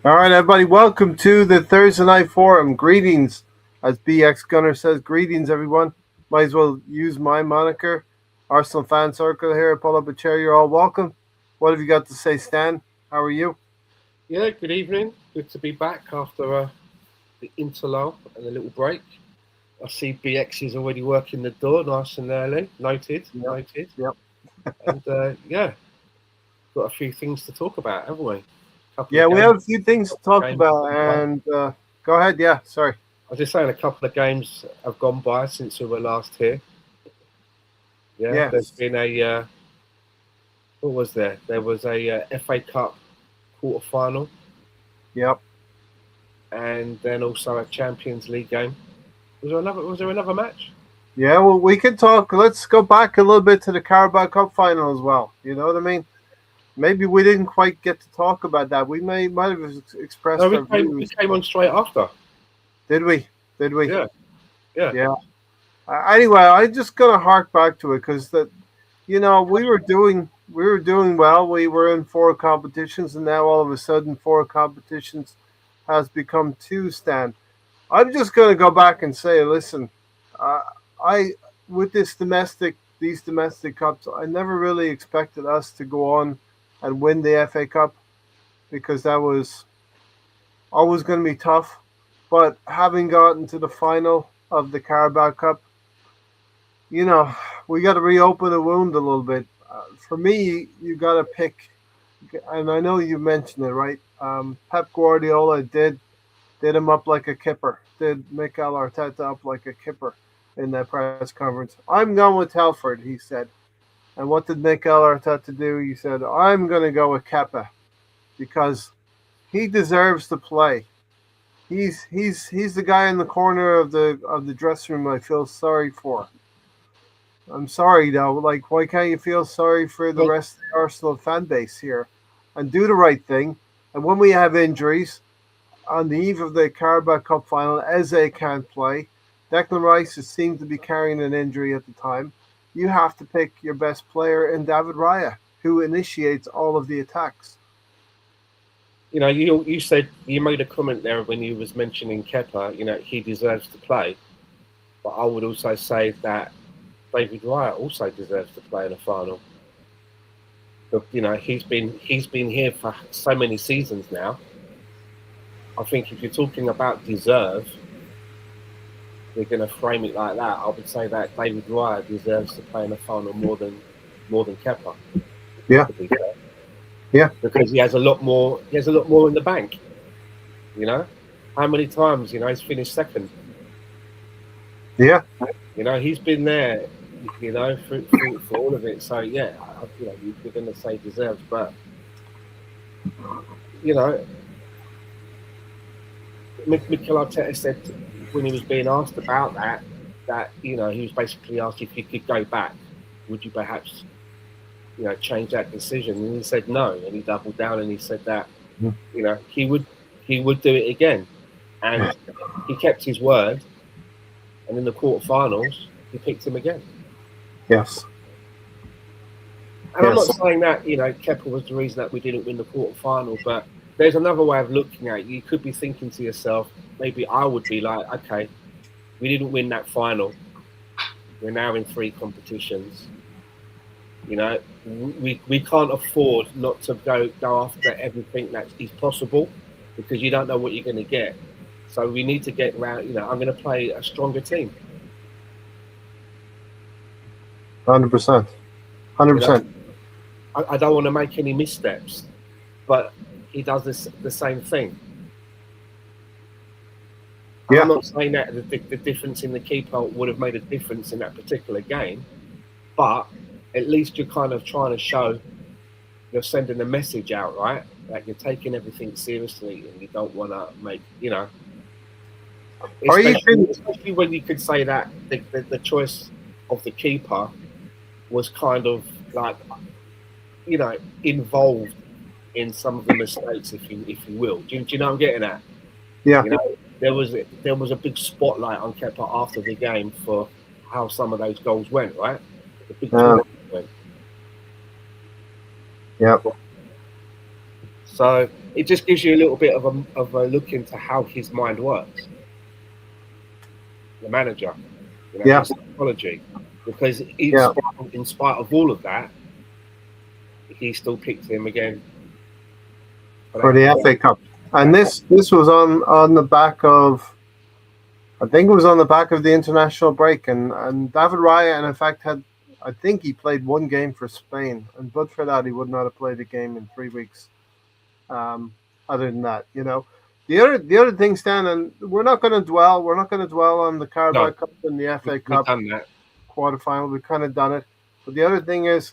All right, everybody, welcome to the Thursday Night Forum. Greetings, as BX Gunner says. Greetings, everyone. Might as well use my moniker. Arsenal Fan Circle here. Pull up a chair. You're all welcome. What have you got to say, Stan? How are you? Yeah, good evening. Good to be back after the interlull and a little break. I see BX is already working the door nice and early. Noted, Yep, noted. yep. And yeah, got a few things to talk about, haven't we? Couple Yeah, of we games, have a few things to couple of talk games about, gone by. I and go ahead. Yeah, sorry. was just saying a couple of games have gone by since we were last here. Yeah, there's Yes. been a what was there? There was a FA Cup quarter final, Yep. and then also a Champions League game. Was there another? Was there another match? Yeah, well, we can talk. Let's go back a little bit to the Carabao Cup final as well. You know what I mean? Maybe we didn't quite get to talk about that. We might have No, expressed we our came. We views. came on straight after. Did we? Did we? Yeah, yeah. Yeah. Anyway, I just gonna hark back to it because we were doing well. We were in four competitions, and now all of a sudden, four competitions has become two. Stand. I'm just gonna go back and say, listen, uh, I with these domestic cups, I never really expected us to go on and win the FA Cup because that was always going to be tough. But having gotten to the final of the Carabao Cup, you know, we got to reopen the wound a little bit. For me, you got to pick, and I know you mentioned it, right? Pep Guardiola did him up like a kipper, did Mikel Arteta up like a kipper in that press conference. I'm going with Telford, he said. And what did Mikel Arteta do? He said, I'm going to go with Kepa because he deserves to play. He's the guy in the corner of the dressing room I feel sorry for. I'm sorry though. Like, why can't you feel sorry for the Well, rest of the Arsenal fan base here, and do the right thing? And when we have injuries on the eve of the Carabao Cup final, Eze can't play. Declan Rice seems to be carrying an injury at the time. You have to pick your best player in David Raya, who initiates all of the attacks. you said you made a comment there when you was mentioning Kepa. He deserves to play, but I would also say that David Raya also deserves to play in a final. But he's been here for so many seasons now. I think if you're talking about deserve, you're going to frame it like that. I would say that David Raya deserves to play in a final more than Kepa. Yeah, To be fair, yeah, because he has a lot more. He has a lot more in the bank. You know, how many times he's finished second. yeah. He's been there. For all of it. So yeah, you're going to say deserves, but you know, Mikel Arteta said when he was being asked about that he was basically asked if he could go back, would you perhaps change that decision? And he said no, and he doubled down and he said that he would do it again, and he kept his word. And in the quarterfinals, he picked him again. Yes, And I'm not yes. saying that Kepa was the reason that we didn't win the quarterfinal, but there's another way of looking at it. You could be thinking to yourself, maybe I would be like, okay, we didn't win that final. We're now in three competitions. We can't afford not to go after everything that is possible because you don't know what you're going to get. So we need to get around. I'm going to play a stronger team. 100%. Hundred You know, percent. I don't want to make any missteps, but he does the same thing. And I'm Yeah. not saying that the difference in the keeper would have made a difference in that particular game, but at least you're kind of trying to show you're sending a message out, right? That you're taking everything seriously and you don't want to make, Or you especially, can. especially when you could say that the choice of the keeper was kind of like, involved in some of the mistakes, if you will. Do you know what I'm getting at? Yeah. You know, there was a big spotlight on Kepa after the game for how some of those goals went, right? The big Uh, tournament went. yeah. So it just gives you a little bit of a look into how his mind works, the manager, Yeah, his psychology. Because yeah, in spite of all of that, he still picked him again for for that. the FA Cup. For And that. this was on the back of, I think it was on the back of the international break, and David Raya in effect had, I think he played one game for Spain, and but for that he would not have played a game in 3 weeks. Um, other than that, the other thing, Stan, and we're not going to dwell on the Carabao No, Cup and the FA we've Cup done that. quarterfinal. We've kind of done it, but the other thing is,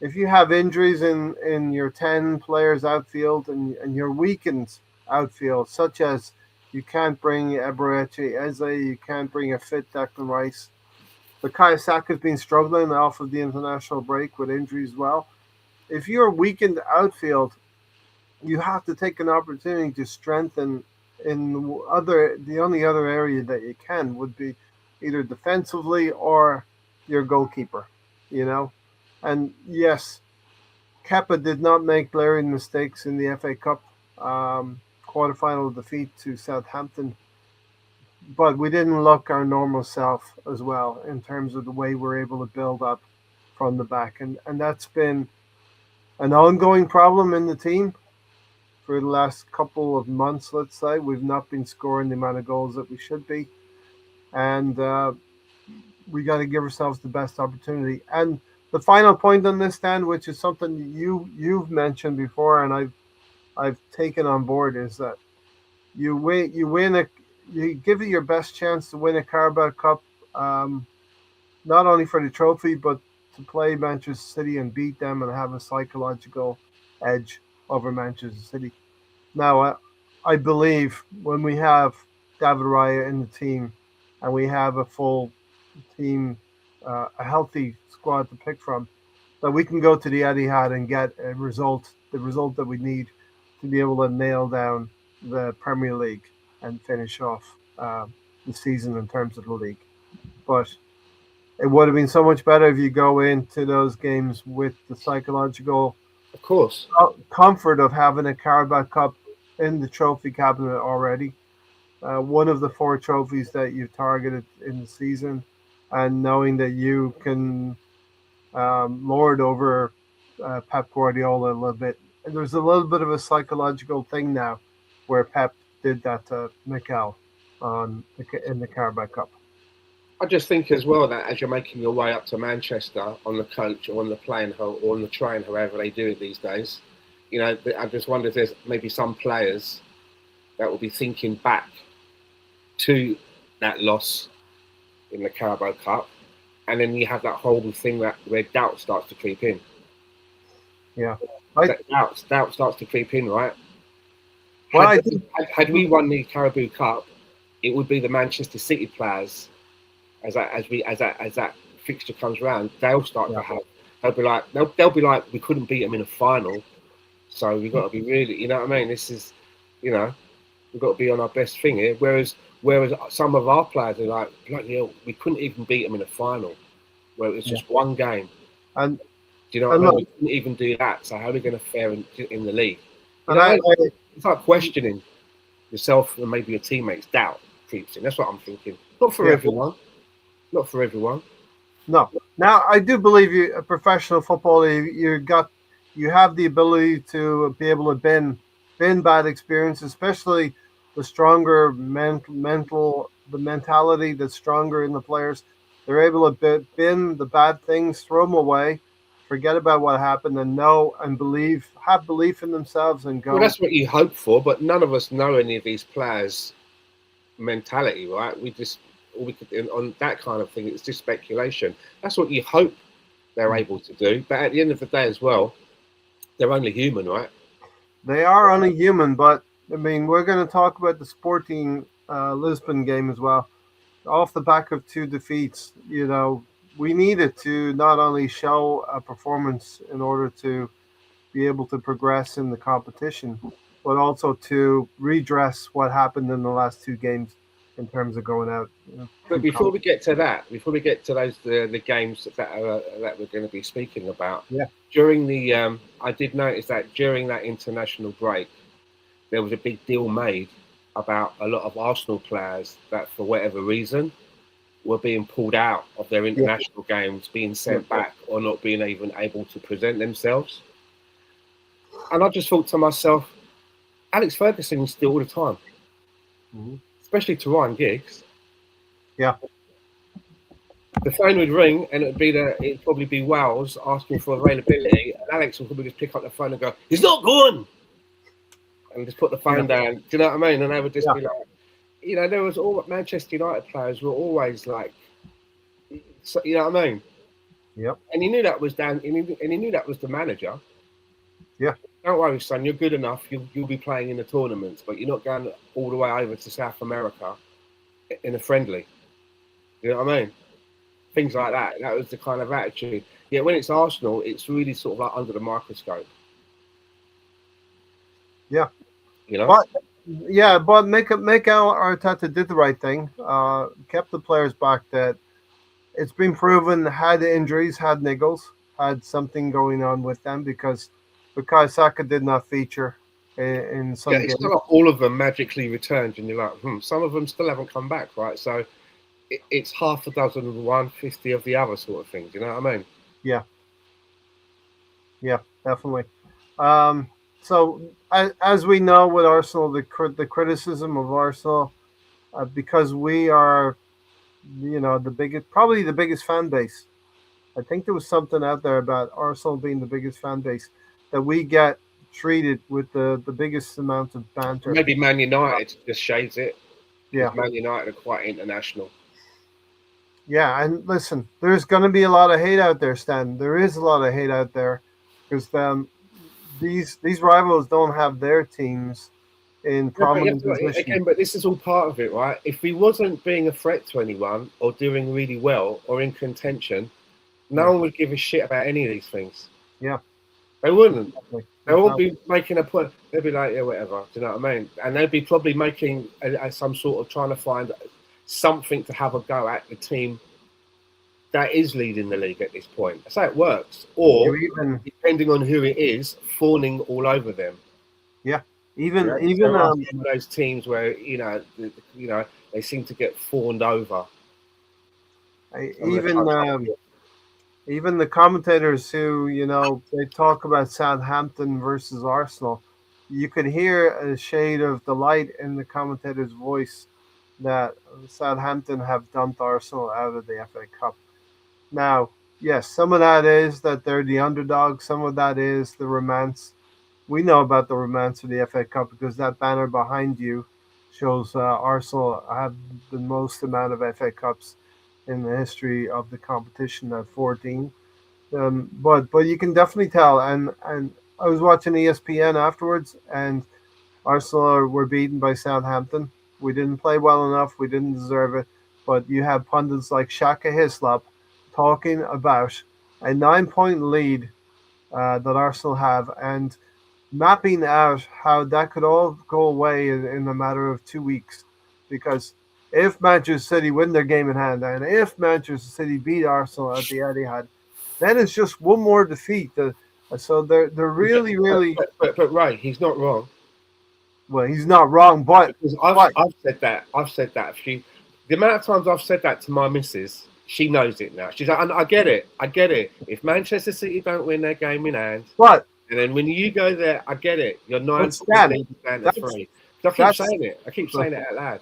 if you have injuries in your 10 players outfield and your weakened outfield, such as you can't bring Eberechi Eze, you can't bring a fit Declan Rice. Bukayo Saka's been struggling off of the international break with injuries as well. If you're weakened outfield, you have to take an opportunity to strengthen in other. The only other area that you can would be either defensively or your goalkeeper. You know, and yes, Kepa did not make glaring mistakes in the FA Cup quarterfinal defeat to Southampton, but we didn't look our normal self as well in terms of the way we're able to build up from the back, and that's been an ongoing problem in the team for the last couple of months. Let's say we've not been scoring the amount of goals that we should be, and we got to give ourselves the best opportunity. And the final point on this, stand, which is something you've mentioned before, and I've taken on board, is that you give it your best chance to win a Carabao Cup, um, not only for the trophy but to play Manchester City and beat them and have a psychological edge over Manchester City. Now, I believe when we have David Raya in the team and we have a full team, a healthy squad to pick from, that we can go to the Etihad and get the result that we need to be able to nail down the Premier League and finish off the season in terms of the league. But it would have been so much better if you go into those games with the psychological Of course. comfort of having a Carabao Cup in the trophy cabinet already. One of the four trophies that you've targeted in the season, and knowing that you can lord over Pep Guardiola a little bit. And there's a little bit of a psychological thing now where Pep did that to Mikel in the Carabao Cup. I just think as well that as you're making your way up to Manchester on the coach or on the plane or on the train, however they do it these days, I just wonder if there's maybe some players that will be thinking back to that loss in the Carabao Cup, and then you have that horrible thing where doubt starts to creep in. Yeah, I That doubt starts to creep in, right? well, Had, I think had we won the Carabao Cup, it would be the Manchester City players as that fixture comes around. They'll start yeah, to have. They'll be like we couldn't beat them in a final, so we've got to be really. You know what I mean? This is, you know, we've got to be on our best thing here. Whereas some of our players are like, bloody hell, we couldn't even beat them in a final, where it was yeah, just one game. and Do you know what and I mean? look, We couldn't even do that. So how are we going to fare in the league? You and know what I mean? I It's like questioning yourself and maybe your teammates. Doubt creeps in. That's what I'm thinking. Not for yeah. everyone. Not for everyone. No. Now I do believe you, a professional footballer, you have the ability to be able to bin bad experience, especially the stronger the mentality that's stronger in the players. They're able to bin the bad things, throw them away, forget about what happened, and know and have belief in themselves, and Well, go. that's what you hope for, but none of us know any of these players' mentality, right? We just all we could on that kind of thing. It's just speculation. That's what you hope they're able to do, but at the end of the day, as well, they're only human, right? They are only human, but I mean, we're going to talk about the Sporting Lisbon game as well. Off the back of two defeats, we needed to not only show a performance in order to be able to progress in the competition, but also to redress what happened in the last two games in terms of going out. But before we get to that, before we get to those the games that we're going to be speaking about, Yeah, during the I did notice that during that international break, there was a big deal made about a lot of Arsenal players that, for whatever reason, were being pulled out of their yeah, international games, being yeah. sent back, or not being even able to present themselves. And I just thought to myself, Alex Ferguson used to do it all the time, Hmm. especially to Ryan Giggs. Yeah, The phone would ring, and it'd probably be Wales asking for availability, and Alex would probably just pick up the phone and go, "He's not going," and just put the yeah, phone down. Do you know what I mean? And they would just yeah, be like, there was all Manchester United players were always like, you know what I mean? yep, And he knew that was down, and he knew that was the manager. yeah, Don't worry, son, you're good enough. You'll be playing in the tournaments, but you're not going all the way over to South America in a friendly. You know what I mean? Things like that. That was the kind of attitude. Yeah, when it's Arsenal, it's really sort of like under the microscope. yeah. You know? But yeah, but make Al Arteta did the right thing. Kept the players back that it's been proven had injuries, had niggles, had something going on with them because Saka did not feature in Yeah, some it's not games. like all of them magically returned, and you're like, some of them still haven't come back, right? So it's half a dozen of one, 50 of the other sort of things. You know what I mean? Yeah, yeah, definitely. Um, so as we know with Arsenal, the criticism of Arsenal because we are the biggest, probably the biggest fan base. I think there was something out there about Arsenal being the biggest fan base that we get treated with the biggest amount of banter. Maybe Man Uh, United just shades it yeah, because Man United are quite international. yeah, and listen, there's going to be a lot of hate out there, Stan. There is a lot of hate out there because these rivals don't have their teams in Yeah, but you have prominent to, position. again, but this is all part of it, right? If we wasn't being a threat to anyone or doing really well or in contention, no Yeah, one would give a shit about any of these things. yeah, They wouldn't. exactly, They'll all exactly. be making a point. They'll be like, yeah, whatever. Do you know what I mean? And they'll be probably making some sort of trying to find something to have a go at the team that is leading the league at this point. That's how it works. You Or, even depending on who it is, fawning all over them. yeah, Yeah, even 'cause even there are some of those teams where they seem to get fawned over. Some of the even clubs. even the commentators who they talk about Southampton versus Arsenal, you could hear a shade of delight in the commentator's voice that Southampton have dumped Arsenal out of the FA Cup. Now, yes, some of that is that they're the underdog. Some of that is the romance. We know about the romance of the FA Cup because that banner behind you shows Arsenal have the most amount of FA Cups in the history of the competition at 14. But you can definitely tell, and I was watching ESPN afterwards, and Arsenal were beaten by Southampton. We didn't play well enough. We didn't deserve it. But you have pundits like Shaka Hislop talking about a 9 point lead that Arsenal have, and mapping out how that could all go away in a matter of 2 weeks. Because if Manchester City win their game in hand, and if Manchester City beat Arsenal at the Etihad, then it's just one more defeat. So they're really, really But Ray, he's not wrong well. He's not wrong, but because I've but I've said that. I've said that a few. The amount of times I've said that to my missus, she knows it now. She's like, I get it. I get it. If Manchester City don't win their game in hand, but and then when you go there, I get it. You're but 9 points Stan, lead down to that's three. I keep that's saying it. I keep saying it out loud.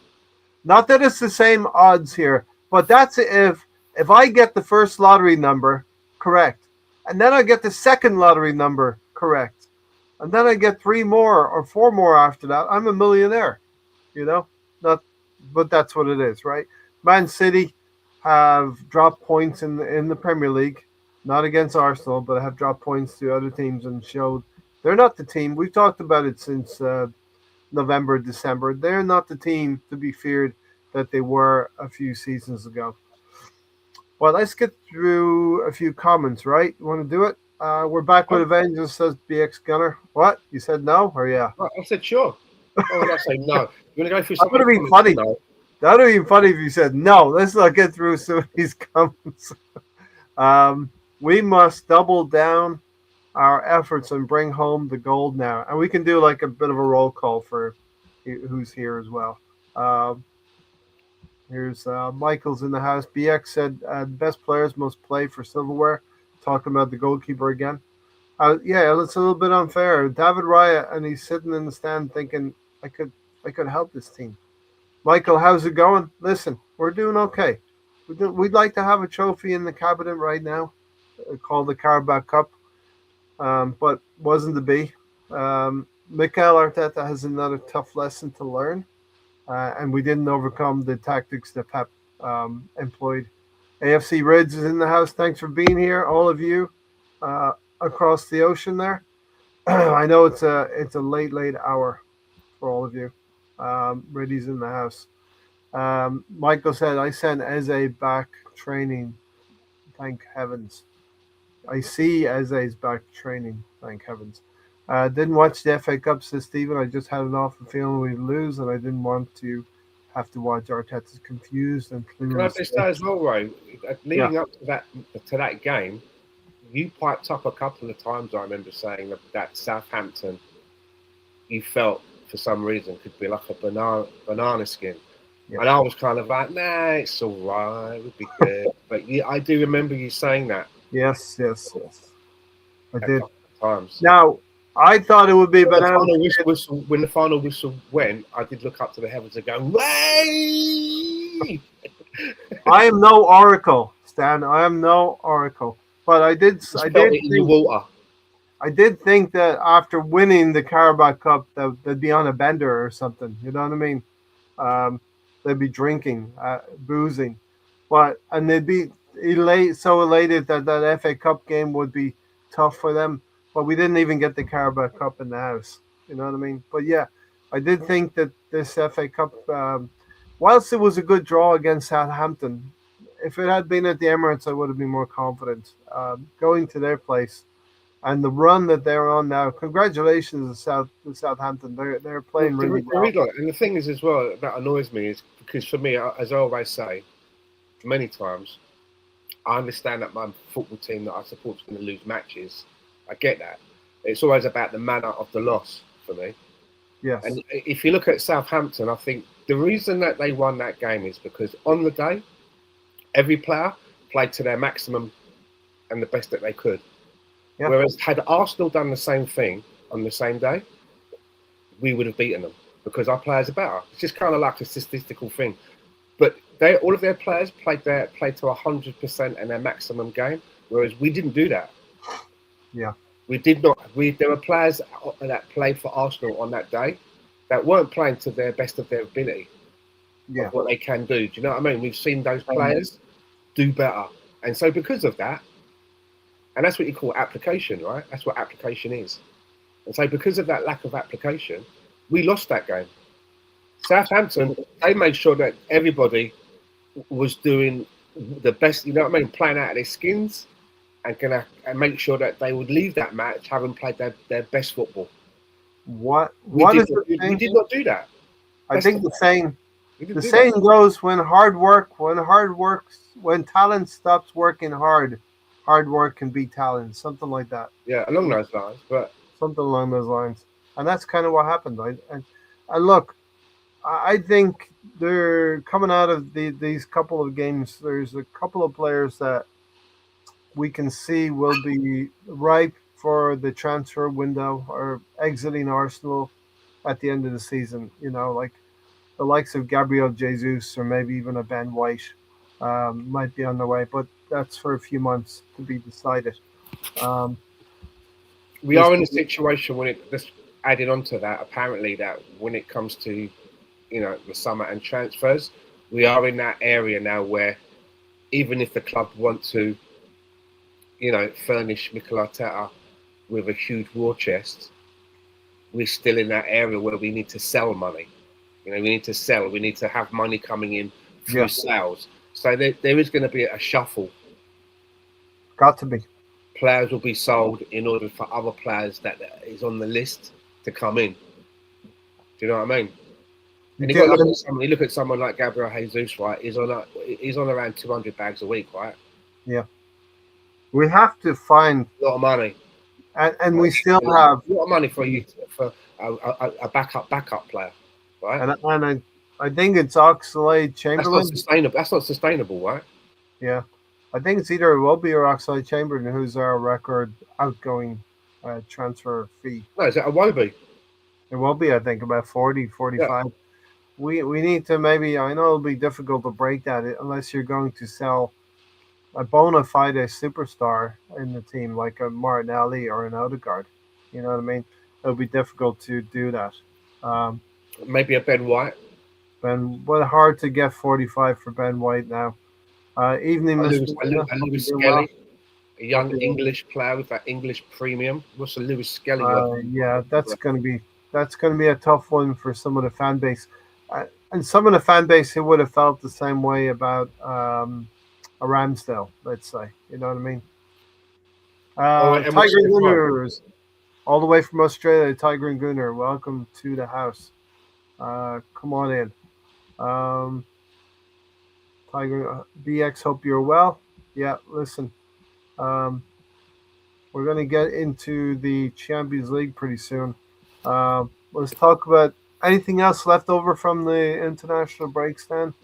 not that it's the same odds here, but that's if I get the first lottery number correct, and then I get the second lottery number correct, and then I get three more or four more after that, I'm a millionaire. You know, not, but that's what it is, right? Man City have dropped points in the Premier League, not against Arsenal, but have dropped points to other teams and showed they're not the team. We've talked about it since November, December. They're not the team to be feared that they were a few seasons ago. Well, let's get through a few comments, right? You want to do it? We're back with Avengers, says BX Gunner. What? You said no? Or yeah? Right, I said sure. Oh, when I say no, you want to go through I'm some of going the to be comments? funny. No. That would be funny if you said, no, let's not get through some of these comments. Um, we must double down our efforts and bring home the gold now. And we can do like a bit of a roll call for who's here as well. Um, Here's Michael's in the house. BX said the best players must play for silverware. Talking about the goalkeeper again. Yeah, it's a little bit unfair. David Raya, and he's sitting in the stand thinking, I could, I could help this team. Michael, how's it going? Listen, we're doing okay. We'd like to have a trophy in the cabinet right now, called the Carabao Cup, but wasn't to be. Mikel Arteta has another tough lesson to learn, and we didn't overcome the tactics that Pep employed. AFC Reds is in the house. Thanks for being here, all of you uh, across the ocean there. I know it's a late hour for all of you. Reddy's in the house. Michael said, I sent Eze back training. Thank heavens. I see Eze's back training. Thank heavens. Didn't watch the FA Cup, says Stephen. I just had an awful feeling we'd lose, and I didn't want to have to watch Arteta's confused and Can I clueless. just say as well, Ray, Yeah. leading up to that game, you piped up a couple of times. I remember saying that Southampton, you felt for some reason could be like a banana skin, Yeah. and I was kind of like, nah, it's all right, it would be good. But yeah, I do remember you saying that Yes. I a did. couple of times. Now, I thought it would be bananas. When the final whistle went, I did look up to the heavens and go, "Way!" I am no oracle, Stan. I am no oracle. But I did. Just felt it in the water. I did think that after winning the Carabao Cup, that they'd be on a bender or something. You know what I mean? They'd be drinking, boozing, and they'd be so elated that that FA Cup game would be tough for them. But we didn't even get the Carabao Cup in the house. You know what I mean? But yeah, I did think that this FA Cup, whilst it was a good draw against Southampton, if it had been at the Emirates, I would have been more confident. Going to their place and the run that they're on now, congratulations to Southampton. They're Well, playing really there well. is like, and the thing is as well that annoys me is because for me, as I always say, many times, I understand that my football team that I support is going to lose matches. I get that. It's always about the manner of the loss for me. Yes. And if you look at Southampton, I think the reason that they won that game is because on the day, every player played to their maximum and the best that they could. Yeah. Whereas had Arsenal done the same thing on the same day, we would have beaten them because our players are better. It's just kind of like a statistical thing. But all of their players played to 100% in their maximum game, whereas we didn't do that. Yeah. We did not. There were players that played for Arsenal on that day that weren't playing to their best of their ability Yeah. of what they can do. Do you know what I mean? We've seen those players do better, and so because of that, and that's what you call application, right? That's what application is. And so because of that lack of application, we lost that game. Southampton, they made sure that everybody was doing the best, you know what I mean, playing out of their skins and make sure that they would leave that match having played their best football. What We is did, the we thing? did not do that. I think the saying We didn't the do saying that. goes when talent stops working hard work can beat talent. Something like that. Yeah, along those lines. But Something along those lines. And that's kind of what happened. And look, I think they're coming out of these couple of games. There's a couple of players that we can see will be ripe for the transfer window or exiting Arsenal at the end of the season. You know, like the likes of Gabriel Jesus or maybe even a Ben White might be on the way, but that's for a few months to be decided. Um, we are in a situation when it just adding on to that, apparently that when it comes to, the summer and transfers, we are in that area now where even if the club want to, furnish Mikel Arteta with a huge war chest, we're still in that area where we need to sell money. We need to sell. We need to have money coming in through sales. So there is going to be a shuffle. Got to be. Players will be sold in order for other players that is on the list to come in. Do you know what I mean? And you look at someone like Gabriel Jesus, right? He's on around 200 bags a week, right? Yeah, we have to find, A lot of money. and we still have a lot of money for a backup player, right? and I think it's Oxlade Chamberlain. That's not sustainable, right? Yeah, I think it's either Iwobi or Oxlade Chamberlain who's our record outgoing transfer fee. No, is it a Wobie? It will be, I think, about 40, Yeah. 45. We need to maybe, I know it'll be difficult to break that unless you're going to sell a bona fide superstar in the team like a Martinelli or an Odegaard. You know what I mean? It'll be difficult to do that. Um, Maybe a Ben White. but hard to get 45 for Ben White now. Even in Lewis well. Skelly, a young English player with that English premium. What's a Lewis Skelly worth? Yeah, that's going to be a tough one for some of the fan base, and some of the fan base who would have felt the same way about a Ramsdale, let's say. You know what I mean? Tiger Gunners, all the way from Australia. Tiger and Gunner, welcome to the house. Come on in. Tiger BX, hope you're well. Yeah, listen. We're going to get into the Champions League pretty soon. Let's talk about anything else left over from the international break, Stan.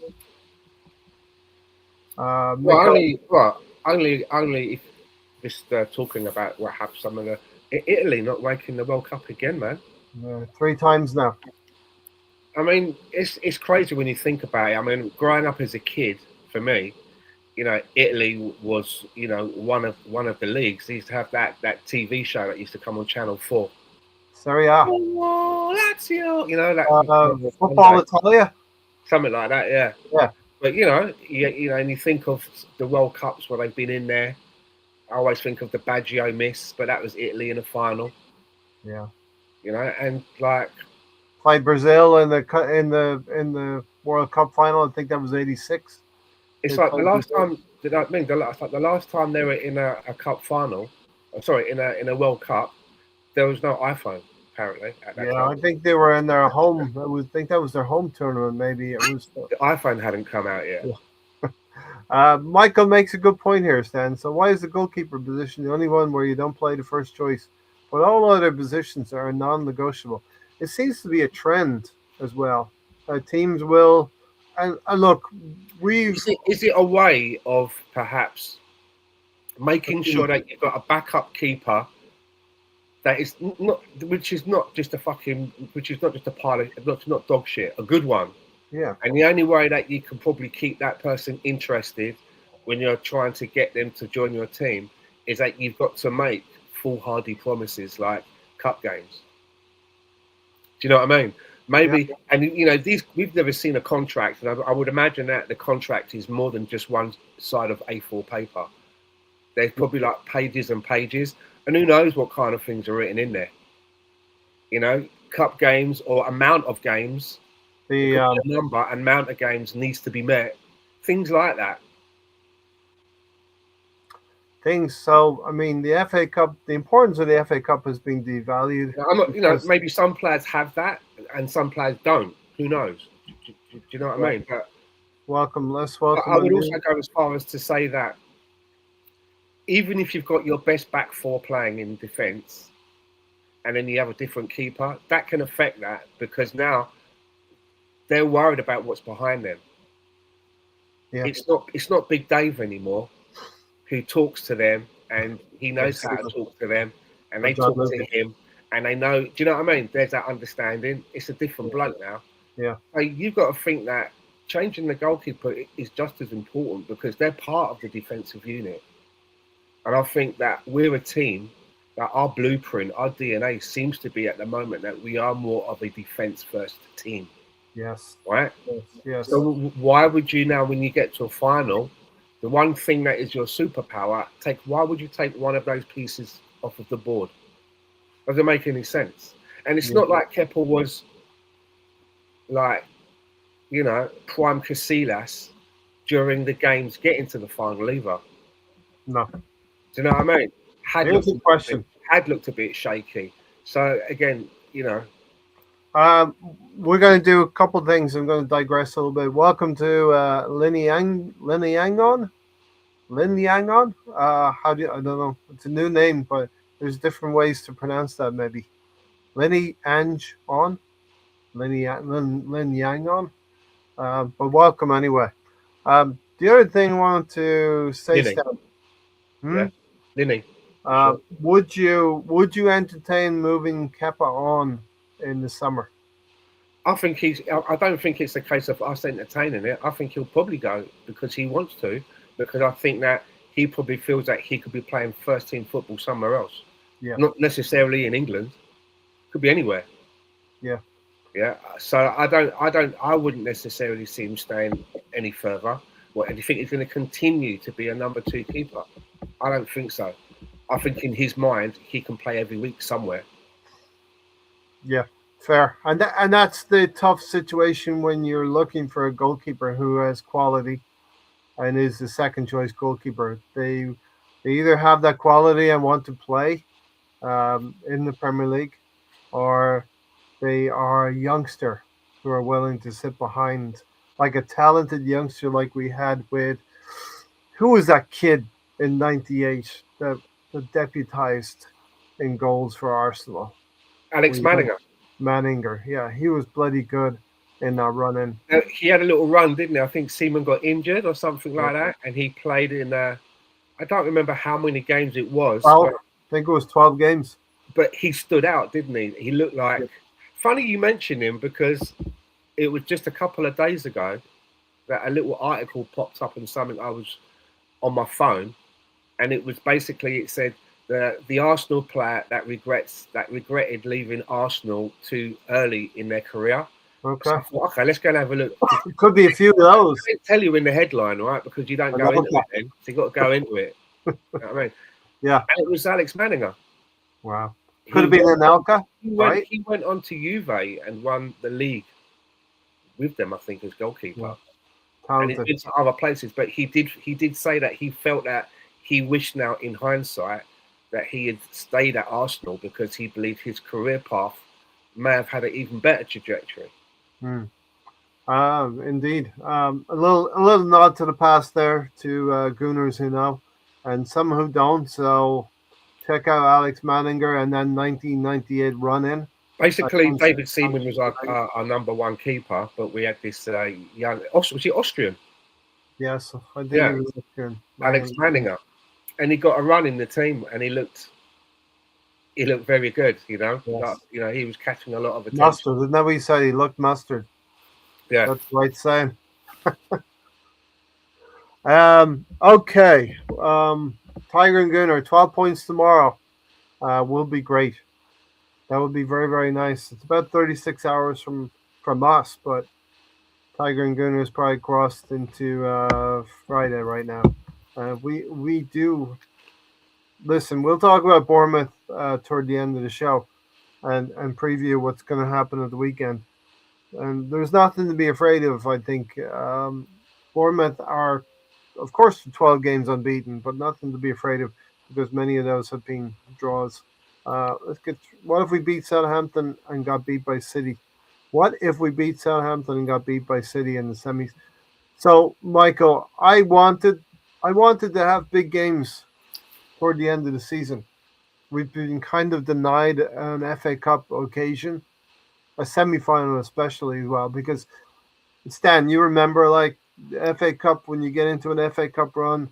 Only if just talking about what happened. Some of the Italy not making the World Cup again, man. 3 times now. I mean, it's crazy when you think about it. I mean, growing up as a kid, for me, Italy was, one of the leagues. They used to have that TV show that used to come on Channel 4. Serie A. Oh, Lazio. That Football Italia. Something like that, yeah. Yeah. But and you think of the World Cups where they've been in there. I always think of the Baggio miss, but that was Italy in the final. Yeah. And like played Brazil in the World Cup final. I think that was '86. It's like the last time. The last time they were in a cup final, in a World Cup, there was no iPhone apparently. At that time. I think they were in their home. I think that was their home tournament. Maybe it was. The iPhone hadn't come out yet. Michael makes a good point here, Stan. So why is the goalkeeper position the only one where you don't play the first choice, but all other positions are non-negotiable? It seems to be a trend as well. Teams will, and look, Is it a way of perhaps making sure that you've got a backup keeper that is which is not just a pile of, not dog shit, a good one. Yeah. And the only way that you can probably keep that person interested when you're trying to get them to join your team is that you've got to make foolhardy promises like cup games. Do you know what I mean? Maybe, yeah. And we've never seen a contract, and I would imagine that the contract is more than just one side of A4 paper. There's probably like pages and pages, and who knows what kind of things are written in there. Cup games or amount of games. The number and amount of games needs to be met. Things like that. So, I mean, the FA Cup, the importance of the FA Cup has been devalued. I'm not, maybe some players have that and some players don't. Who knows? Do you know what I mean? But welcome. I would also go as far as to say that even if you've got your best back four playing in defence and then you have a different keeper, that can affect that because now they're worried about what's behind them. Yeah. It's not Big Dave anymore who talks to them and he knows how to talk to them and they talk to him and they know, do you know what I mean? There's that understanding. It's a different bloke now. Yeah. So you've got to think that changing the goalkeeper is just as important because they're part of the defensive unit. And I think that we're a team that our blueprint, our DNA seems to be at the moment that we are more of a defense first team. Yes. Right? Yes. So why would you now, when you get to a final, the one thing that is your superpower, why would you take one of those pieces off of the board? Doesn't make any sense. And it's not like Kepa was like, prime Casillas during the games getting to the final either. No. Do you know what I mean? Here's a question. Had looked a bit shaky. So again, Um, we're going to do a couple of things. I'm going to digress a little bit. Welcome to Lin Yangon. Lin Yangon. How do you, I don't know. It's a new name, but there's different ways to pronounce that. Maybe Lini Ange on Lin Yangon. But welcome anyway. The other thing I wanted to say, Linny, Stan. Hmm? yeah, Linny, for sure. Would you entertain moving Kepa on in the summer? I think he's. I don't think it's a case of us entertaining it. I think he'll probably go because he wants to. Because I think that he probably feels that he could be playing first team football somewhere else, Yeah, not necessarily in England. Could be anywhere. yeah, Yeah. So I wouldn't necessarily see him staying any further. What? And you think he's going to continue to be a number two keeper? I don't think so. I think in his mind he can play every week somewhere. yeah. Fair, and that's the tough situation when you're looking for a goalkeeper who has quality and is the second choice goalkeeper. They either have that quality and want to play in the Premier League, or they are a youngster who are willing to sit behind, like a talented youngster like we had with who was that kid in '98 that deputized in goals for Arsenal? Alex We had Manninger. Manninger. Yeah, he was bloody good in that run in. He had a little run, didn't he? I think Seaman got injured or something Yeah. like that, and he played in. I don't remember how many games it was, 12, I think it was 12 games. but he stood out, didn't he? He looked like. Yeah. Funny you mention him because it was just a couple of days ago that a little article popped up on something I was on my phone, and it was basically it said the Arsenal player that regretted leaving Arsenal too early in their career. So Okay. I thought, okay, let's go and have a look. It could be a few of those. I didn't tell you in the headline, right? Because you don't go into Anelka. it then. So you got to go into it. You know what I mean? Yeah. And it was Alex Manninger. Wow. Could He have been went Anelka, right? he went on to Juve and won the league with them, I think, as Yeah. goalkeeper. And he's Talented. been to other places, but he did say that he felt that he wished now in hindsight that he had stayed at Arsenal because he believed his career path may have had an even better trajectory. Hmm. Indeed. A little nod to the past there to Gooners who know, and some who don't. So check out Alex Manninger and then 1998 run in. Basically, Comes, David comes Seaman was to our number one keeper, but we had this young, was he Austrian? Yes, I think he Yeah, was Austrian. Alex Manninger, and he got a run in the team, and he looked very good. Yes. He was catching a lot of attention. Mustard. Isn't that what you said? He looked mustard. Yeah, That's the right saying. Okay. Tiger and Gunner, 12 points tomorrow. Will be great. That would be very, very nice. It's about 36 hours from us, but Tiger and Gunner is probably crossed into Friday right now. We do listen. We'll talk about Bournemouth toward the end of the show and preview what's going to happen at the weekend. And there's nothing to be afraid of. I think Bournemouth are, of course, 12 games unbeaten, but nothing to be afraid of because many of those have been draws. Let's get. What if we beat Southampton and got beat by City? What if we beat Southampton and got beat by City in the semis? So, Michael, I wanted to have big games toward the end of the season. We've been kind of denied an FA Cup occasion, a semi-final especially as well, because Stan, you remember like the FA Cup when you get into an FA Cup run,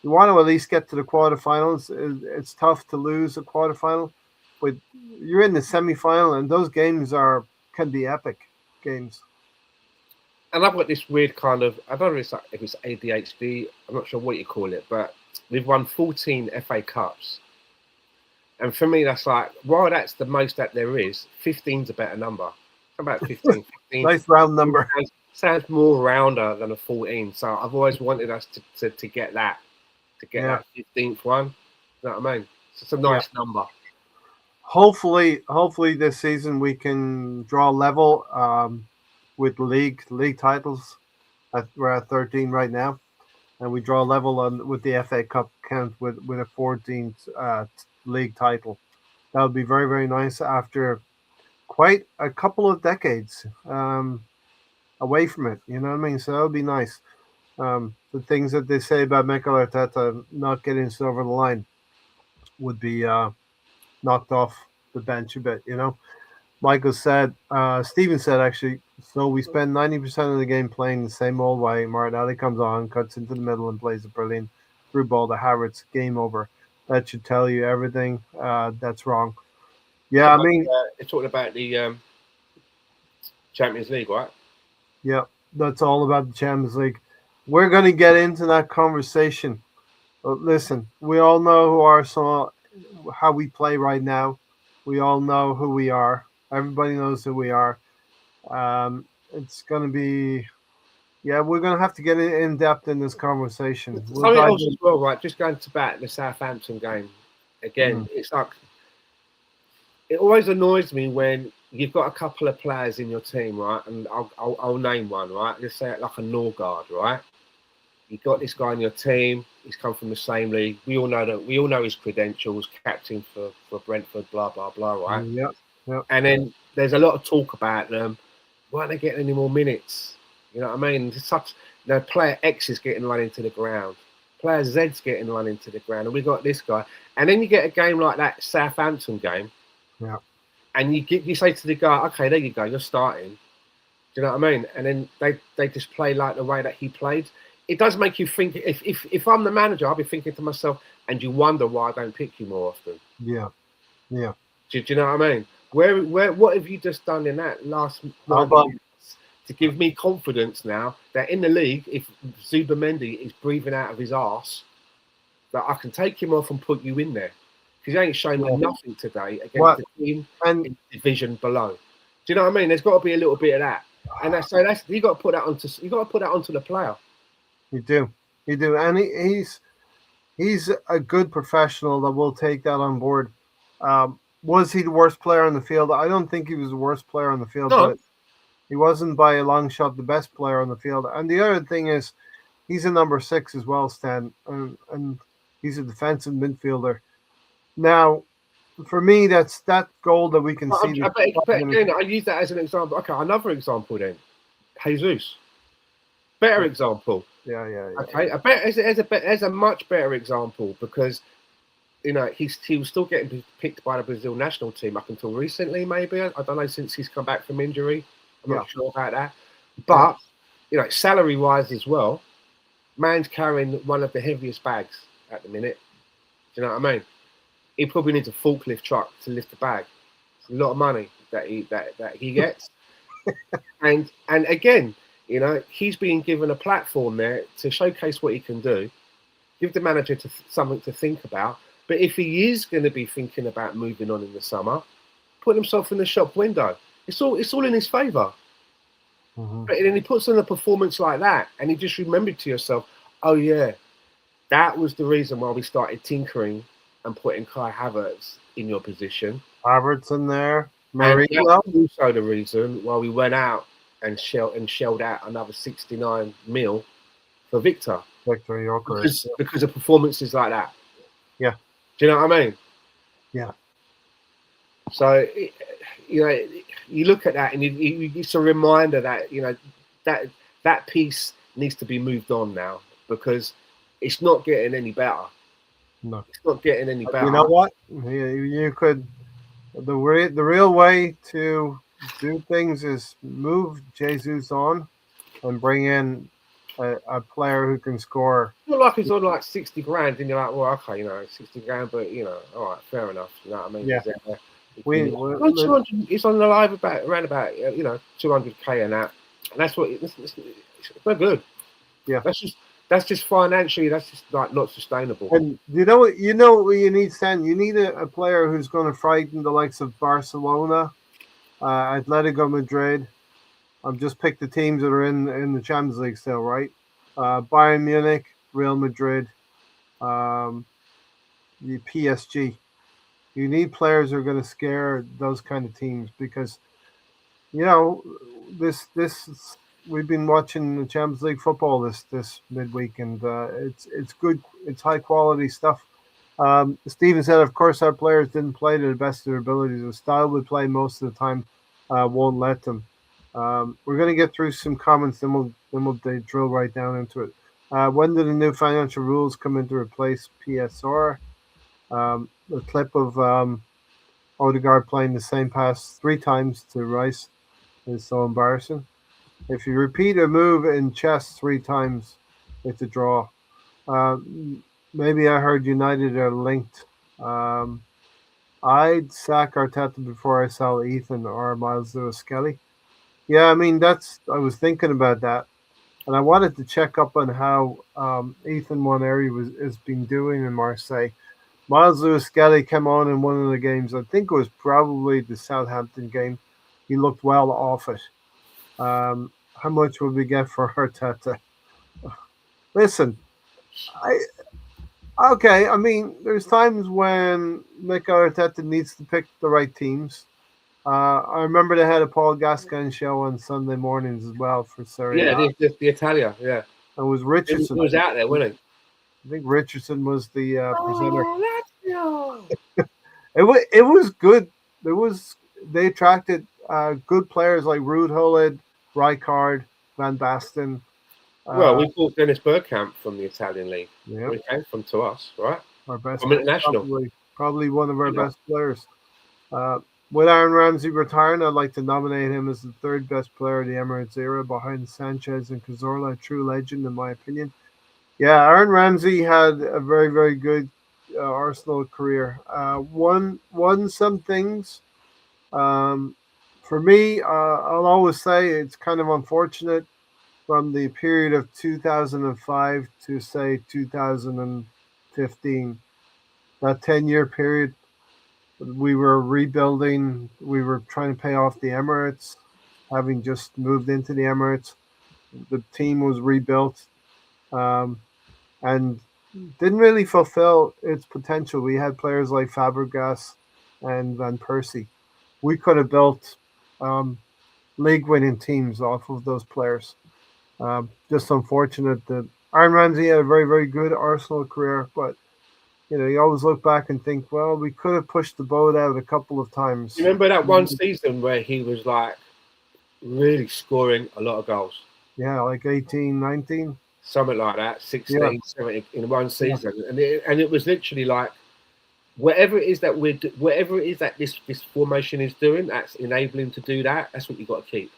you want to at least get to the quarterfinals. It's tough to lose a quarterfinal, but you're in the semi-final, and those games are can be epic games. and I've got this weird kind of I don't know if it's ADHD. I'm not sure what you call it, but we've won 14 FA Cups, and for me that's like while that's the most that there is, 15's a better number. How about 15? 15 Nice round number. sounds more rounder than a 14. So I've always wanted us to get that Yeah, 15th one. You know what I mean? It's just a yeah. nice number. Hopefully this season we can draw level with league titles. We're at 13 right now, and we draw level on with the FA Cup count with a 14th league title. That would be very, very nice after quite a couple of decades away from it. You know what I mean? So that would be nice. The things that they say about Mikel Arteta not getting us over the line would be knocked off the bench a bit. You know, Michael said, Steven said actually. So we spend 90% of the game playing the same old way. Martinelli comes on, cuts into the middle, and plays a brilliant through ball to Havertz. Game over. That should tell you everything. That's wrong. Yeah, I mean, You're talking about the Champions League, right? yeah, that's all about the Champions League. We're going to get into that conversation. But listen, we all know who Arsenal, how we play right now. We all know who we are. Everybody knows who we are. It's going to be, yeah, we're going to have to get in depth in this conversation. We'll Something dive else as in. well, right? Just going to back the Southampton game again. Mm, It's like it always annoys me when you've got a couple of players in your team, right? And I'll name one, right? Let's say it like a Norgard, right? You've got this guy in your team. He's come from the same league. We all know that. We all know his credentials. Captain for Brentford. Blah blah blah. Right. yeah, yeah, And then there's a lot of talk about them. Why aren't they getting any more minutes? You know what I mean? It's such. Player X is getting run into the ground. Player Z's getting run into the ground, and we got this guy. And then you get a game like that Southampton game, yeah. and you say to the guy, "Okay, there you go. You're starting." Do you know what I mean? And then they just play like the way that he played. It does make you think. If I'm the manager, I'll be thinking to myself, and you wonder why I don't pick you more often. Yeah, yeah. Do you know what I mean? What have you just done in that last How 90 about minutes to give me confidence now that in the league, if Zubamendi is breathing out of his arse, that I can take him off and put you in there because he ain't shown me yeah. nothing today against What the team and in the division below. Do you know what I mean? There's got to be a little bit of that, and that's you got to put that onto the player. you do, you do, and he's a good professional that will take that on board. Was he the worst player on the field? I don't think he was the worst player on the field, No, but he wasn't by a long shot the best player on the field. And the other thing is, he's a number six as well, Stan, and he's a defensive midfielder. Now, for me, that's that goal that we can see. but again, I use that as an example. Okay, another example then, Jesus. Better example. Yeah, yeah, yeah. Okay, there's a much better example because he was still getting picked by the Brazil national team up until recently. Maybe I don't know since he's come back from injury. I'm not sure about that, but salary wise as well, man's carrying one of the heaviest bags at the minute. Do you know what I mean? He probably needs a forklift truck to lift the bag. It's a lot of money that he gets, and again. He's being given a platform there to showcase what he can do, give the manager something to think about. But if he is going to be thinking about moving on in the summer, put himself in the shop window. It's all in his favour. Mm-hmm. But then he puts on a performance like that, and you just remembered to yourself, oh yeah, that was the reason why we started tinkering and putting Kai Havertz in your position. Havertz in there, And Marino. that's also the reason why we went out and shelled out another 69 mil for Victor. Victor, you're correct. Because of performances like that. Yeah. Do you know what I mean? Yeah. So, you look at that and it's a reminder that, that piece needs to be moved on now because it's not getting any better. No. It's not getting any better. You know what? You could, the real way to do things is move Jesus on and bring in a player who can score. It's not like he's on like 60 grand and you're like, well, okay, 60 grand, but all right, fair enough. You know what I mean? Yeah. It's on the live around about 200k and that, and that's what it's not good. Yeah, that's just financially, that's just like not sustainable. And you know what you need, Stan? You need a player who's going to frighten the likes of Barcelona, Atletico Madrid. I've just picked the teams that are in the Champions League still, right? Bayern Munich, Real Madrid, the PSG. You need players who are going to scare those kind of teams because, this we've been watching the Champions League football this midweek, and it's good. It's high quality stuff. Steven said, of course, our players didn't play to the best of their abilities. The style we play most of the time won't let them. We're going to get through some comments, then we'll drill right down into it. When do the new financial rules come in to replace PSR? The clip of Odegaard playing the same pass 3 times to Rice is so embarrassing. If you repeat a move in chess 3 times, it's a draw. Uh, Maybe I heard United are linked. Um, I'd sack Arteta before I sell Ethan or Miles Lewis Skelly. Yeah, I mean that's. I was thinking about that, and I wanted to check up on how Ethan Waneri was has been doing in Marseille. Miles Lewis Skelly came on in one of the games. I think it was probably the Southampton game. He looked well off it. How much would we get for Arteta? Listen, I okay. I mean, there's times when Mikel Arteta needs to pick the right teams. I remember they had a Paul Gascoigne show on Sunday mornings as well for Serie Yeah, A. the Italia. Yeah, It was he Richardson. was out there, wasn't he? I think Richardson was the presenter. Oh, Lazio. It was good. It was they attracted good players like Ruud Gullit, Rijkaard, Van Basten. Well, Uh, we bought Dennis Bergkamp from the Italian league. yeah, Well, he came from to us, right? our best From player, international. probably one of our You know. best players. Uh, with Aaron Ramsey retiring, I'd like to nominate him as the third best player of the Emirates era, behind Sanchez and Cazorla, a true legend in my opinion. Yeah, Aaron Ramsey had a very, very good Arsenal career. Won some things. Um, for me, I'll always say it's kind of unfortunate from the period of 2005 to say 2015. That 10-year period, we were rebuilding. We were trying to pay off the Emirates, having just moved into the Emirates. The team was rebuilt. Um, and didn't really fulfill its potential. We had players like Fabregas and Van Persie. We could have built um, league-winning teams off of those players. Just unfortunate that Aaron Ramsey had a very, very good Arsenal career, but you always look back and think, well, we could have pushed the boat out a couple of You times. remember that one season where he was like really scoring a lot of goals? Yeah, like 18, 19. Something like that, Yeah, 16, 17 in one yeah, season. And it was literally like, whatever it is that this formation is doing, that's enabling to do that. That's what you got to keep.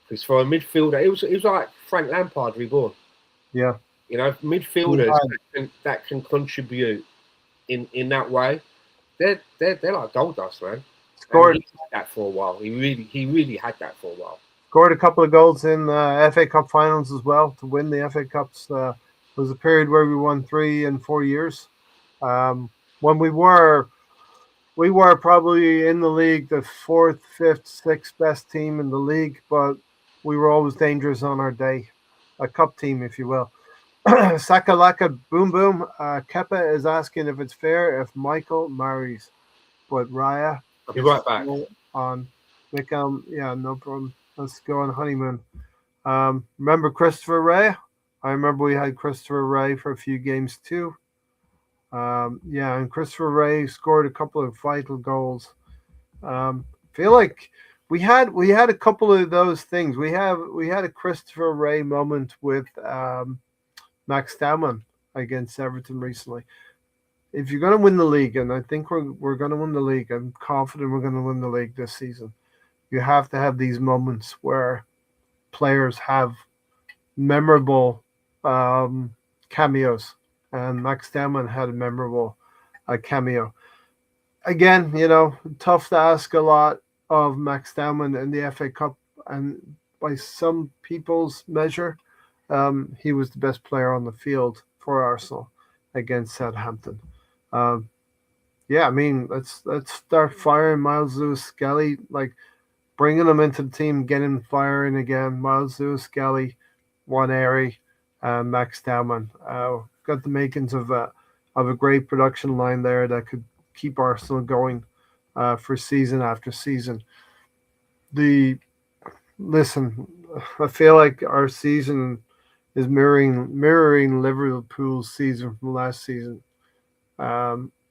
Because for a midfielder, it was like Frank Lampard reborn. yeah. You know, We midfielders had that can contribute in that way. They're like gold dust, man. And scored he had that for a while. He really had that for a while. scored a couple of goals in FA Cup finals as well to win the FA Cups. It was a period where we won 3 and 4 years. When we were probably in the league the fourth, fifth, sixth best team in the league, but we were always dangerous on our day, a cup team, if you will. Sakalaka boom boom. Kepa is asking if it's fair if Michael marries, but Raya I'll be gets right to back. go on. Yeah, no problem. Let's go on honeymoon. Remember Christopher Ray? I remember we had Christopher Ray for a few games too. Yeah, and Christopher Ray scored a couple of vital goals. Feel like we had a couple of those things. We had a Christopher Ray moment with Max Dowman against Everton recently. If you're going to win the league, and I think we're going to win the league, I'm confident we're going to win the league this season. You have to have these moments where players have memorable cameos, and Max Dowman had a memorable cameo. Again, tough to ask a lot of Max Dowman in the FA Cup, and by some people's measure, he was the best player on the field for Arsenal against Southampton. Um, yeah, I mean, let's start firing Miles Lewis Skelly, like bringing him into the team, getting him firing again. Miles Lewis Skelly, One Airy, Max Dowman. Got the makings of a great production line there that could keep Arsenal going for season after season. The Listen, I feel like our season is mirroring Liverpool's season from last season.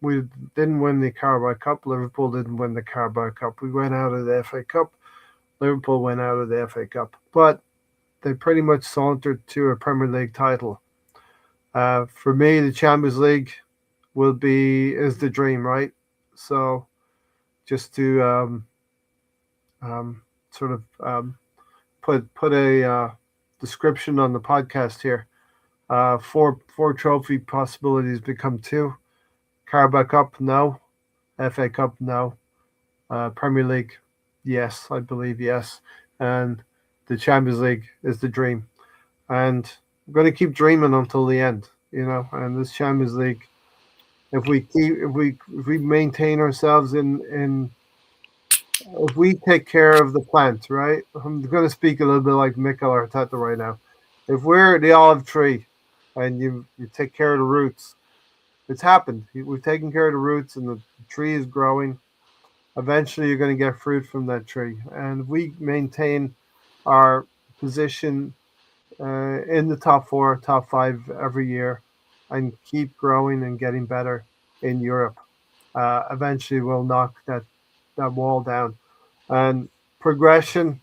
we didn't win the Carabao Cup. Liverpool didn't win the Carabao Cup. We went out of the FA Cup. Liverpool went out of the FA Cup, but they pretty much sauntered to a Premier League title. For me, the Champions League is the dream, right? So just to sort of put a description on the podcast here. Four trophy possibilities become two. Carabao Cup, no. FA Cup, no. Premier League, yes, I believe yes. And the Champions League is the dream. And I'm going to keep dreaming until the end, And this Champions League, if we maintain ourselves in if we take care of the plant, right? I'm going to speak a little bit like Mikel Arteta right now. If we're the olive tree, and you take care of the roots, it's happened. We've taken care of the roots, and the tree is growing. Eventually, you're going to get fruit from that tree, and if we maintain our position in the top four, top five every year, and keep growing and getting better in Europe, eventually we'll knock that wall down. And progression,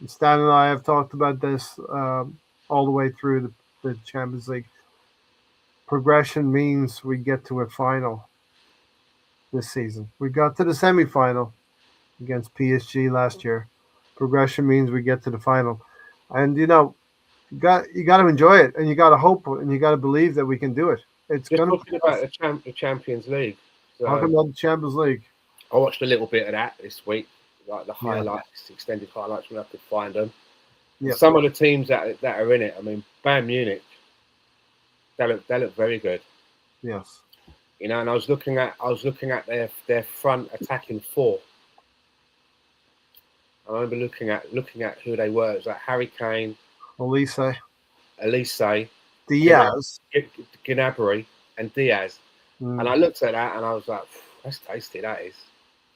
Stan and I have talked about this all the way through the Champions League. Progression means we get to a final this season. We got to the semi-final against PSG last year. Progression means we get to the final, and you got to enjoy it, and you got to hope, and you got to believe that we can do it. It's Just gonna be talking about the Champions League. talking So about the Champions League. I watched a little bit of that this week, like the Yeah, highlights, extended highlights when I could find them. And yeah, some of the teams that are in it, I mean, Bayern Munich, they look very good. yes. And I was looking at their front attacking four. I remember looking at who they were. It was like Harry Kane, Elise, Elise, Diaz. Gnabry, and Diaz. And Mm, I looked at that and I was like, that's tasty. That is.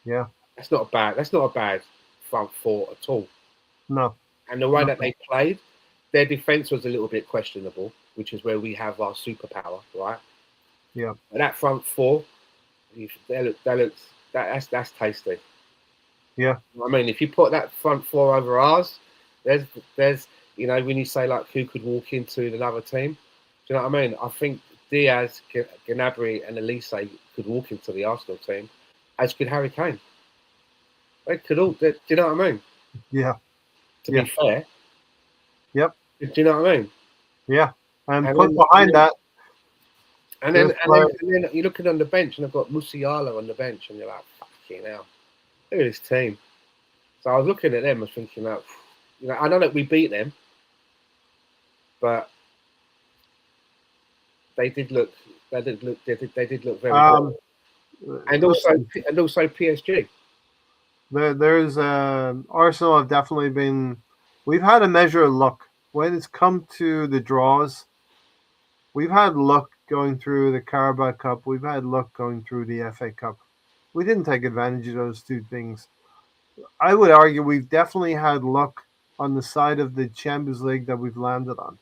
yeah, That's not a bad. That's not a bad front four at all. no, And the way no, that they played, their defense was a little bit questionable, which is where we have our superpower, right? yeah, But that front four, that's tasty. yeah, I mean, if you put that front four over ours, there's when you say like who could walk into another team, do you know what I mean? I think Diaz, Gnabry, and Elise could walk into the Arsenal team, as could Harry Kane. They could all. Do you know what I mean? yeah, To yeah, be fair, yep, do you know what I mean? yeah. And And put then behind that, and then there's and then, and then you're looking on the bench, and I've got Musiala on the bench, and you're like, fucking hell, look at this team. So I was looking at them, I was thinking, like, I know that we beat them, but they did look, they did look very um, good, and listen, also PSG. there's Arsenal have definitely been. We've had a measure of luck when it's come to the draws. We've had luck going through the Carabao Cup. We've had luck going through the FA Cup. We didn't take advantage of those two things. I would argue we've definitely had luck on the side of the Champions League that we've landed on.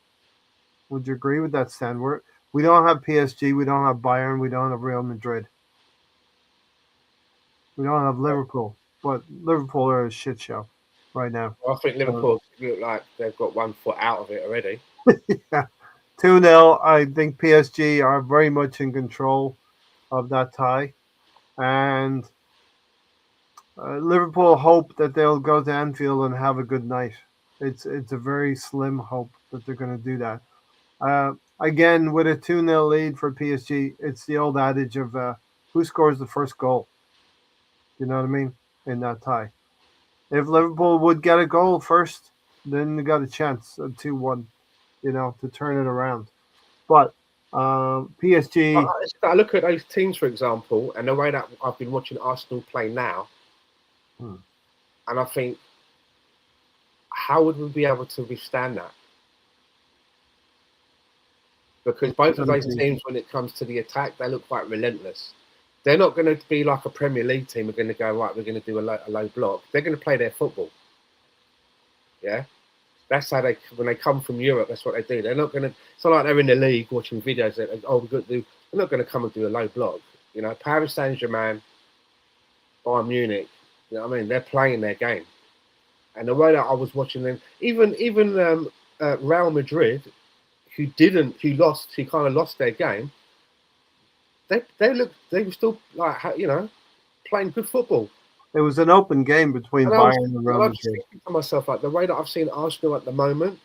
Would you agree with that, Stan? We don't have PSG, we don't have Bayern, we don't have Real Madrid, we don't have Liverpool. But Liverpool are a shit show right now. I think So, Liverpool look like they've got 1 foot out of it already. yeah, 2-0. I think PSG are very much in control of that tie, and Liverpool hope that they'll go to Anfield and have a good night. It's a very slim hope that they're going to do that. Again, with a 2-0 lead for PSG, it's the old adage of who scores the first goal. You know what I mean? In that tie. If Liverpool would get a goal first, then they got a chance at 2-1, to turn it around. But PSG, I look at those teams, for example, and the way that I've been watching Arsenal play now, hmm, and I think, how would we be able to withstand that? Because it's both of going to those be, teams, when it comes to the attack, they look quite relentless. They're not going to be like a Premier League team. We're going to go, right, we're going to do a low block. They're going to play their football. Yeah? That's how when they come from Europe, that's what they do. They're not going to, it's not like they're in the league watching videos that, oh, we're going to do, they're not going to come and do a low block. You know, Paris Saint-Germain, Bayern Munich, you know what I mean? They're playing their game. And the way that I was watching them, even Real Madrid, who kind of lost their game, they were still like, you know, playing good football. It was an open game between And I was, Bayern and Real and I was Madrid. thinking to myself, like, the way that I've seen Arsenal at the moment,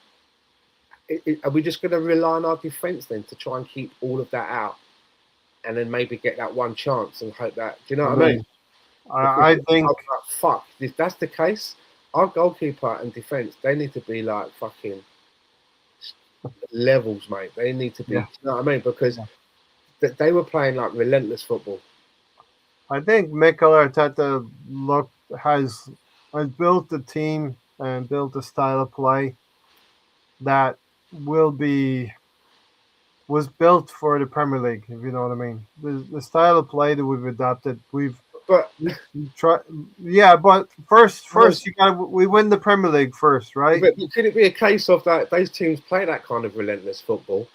are we just going to rely on our defence then to try and keep all of that out, and then maybe get that one chance and hope that? Do you know what I mean? Because I think like, fuck, if that's the case, our goalkeeper and defence, they need to be like fucking levels, mate. They need to be, yeah, you know what I mean? Because they were playing like relentless football. I think Mikel Arteta has built a team and built a style of play that will be was built for the Premier League, if you know what I mean. The style of play that we've adopted, But we try, yeah. But first we win the Premier League first, right? but could it be a case of that those teams play that kind of relentless football,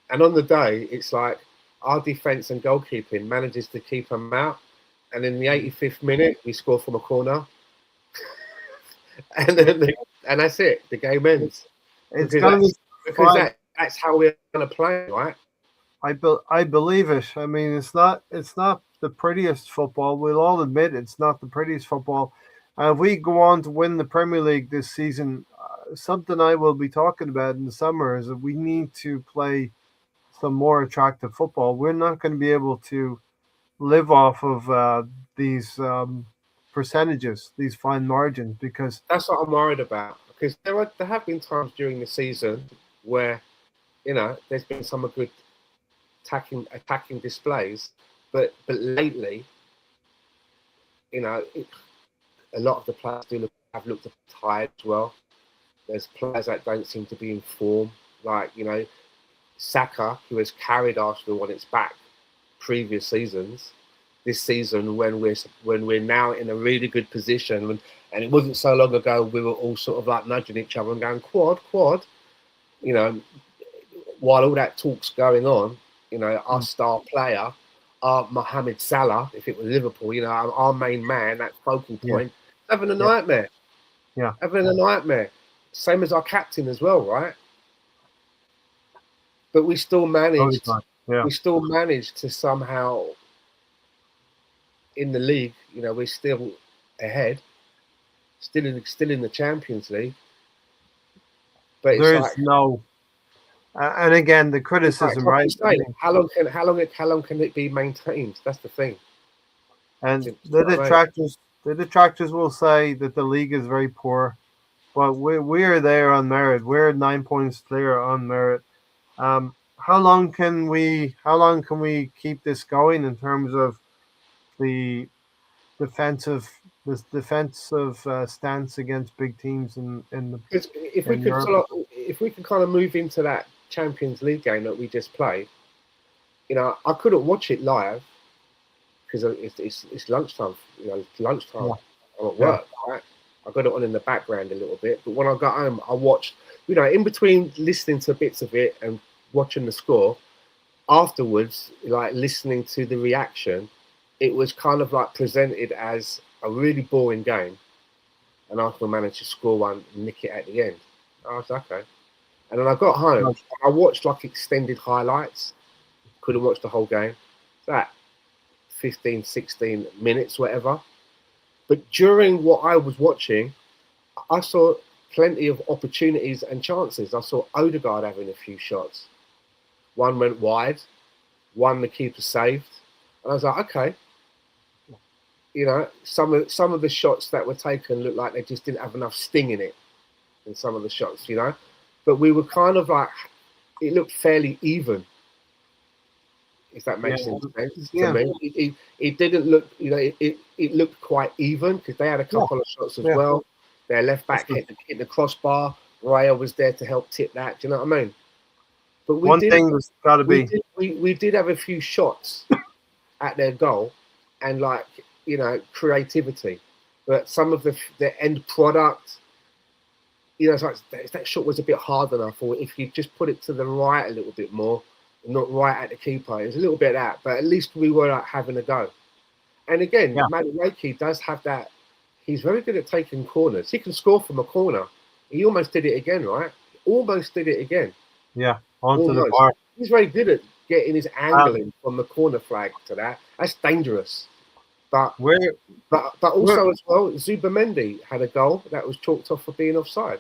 and on the day it's like our defence and goalkeeping manages to keep them out, and in the 85th minute we score from a corner, and then and that's it. The game ends It's gonna be because fine. that's how we're going to play, right? I believe it. I mean, it's not the prettiest football. We'll all admit it's not the prettiest football. If we go on to win the Premier League this season, something I will be talking about in the summer is that we need to play some more attractive football. We're not going to be able to live off of these percentages, these fine margins, because That's what I'm worried about, because there have been times during the season where, you know, there's been some good attacking displays, but lately, you know, a lot of the players have looked tired as well. There's players that don't seem to be in form, like, you know, Saka, who has carried Arsenal on its back previous seasons. This season, when we're now in a really good position, and it wasn't so long ago we were all sort of like nudging each other and going quad, you know, while all that talk's going on, you know, our star player, our Mohamed Salah, if it was Liverpool, you know, our main man, that focal point, having a nightmare. Yeah, having a nightmare. Same as our captain as well, right? But we still managed. We still managed to somehow, in the league, you know, we're still ahead, still in the Champions League. But there's like, no. And again, the criticism, right? How long can it be maintained? That's the thing. And the detractors will say that the league is very poor, but we are there on merit. We're 9 points clear on merit. How long can we keep this going in terms of the defensive stance against big teams in the if we could kind of move into that Champions League game that we just played, you know, I couldn't watch it live because it's lunchtime. You know, it's lunchtime. I'm at work, right? I got it on in the background a little bit, but when I got home, I watched. You know, in between listening to bits of it and watching the score, afterwards, like listening to the reaction, it was kind of like presented as a really boring game, and Arsenal managed to score one and nick it at the end. I was okay. And then I got home, I watched like extended highlights, couldn't watch the whole game. That 15, 16 minutes, whatever. But during what I was watching, I saw plenty of opportunities and chances. I saw Odegaard having a few shots. One went wide, one the keeper saved. And I was like, okay. You know, some of the shots that were taken looked like they just didn't have enough sting in it in some of the shots, you know. But we were kind of like, it looked fairly even, if that makes any sense to me. It didn't look, you know, it looked quite even because they had a couple of shots as well. Their left back hit the crossbar. Raya was there to help tip that. Do you know what I mean? But one thing that's got to be. We did have a few shots at their goal and, like, you know, creativity. But some of the end product, you know, it's like that shot was a bit hard enough, or if you just put it to the right a little bit more, not right at the keeper. It was a little bit of that, but at least we were like, having a go. And again, Yeah, Madueke does have that. He's very good at taking corners. He can score from a corner. He almost did it again, right? Almost did it again. yeah, onto the Almost. bar. He's very good at getting his Um, angling from the corner flag to that. That's dangerous. But where, but where, also as well, Zubamendi had a goal that was chalked off for being offside.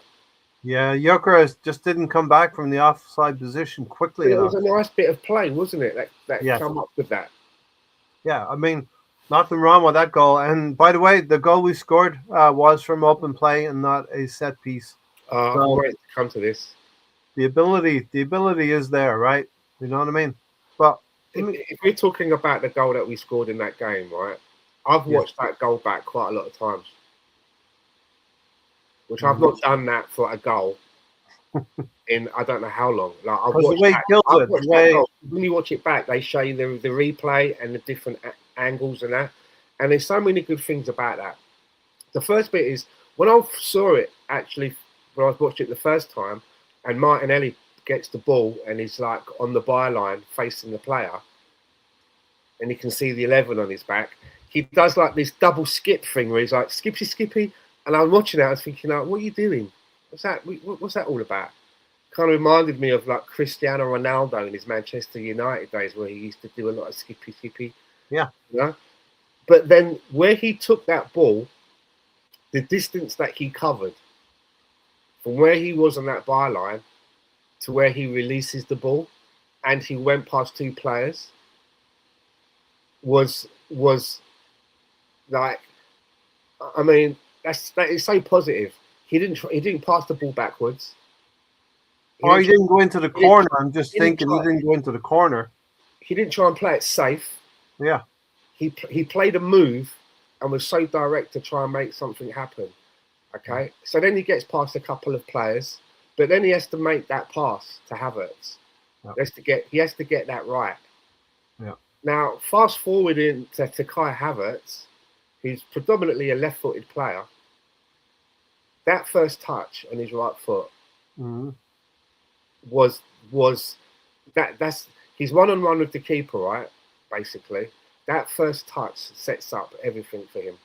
yeah, Gyökeres just didn't come back from the offside position quickly But it was enough. a nice bit of play, wasn't it? That Yes, come up with that. yeah. I mean, nothing wrong with that goal. And by the way, the goal we scored was from open play and not a set piece. I'm So waiting to come to this. the ability is there, right? You know what I mean? But I mean, If we're talking about the goal that we scored in that game, right? I've yes, watched that goal back quite a lot of times, which I've because not done that for a goal in I don't know how long. Like the way he kills I've it, the watched that way goal. When you watch it back, they show you the replay and the different angles and that. And there's so many good things about that. The first bit is when I saw it actually when I watched it the first time, and Martinelli gets the ball and he's like on the byline facing the player, and you can see the 11 on his back. He does like this double skip thing where he's like skippy skippy, and I'm watching it. I was thinking, like, what are you doing? What's that? What's that all about? Kind of reminded me of like Cristiano Ronaldo in his Manchester United days, where he used to do a lot of skippy skippy. yeah, You know? But then where he took that ball, the distance that he covered from where he was on that byline to where he releases the ball, and he went past two players, was like, I mean, that is so positive. He didn't pass the ball backwards. He or didn't he didn't go into the he didn't corner. I'm just he didn't thinking he try didn't go into the corner. he didn't try and play it safe. Yeah, He played a move and was so direct to try and make something happen. Okay, so then he gets past a couple of players, but then he has to make that pass to Havertz. yeah, He has to get that right. yeah. Now, fast forward to Kai Havertz, who's predominantly a left-footed player. That first touch on his right foot Mm-hmm. was that's he's one-on-one with the keeper, right? Basically, that first touch sets up everything for him.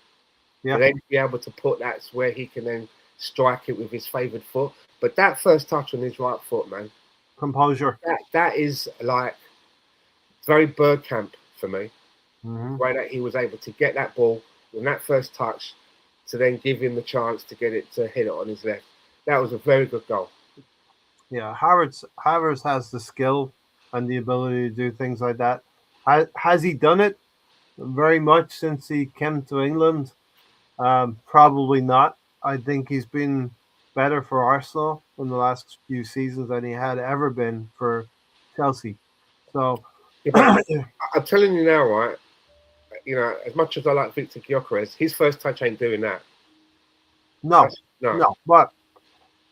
Yeah, And then be able to put that's where he can then strike it with his favoured foot. But that first touch on his right foot, man, composure. that is like very Bergkamp for me. Mm-hmm. The way that he was able to get that ball in that first touch to then give him the chance to get it to hit it on his left. That was a very good goal. Yeah, Havertz has the skill and the ability to do things like that. Has he done it very much since he came to England? Probably not. I think he's been better for Arsenal in the last few seasons than he had ever been for Chelsea. So, Yeah, but I'm telling you now, right? You know, as much as I like Victor Gyökeres, his first touch ain't doing that. no, No. no, but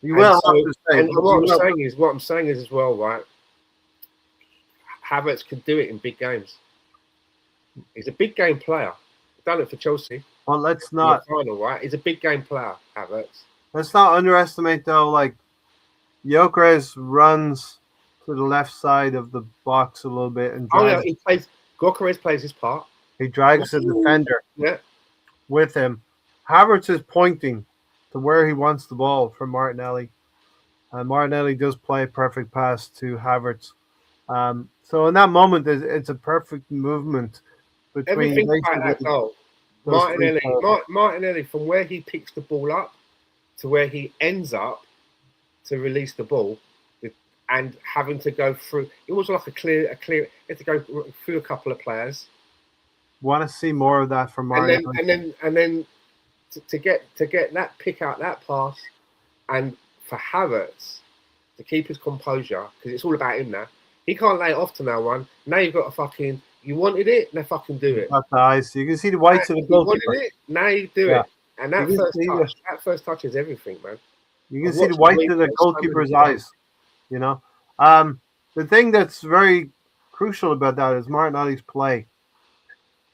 you And will so, have to say, and what I'm saying is as well, right? Havertz could do it in big games. He's a big game player. He's done it for Chelsea well, in the final, right? He's a big game player, Havertz. let's not underestimate though. Like Gyökeres runs to the left side of the box a little bit and Oh yeah, drags. Gyökeres plays his part. He drags the defender Yeah, with him. Havertz is pointing to where he wants the ball from Martinelli, and Martinelli does play a perfect pass to Havertz. So in that moment, it's a perfect movement between everything about basically that goal. those three players. Martinelli, from where he picks the ball up to where he ends up to release the ball, and having to go through. It was like a clear. He had to go through a couple of players, Want to see more of that from Martinelli? and then to get that pick out that pass, and for Havertz to keep his composure because it's all about him now. He can't lay it off to no one. Now you've got to fucking. You wanted it, now fucking do it. Got the eyes. You can see the whites of the You wanted goalkeeper. it, now you do Yeah. it. And You can see that first touch is everything, man. You can I've see the watched whites of the replays so many goalkeeper's times. eyes. You know, the thing that's very crucial about that is Martinelli's play.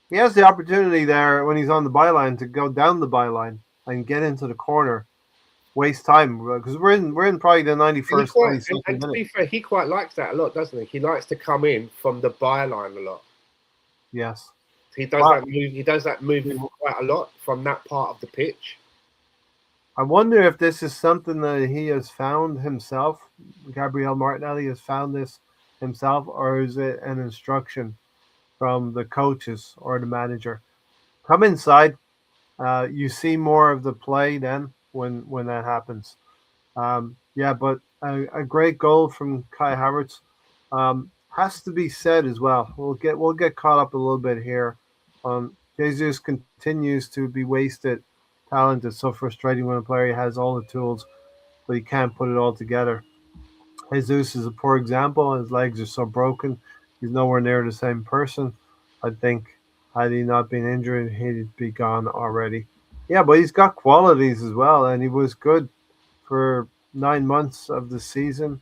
He has the opportunity there when he's on the byline to go down the byline and get into the corner. waste time because we're in probably the ninety He first, quite, ninety and second to minute. be fair, he quite likes that a lot, doesn't he? He likes to come in from the byline a lot. Yes, He does but that move. He does that move quite a lot from that part of the pitch. I wonder if this is something that he has found himself. Gabriel Martinelli has found this himself, or is it an instruction from the coaches or the manager? Come inside. You see more of the play then when that happens. Yeah, but a great goal from Kai Havertz has to be said as well. We'll get caught up a little bit here. Jesus continues to be wasted talent. It's so frustrating when a player has all the tools but he can't put it all together. Jesus is a poor example. His legs are so broken. He's nowhere near the same person. I think had he not been injured, he'd be gone already. Yeah, but he's got qualities as well, and he was good for 9 months of the season.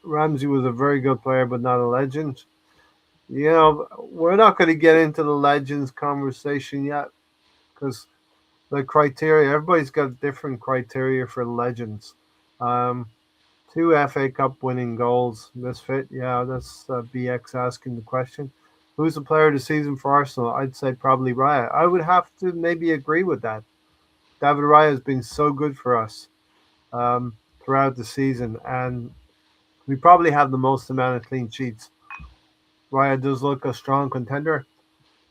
Ramsey was a very good player, but not a legend. We're not going to get into the legends conversation yet because the criteria, everybody's got different criteria for legends. Um, Two FA Cup winning goals, misfit. Yeah, that's BX asking the question. Who's the player of the season for Arsenal? I'd say probably Raya. I would have to maybe agree with that. David Raya has been so good for us throughout the season, and we probably have the most amount of clean sheets. Raya does look a strong contender.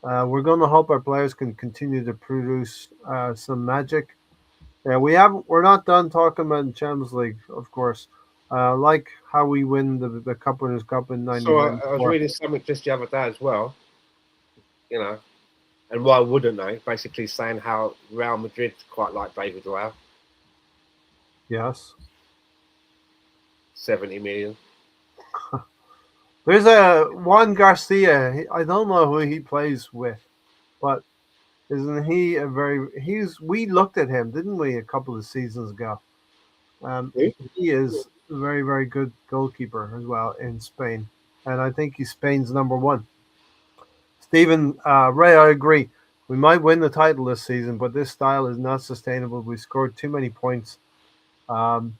We're going to hope our players can continue to produce some magic. Yeah, we're not done talking about the Champions League, of course. Like how we win the Cup Winners' Cup in So I was 1994. reading something just the other day as well. You know, and why wouldn't they? Basically saying how Real Madrid quite like David Raya, Yes, 70 million. there's a Juan Garcia. I don't know who he plays with, but isn't he a very? He's we looked at him, didn't we, a couple of seasons ago? Um, Who? he is a very very good goalkeeper as well in Spain, and I think he's Spain's number one. Stephen Ray, I agree. We might win the title this season, but this style is not sustainable. We scored too many points,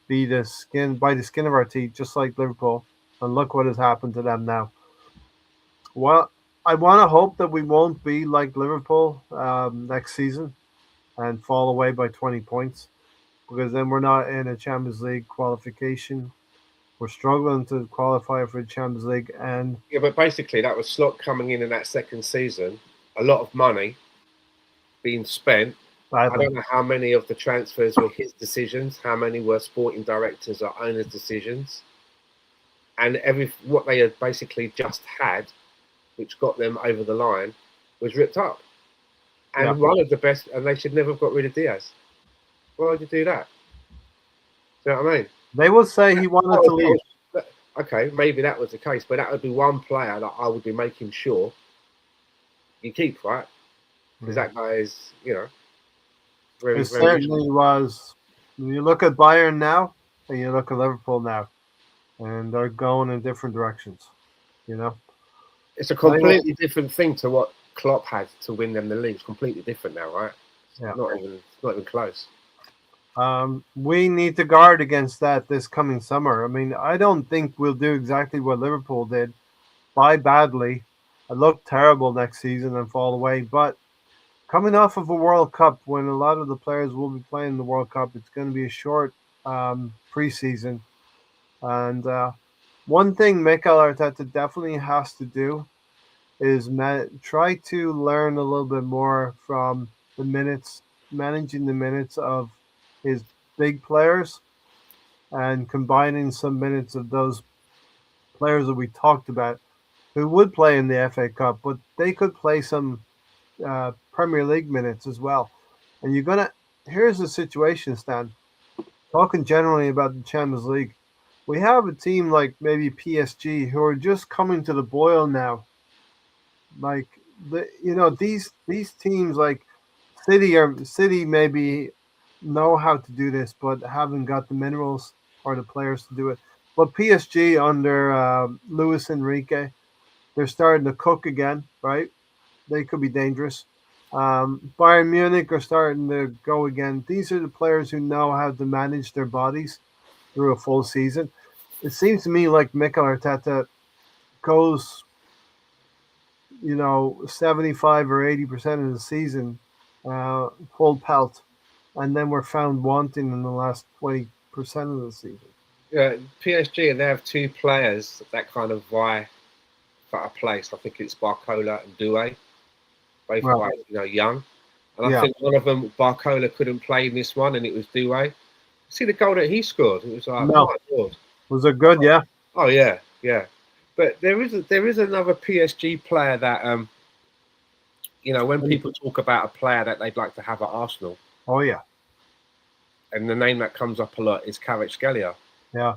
be the skin by the skin of our teeth, just like Liverpool. And look what has happened to them now. Well, I want to hope that we won't be like Liverpool next season and fall away by 20 points because then we're not in a Champions League qualification. We're struggling to qualify for the Champions League, and Yeah, but basically that was Slot coming in that second season. A lot of money being spent. I badly. don't know how many of the transfers were his decisions, how many were sporting directors or owners' decisions, and every what they had basically just had, which got them over the line, was ripped up. Yeah, And one of the best, and they should never have got rid of Diaz. Why would you do that? Do you know what I mean? they will say he wanted to leave. Okay, maybe that was the case, but that would be one player that I would be making sure you keep, right? Because Yeah. that guy is, It very, very useful. certainly was. When you look at Bayern now, and you look at Liverpool now, and they're going in different directions. You know, It's a I, completely different thing to what Klopp had to win them the league. It's completely different now, right? yeah. Not even close. We need to guard against that this coming summer. I mean, I don't think we'll do exactly what Liverpool did, buy badly, and look terrible next season and fall away. But coming off of a World Cup, when a lot of the players will be playing the World Cup, it's going to be a short preseason. And one thing Mikel Arteta definitely has to do is try to learn a little bit more from the minutes, managing the minutes of his big players and combining some minutes of those players that we talked about who would play in the FA Cup, but they could play some Premier League minutes as well. And you're gonna here's the situation, Stan. Talking generally about the Champions League, we have a team like maybe PSG who are just coming to the boil now. Like these teams like City maybe know how to do this, but haven't got the minerals or the players to do it. But PSG under Luis Enrique, they're starting to cook again, right? They could be dangerous. Bayern Munich are starting to go again. These are the players who know how to manage their bodies through a full season. It seems to me like Mikel Arteta goes, 75 or 80% of the season full pelt, and then we're found wanting in the last 20% of the season. Yeah, PSG, they have two players that kind of vie for a place. I think it's Barcola and Doué, both Well, quite young. And I yeah, think one of them, Barcola, couldn't play in this one, and it was Doué. See the goal that he scored? It was like, no, my lord. was it good? Yeah, Oh yeah, yeah. But there is another PSG player that when people talk about a player that they'd like to have at Arsenal, oh yeah, and the name that comes up a lot is Kvaratskhelia. yeah,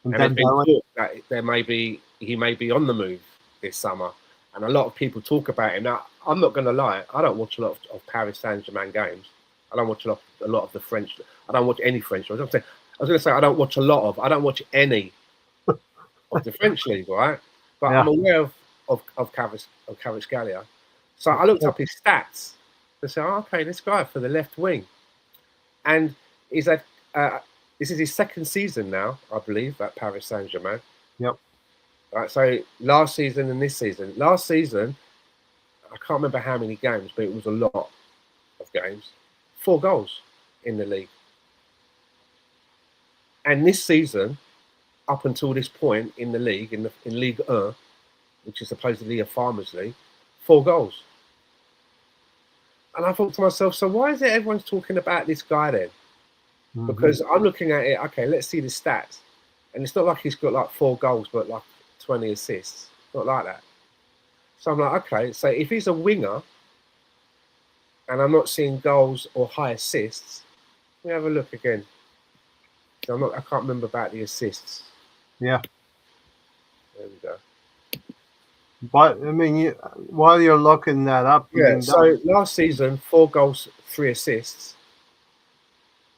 and And there's then been talk that he may be on the move this summer, and a lot of people talk about him. Now, I'm not going to lie, I don't watch a lot of Paris Saint-Germain games. I don't watch a lot of the French. I don't watch any French. I was going to say I don't watch a lot of. I don't watch any of the French league, right? But yeah, I'm aware of Kvaratskhelia. So I looked up his stats and said, okay, this guy for the left wing, and he's had. This is his second season now, I believe, at Paris Saint-Germain. yep. Right, so last season and this season. Last season, I can't remember how many games, but it was a lot of games. 4 goals in the league. And this season, up until this point in the league, in Ligue 1, which is supposedly a farmers league, 4 goals. And I thought to myself, so why is it everyone's talking about this guy then? Because I'm looking at it, okay, let's see the stats. And it's not like he's got like 4 goals, but like 20 assists. Not like that. So I'm like, okay, so if he's a winger and I'm not seeing goals or high assists, let me have a look again. I can't remember about the assists. Yeah. There we go. But I mean, while you're looking that up, I Yeah, mean, so last season, 4 goals, 3 assists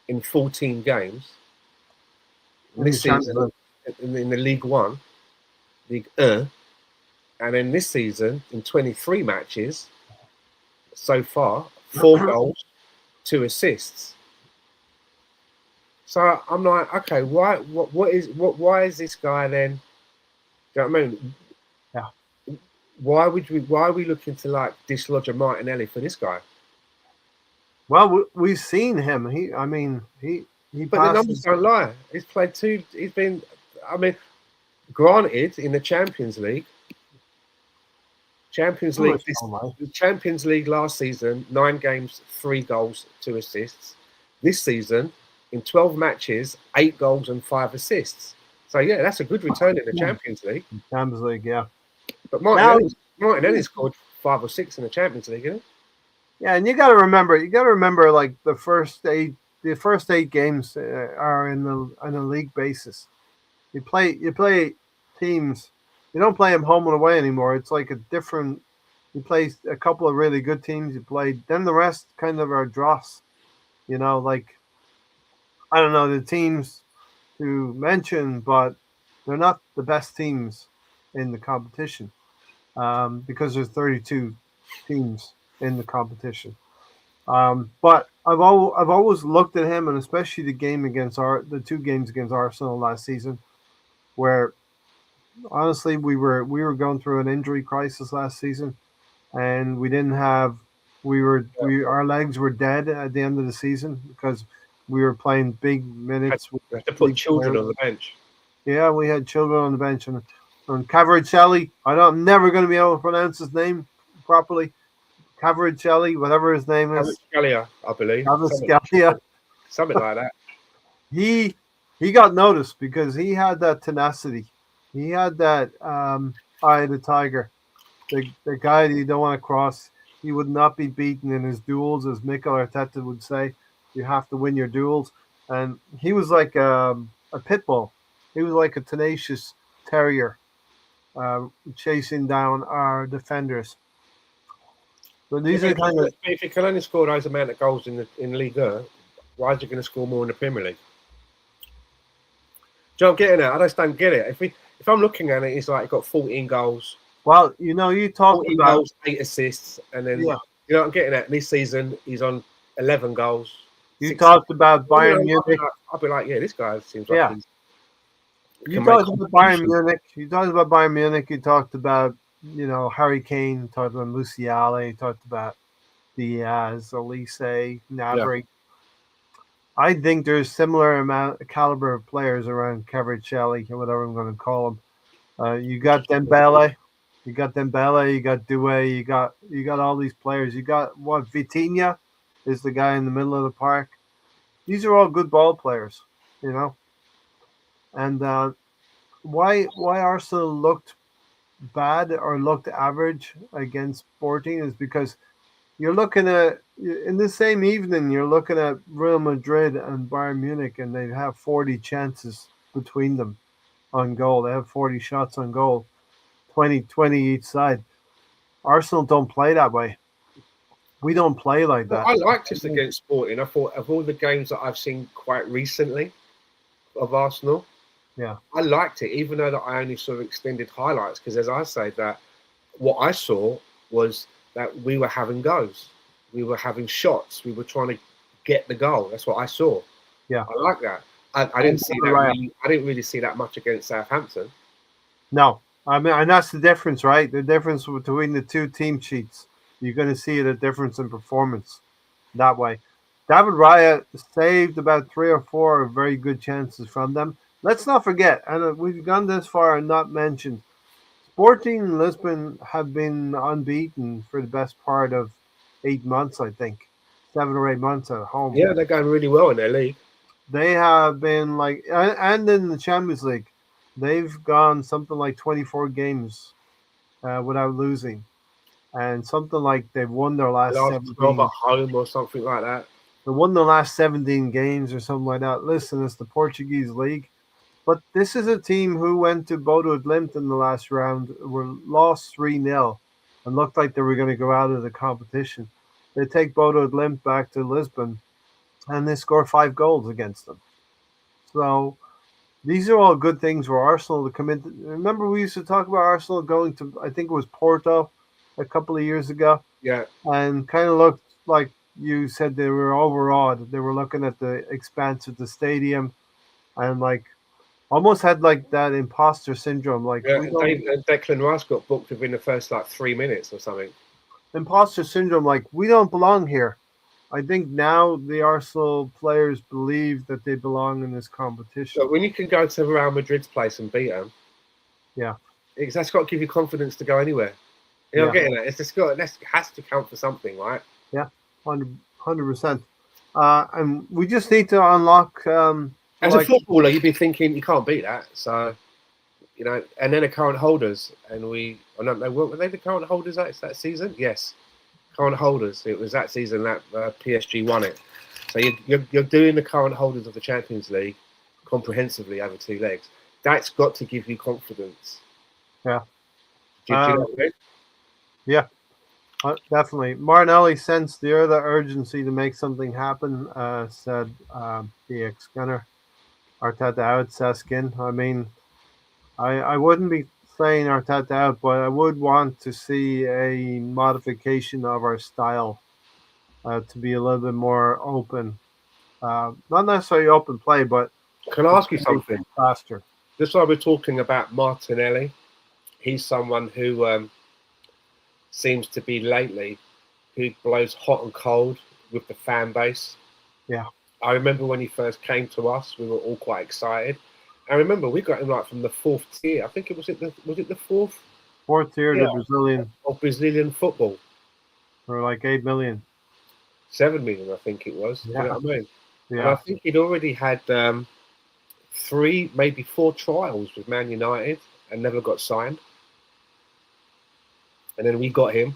in 14 games. This season, in the League 1, League 1, and then this season, in 23 matches so far, 4 goals, 2 assists. So I'm like, okay, why is this guy then? Do you know what I mean? Yeah. Why are we looking to like dislodge a Martinelli for this guy? well, we've seen him. He But the numbers passes. don't lie. He's played 2. He's been. I mean, granted, in the Champions League, the Champions League last season, 9 games, 3 goals, 2 assists. This season, in 12 matches, 8 goals and 5 assists. So yeah, that's a good return in the Champions League. Champions League, yeah. But Martinelli scored 5 or 6 in the Champions League, isn't it? Yeah, and you got to remember, like the first 8 games are in the league basis. You play teams. You don't play them home and away anymore. It's like a different. You play a couple of really good teams. You play, then the rest kind of are dross. Like I don't know the teams to mention, but they're not the best teams in the competition because there's 32 teams in the competition. But I've always looked at him, and especially the 2 games against Arsenal last season, where honestly we were going through an injury crisis last season, and we didn't have our legs were dead at the end of the season because we were playing big minutes. We had to put children on the bench. Yeah, we had children on the bench, and Cavaracelli. I'm never going to be able to pronounce his name properly. Cavaracelli, whatever his name is. Cavaracelli, I believe. Something like that. He got noticed because he had that tenacity. He had that eye of the tiger. The guy that you don't want to cross. He would not be beaten in his duels, as Mikel Arteta would say. You have to win your duels. And he was like a pit bull. He was like a tenacious terrier chasing down our defenders. But these are kind of. If you can only score those amount of goals in Ligue 1, why is he going to score more in the Premier League? Do you know what I'm getting at? I just don't get it. If I'm looking at it, he's like got 14 goals. Well, you talk about goals, 8 assists, and then You know what I'm getting at? This season, he's on 11 goals, You 6. talked about You know, Bayern Munich. I'll be like, yeah, this guy seems like Yeah. he You can make talked about Bayern contributions. Munich. You talked about Bayern Munich. You talked about, Harry Kane. You talked about Musiala. You talked about Diaz, Elise, Yeah. Gnabry. I think there's similar amount caliber of players around Kvaratskhelia, or whatever I'm going to call him. You got Dembele, you got Doué, you got all these players. You got what Vitinha is the guy in the middle of the park. These are all good ball players, you know. And why Arsenal looked bad or looked average against Sporting is because you're looking at in the same evening you're looking at Real Madrid and Bayern Munich, and they have 40 chances between them on goal. They have 40 shots on goal, 20 each side. Arsenal don't play that way. We don't play like Well, that. I liked us against Sporting. I thought of all the games that I've seen quite recently of Arsenal, Yeah, I liked it, even though that I only saw extended highlights. Because as I say, that what I saw was that we were having goals, we were having shots, we were trying to get the goal. That's what I saw. yeah. I like that. I And didn't see David that Raya. really. I didn't really see that much against Southampton. No, I mean, and that's the difference, right? The difference between the two team sheets. You're going to see the difference in performance that way. David Raya saved about three or four very good chances from them. Let's not forget, and we've gone this far and not mentioned, Sporting Lisbon have been unbeaten for the best part of 8 months, I think, 7 or 8 months at home. Yeah, they're going really well in their league. They have been like, and in the Champions League, they've gone something like 24 games without losing, and something like they've won their The last last 12 at 17. home or something like that. They won the last 17 games or something like that. Listen, it's the Portuguese league, but this is a team who went to Bodo Glimt in the last round, were lost 3-0, and looked like they were going to go out of the competition. They take Bodo Glimt back to Lisbon, and they score 5 goals against them. So these are all good things for Arsenal to come in. Remember, we used to talk about Arsenal going to, I think it was Porto a couple of years ago, Yeah, and kind of looked like you said they were overawed. They were looking at the expanse of the stadium and like almost had like that imposter syndrome. Like yeah. we And, don't and Declan Rice got booked within the first like 3 minutes or something. imposter syndrome. Like we don't belong here. I think now the Arsenal players believe that they belong in this competition. But when you can go to Real Madrid's place and beat them, Yeah, that's got to give you confidence to go anywhere. You know, I'm yeah, getting that. It's just got that has to count for something, right? yeah, 100%. And we just need to unlock As a like footballer, you'd be thinking you can't beat that. So you know, and then the current holders, and I don't know, were they the current holders that season? Yes, current holders. It was that season that PSG won it. So you're doing the current holders of the Champions League comprehensively over 2 legs. That's got to give you confidence. yeah, Do you know um, what I mean? yeah. Definitely. Martinelli sensed the other urgency to make something happen, said the ex gunner. Arteta out, Seskin. I mean, I wouldn't be saying Arteta out, but I would want to see a modification of our style to be a little bit more open. Not necessarily open play, but Can I to ask you play something? faster. Just while we're talking about Martinelli, he's someone who seems to be lately who blows hot and cold with the fan base. Yeah. I remember when he first came to us, we were all quite excited. I remember we got him like from the fourth tier. I think it was the fourth Fourth tier, tier the Brazilian of Brazilian football. for like 8 million. 7 million, I think it was. Do you know Yeah. what I mean? And I Yeah. think he'd already had 3, maybe 4 trials with Man United and never got signed. And then we got him.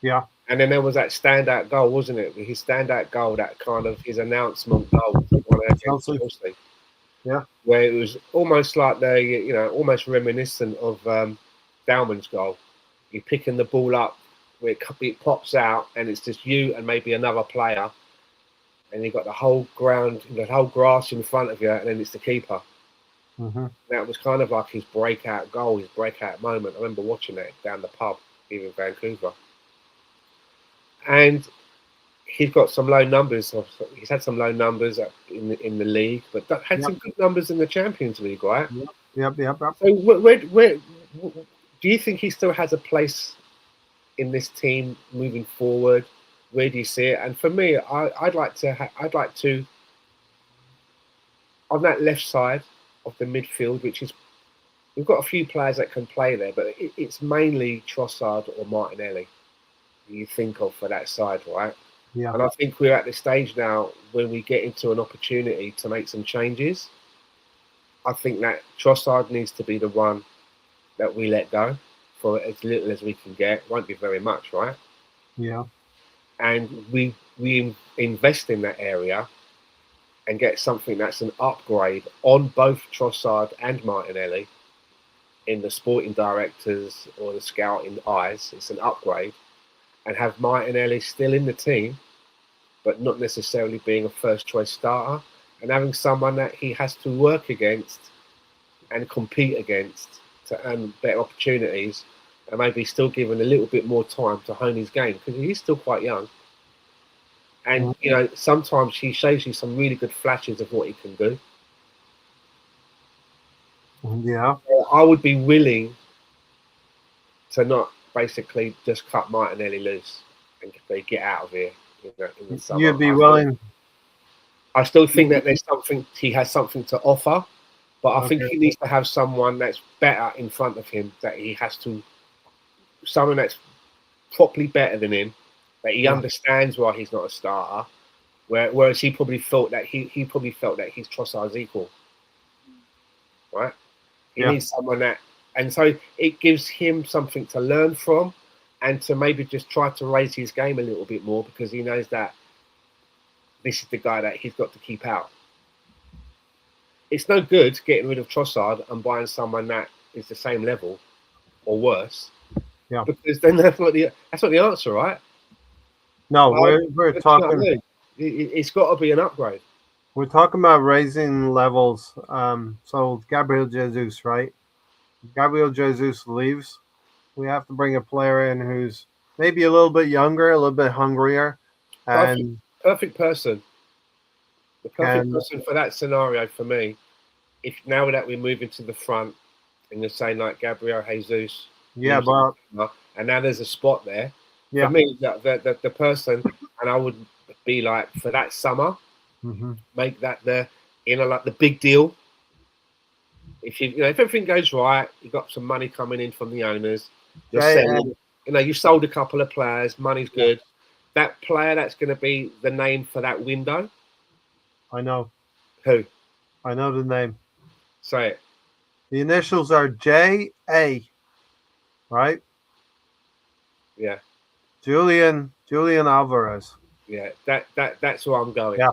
Yeah. And then there was that standout goal, wasn't it? His standout goal, that kind of his announcement goal, the one against Chelsea. Chelsea, Yeah. where it was almost like almost reminiscent of Dalman's goal. You're picking the ball up, where it pops out, and it's just you and maybe another player, and you've got the whole ground, the whole grass in front of you, and then it's the keeper. Hmm. That was kind of like his breakout goal, his breakout moment. I remember watching it down the pub here in Vancouver. and he's got some low numbers. He's had some low numbers in the league, but had Yep. some good numbers in the Champions League, right? Yep. Yep. Yep. Yep. So where do you think he still has a place in this team moving forward? Where do you see it? And for me, I'd like to on that left side of the midfield, which is we've got a few players that can play there, but it's mainly Trossard or Martinelli you think of for that side, right? Yeah. And I think we're at the stage now when we get into an opportunity to make some changes. I think that Trossard needs to be the one that we let go for as little as we can get. Won't be very much, right? Yeah. And we invest in that area and get something that's an upgrade on both Trossard and Martinelli in the sporting directors or the scouting eyes. It's an upgrade, and have Martinelli still in the team, but not necessarily being a first choice starter, and having someone that he has to work against and compete against to earn better opportunities, and maybe still given a little bit more time to hone his game because he's still quite young. And sometimes he shows you some really good flashes of what he can do. Yeah. So I would be willing to not basically just cut Martinelli loose and they get out of here in the summer. You'd be willing. I still think that he has something to offer, but I think Okay. he needs to have someone that's better in front of him, that he has to, someone that's properly better than him, that he understands why he's not a starter. Whereas he probably felt that he probably felt that he's Trossard's equal, right? He needs someone that, and so it gives him something to learn from, and to maybe just try to raise his game a little bit more because he knows that this is the guy that he's got to keep out. It's no good getting rid of Trossard and buying someone that is the same level or worse. Yeah. Because then that's not the answer, right? No, we're talking. It's got to be an upgrade. We're talking about raising levels. So Gabriel Jesus, right? Gabriel Jesus leaves. We have to bring a player in who's maybe a little bit younger, a little bit hungrier, and Perfect person. The perfect can. person for that scenario for me. If now that we're moving to the front and you're saying like Gabriel Jesus, Yeah, but and now there's a spot there. yeah. For me, the person, and I would be like for that summer, make that like the big deal. If if everything goes right, you've got some money coming in from the owners. You're selling. You've sold a couple of players. Money's good. That player that's going to be the name for that window. I know. Who? I know the name. Say it. The initials are JA, right? Yeah. Julian Alvarez. Yeah. That's where I'm going. Yeah.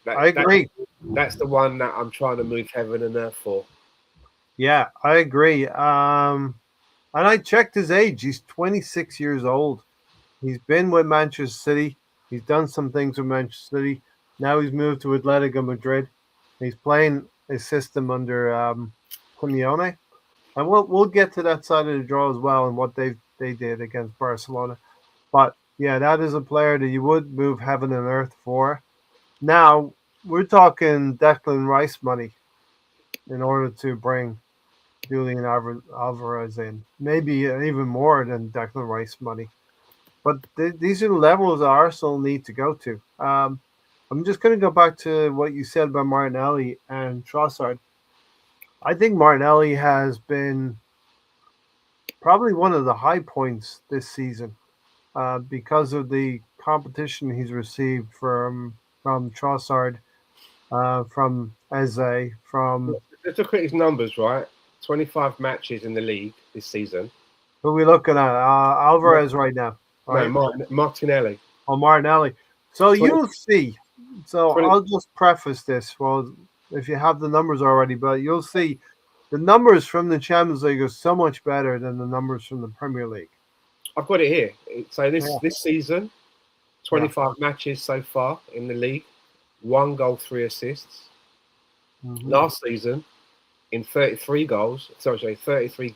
I agree. That's the one that I'm trying to move heaven and earth for. Yeah, I agree. And I checked his age. He's 26 years old. He's been with Manchester City. He's done some things with Manchester City. Now he's moved to Atletico Madrid. He's playing a system under Simeone. And we'll get to that side of the draw as well and what they did against Barcelona. But yeah, that is a player that you would move heaven and earth for. Now we're talking Declan Rice money in order to bring Julian Alvarez in. Maybe even more than Declan Rice money. But these are the levels that Arsenal need to go to. I'm just going to go back to what you said about Martinelli and Trossard. I think Martinelli has been probably one of the high points this season because of the competition he's received from Trossard, from Eze, from. Let's look at his numbers, right? 25 matches in the league this season. Who are we looking at? Alvarez right now. Right? No, Martinelli. Oh, Martinelli. So 20, you'll see. So 20, I'll just preface this. Well, if you have the numbers already, but you'll see the numbers from the Champions League are so much better than the numbers from the Premier League. I've got it here. So this season, 25 matches so far in the league, 1 goal, 3 assists. Last season, in 33 games, 33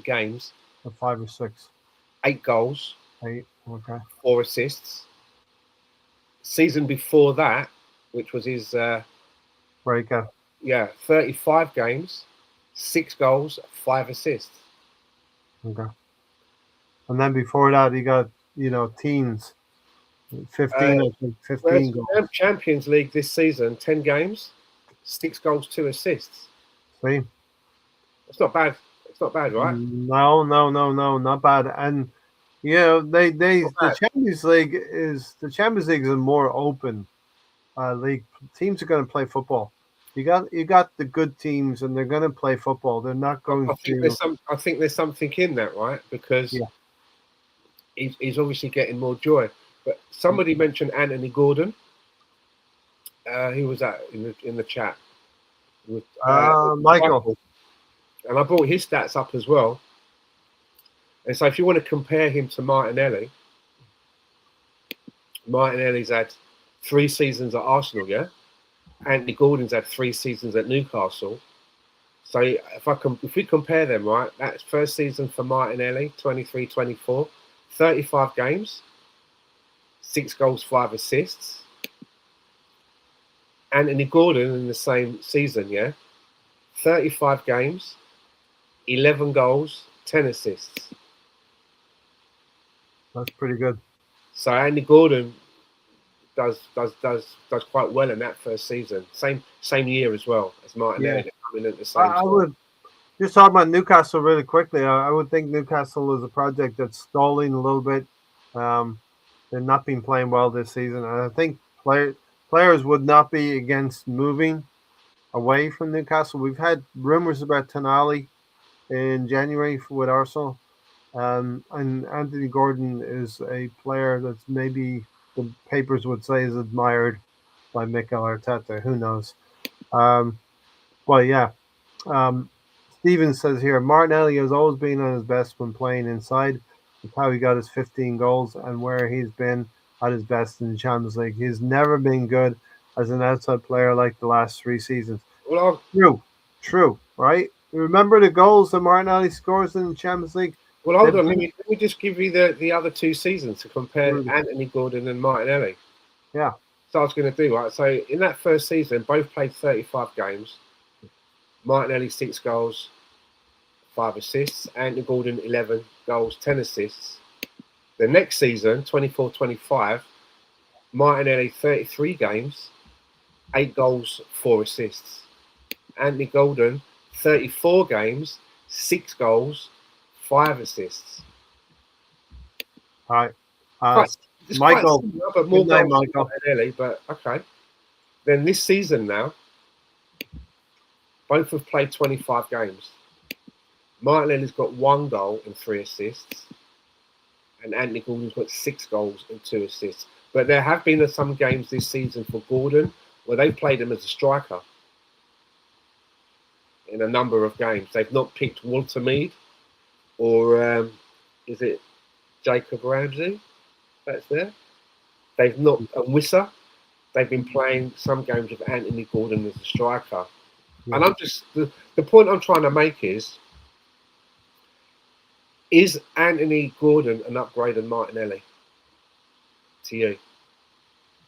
games. 5 or 6. 8 goals. 8. Okay. 4 assists. Season before that, which was his Breakout. 35 games, 6 goals, 5 assists. Okay. And then before that, he got teens, Uh, 15, I think, Whereas 15 goals. Champions League this season, 10 games, 6 goals, 2 assists. See, It's not bad. It's not bad, right? no, no, no, no, not bad. And Not the bad. Champions League is a more open league. Teams are going to play football. You got the good teams, and they're going to play football. They're not I going think to. there's some. I think there's something in that, right? Because Yeah. he's obviously getting more joy. But somebody mentioned Anthony Gordon. He was at in the chat with Michael. Michael, and I brought his stats up as well. And so, if you want to compare him to Martinelli, Martinelli's had 3 seasons at Arsenal, yeah. Anthony Gordon's had 3 seasons at Newcastle. So if we compare them, right, that's first season for Martinelli, 23-24, 35 games, 6 goals, 5 assists. Anthony Gordon in the same season, yeah, 35 games, 11 goals, 10 assists. That's pretty good. So Anthony Gordon does quite well in that first season. Same year as well as Yeah. Martinelli. They're coming at the same I time. would just talk about Newcastle really quickly. I would think Newcastle is a project that's stalling a little bit. Um, they've not been playing well this season, and I think players would not be against moving away from Newcastle. We've had rumors about Tonali in January with Arsenal, and Anthony Gordon is a player that's maybe the papers would say is admired by Mikel Arteta. Who knows? Um, well, yeah. Um, Steven says here Martinelli has always been on his best when playing inside. It's how he got his 15 goals and where he's been at his best in the Champions League. He's never been good as an outside player like the last 3 seasons. Well, True, true, right? Remember the goals that Martinelli scores in the Champions League? hold They've on. Let been me just give you the other 2 seasons to compare brutal. Anthony Gordon and Martinelli. Yeah, So I was going to do right. So in that first season, both played 35 games. Martinelli 6 goals, 5 assists. Anthony Gordon 11 goals, 10 assists. The next season, 24-25, Martinelli 33 games, 8 goals, 4 assists. Anthony Gordon 34 games, 6 goals, 5 assists. all right. Quite, it's quite Michael, similar, but more good night, goals than Michael. Martinelli. But okay. Then this season now, both have played 25 games. Martinelli's got 1 goal and 3 assists, and Anthony Gordon's got 6 goals and 2 assists. But there have been some games this season for Gordon where they played him as a striker in a number of games. They've not picked Walter Mead or is it Jacob Ramsey? That's there. They've not Wissa. They've been playing some games with Anthony Gordon as a striker. Yeah. And I'm just the point I'm trying to make is Anthony Gordon an upgrade on Martinelli to you?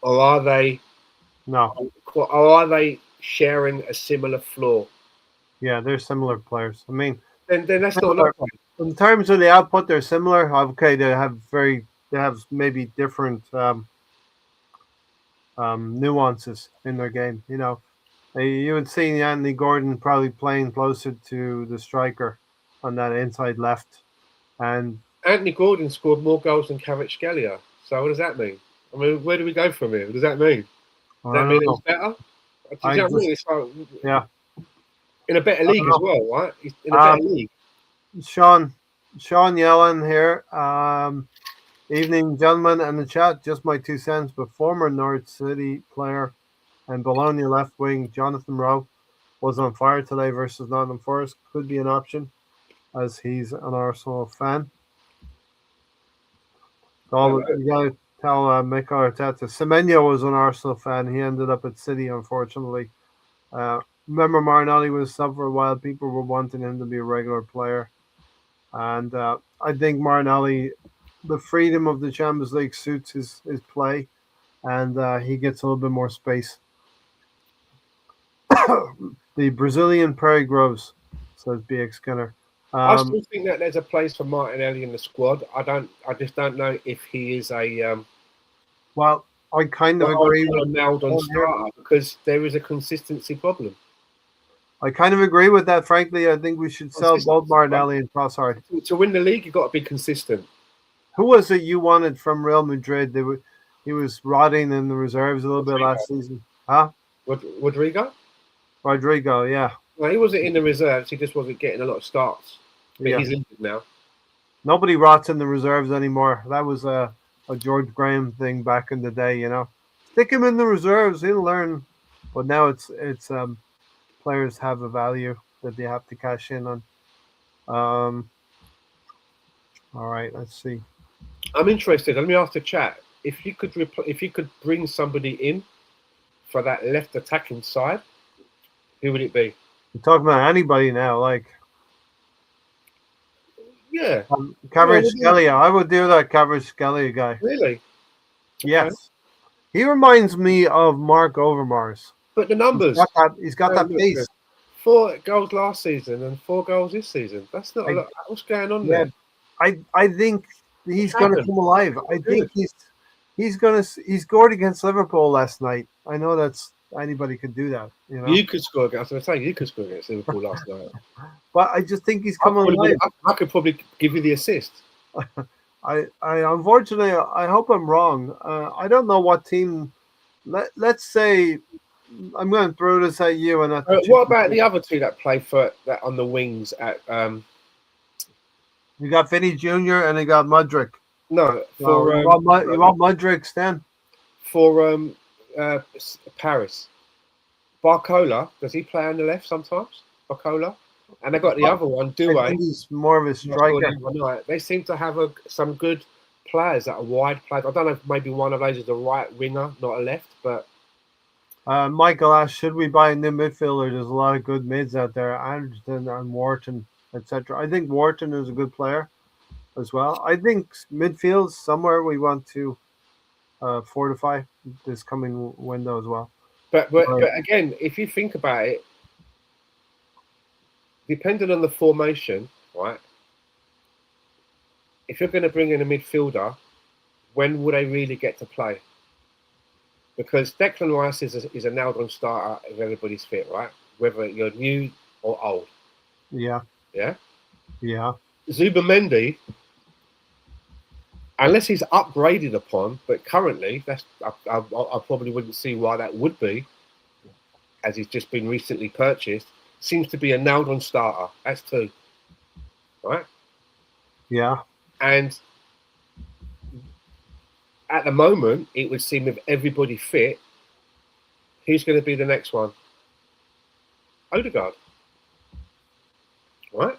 Or are they No, sharing a similar floor? yeah, they're similar players. I mean, Then that's not an similar. upgrade. In terms of the output, they're similar. Okay, they have maybe different nuances in their game. You would see Anthony Gordon probably playing closer to the striker on that inside left, and Anthony Gordon scored more goals than Kvaratskhelia. So what does that mean? I mean, where do we go from here? What does that mean? Does I that don't mean it was know. better? Do you I know what I just mean? It's like yeah, in a better I don't league as know. well, right? He's in a better Um, league. Sean, Sean Yellen here. Evening, gentlemen, and the chat. Just my 2 cents. But former Norwich City player and Bologna left wing Jonathan Rowe was on fire today versus Nottingham Forest. Could be an option as he's an Arsenal fan. Don't All know. you got to tell Mikel Arteta. Semenyo was an Arsenal fan. He ended up at City, unfortunately. Remember, Martinelli was sub for a while. People were wanting him to be a regular player, and I think Martinelli the freedom of the Champions League suits his play, and he gets a little bit more space. The Brazilian prairie grows, says BX Skinner. I Um, still think that there's a place for Martinelli in the squad. I just don't know if he is a well, I kind of what I would agree call with a nailed on Sean here. starter because there is a consistency problem. I kind of agree with that. Frankly, I think we should sell both Consistency, right? Martinelli and Trossard. To win the league, you've got to be consistent. Who was it you wanted from Real Madrid? He was rotting in the reserves a little bit Rodrigo. last season, huh? Rodrigo? Rodrigo, yeah, No, he wasn't in the reserves. He just wasn't getting a lot of starts. But yeah. he's injured now. Nobody rots in the reserves anymore. That was a George Graham thing back in the day, you know. Stick him in the reserves, he'll learn. But now it's players have a value that they have to cash in on. Um, all right, let's see. I'm interested. Let me ask the chat if you could if you could bring somebody in for that left attacking side, who would it be? We're talking about anybody now, like Yeah. Well, Kvaratskhelia. I would do that Kvaratskhelia guy. really? Okay. Yes, he reminds me of Mark Overmars. But the He's numbers. got that. He's got that Look good. pace. 4 goals last season and 4 goals this season. That's not a I, lot. What's going on yeah, there? I think he's What's going to happened? come alive. I Good. think he's going to he scored against Liverpool last night. I know that's anybody could do that, you know. You could score against. I was saying you could score against Liverpool last night. But I just think he's coming alive. I could probably give you the assist. I unfortunately I hope I'm wrong. I don't know what team. Let's say I'm going to throw this at you and at the What about the other two that play for that on the wings at You got Vinny Jr. and you got Mudrick. no So for you want Mudrick, Stan? for Paris? Barcola, does he play on the left sometimes? Barcola, and they got the other one, I Douay. think he's more of a striker. They seem to have some good players that are wide players. I don't know if maybe one of those is a right winger, not a left, but Michael asked, should we buy a new midfielder? There's a lot of good mids out there, Anderson and Wharton, etc. I think Wharton is a good player as well. I think midfield somewhere we want to fortify this coming window as well. but again, if you think about it, depending on the formation, right? If you're going to bring in a midfielder, when will they really get to play? Because Declan Rice is a nailed-on starter if everybody's fit, right? Whether you're new or old. Yeah. Yeah. Yeah. Zubamendi, unless he's upgraded upon, but currently I probably wouldn't see why that would be, as he's just been recently purchased. Seems to be a nailed-on starter. That's 2, right? Yeah. And at the moment, it would seem if everybody fit, who's going to be the next one? Odegaard, right?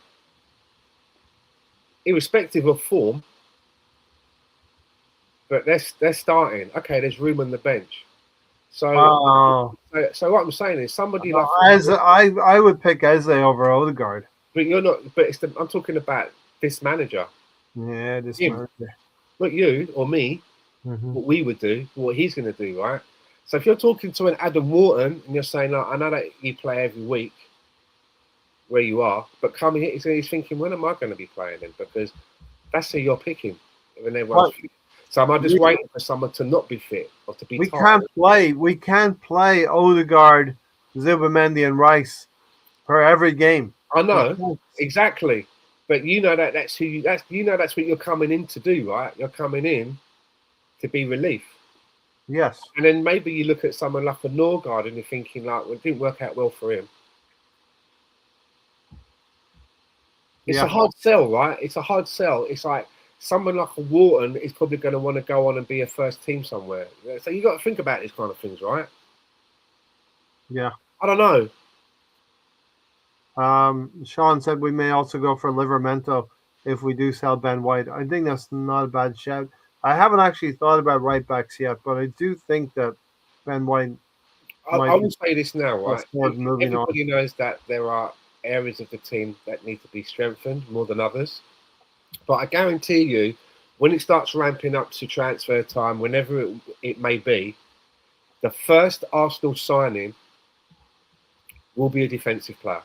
Irrespective of form, but they're starting. Okay, there's room on the bench. So what I'm saying is somebody like I would pick Eze over Odegaard. but you're not. But I'm talking about this manager. Yeah, this Him. manager. Not you or me. Mm-hmm. What we would do, what he's going to do, right? So if you're talking to an Adam Wharton and you're saying, I know that you play every week where you are, but come here, he's thinking, when am I going to be playing him? Because that's who you're picking when everyone's fit. So am I just waiting for someone to not be fit or to be tired? We can't play Odegaard, Zubamendi, and Rice for every game. I know, exactly. But you know that's what you're coming in to do, right? You're coming in to be relief. Yes. And then maybe you look at someone like a Norgard and you're thinking like, well, it didn't work out well for him. It's a hard sell, right? It's a hard sell. It's like someone like a Wharton is probably going to want to go on and be a first team somewhere. So you got to think about these kind of things, right? Yeah. I don't know. Sean said we may also go for Livramento if we do sell Ben White. I think that's not a bad shout. I haven't actually thought about right backs yet, but I do think that Ben White. I will say this now, right? Everybody knows that there are areas of the team that need to be strengthened more than others. But I guarantee you, when it starts ramping up to transfer time, whenever it may be, the first Arsenal signing will be a defensive player.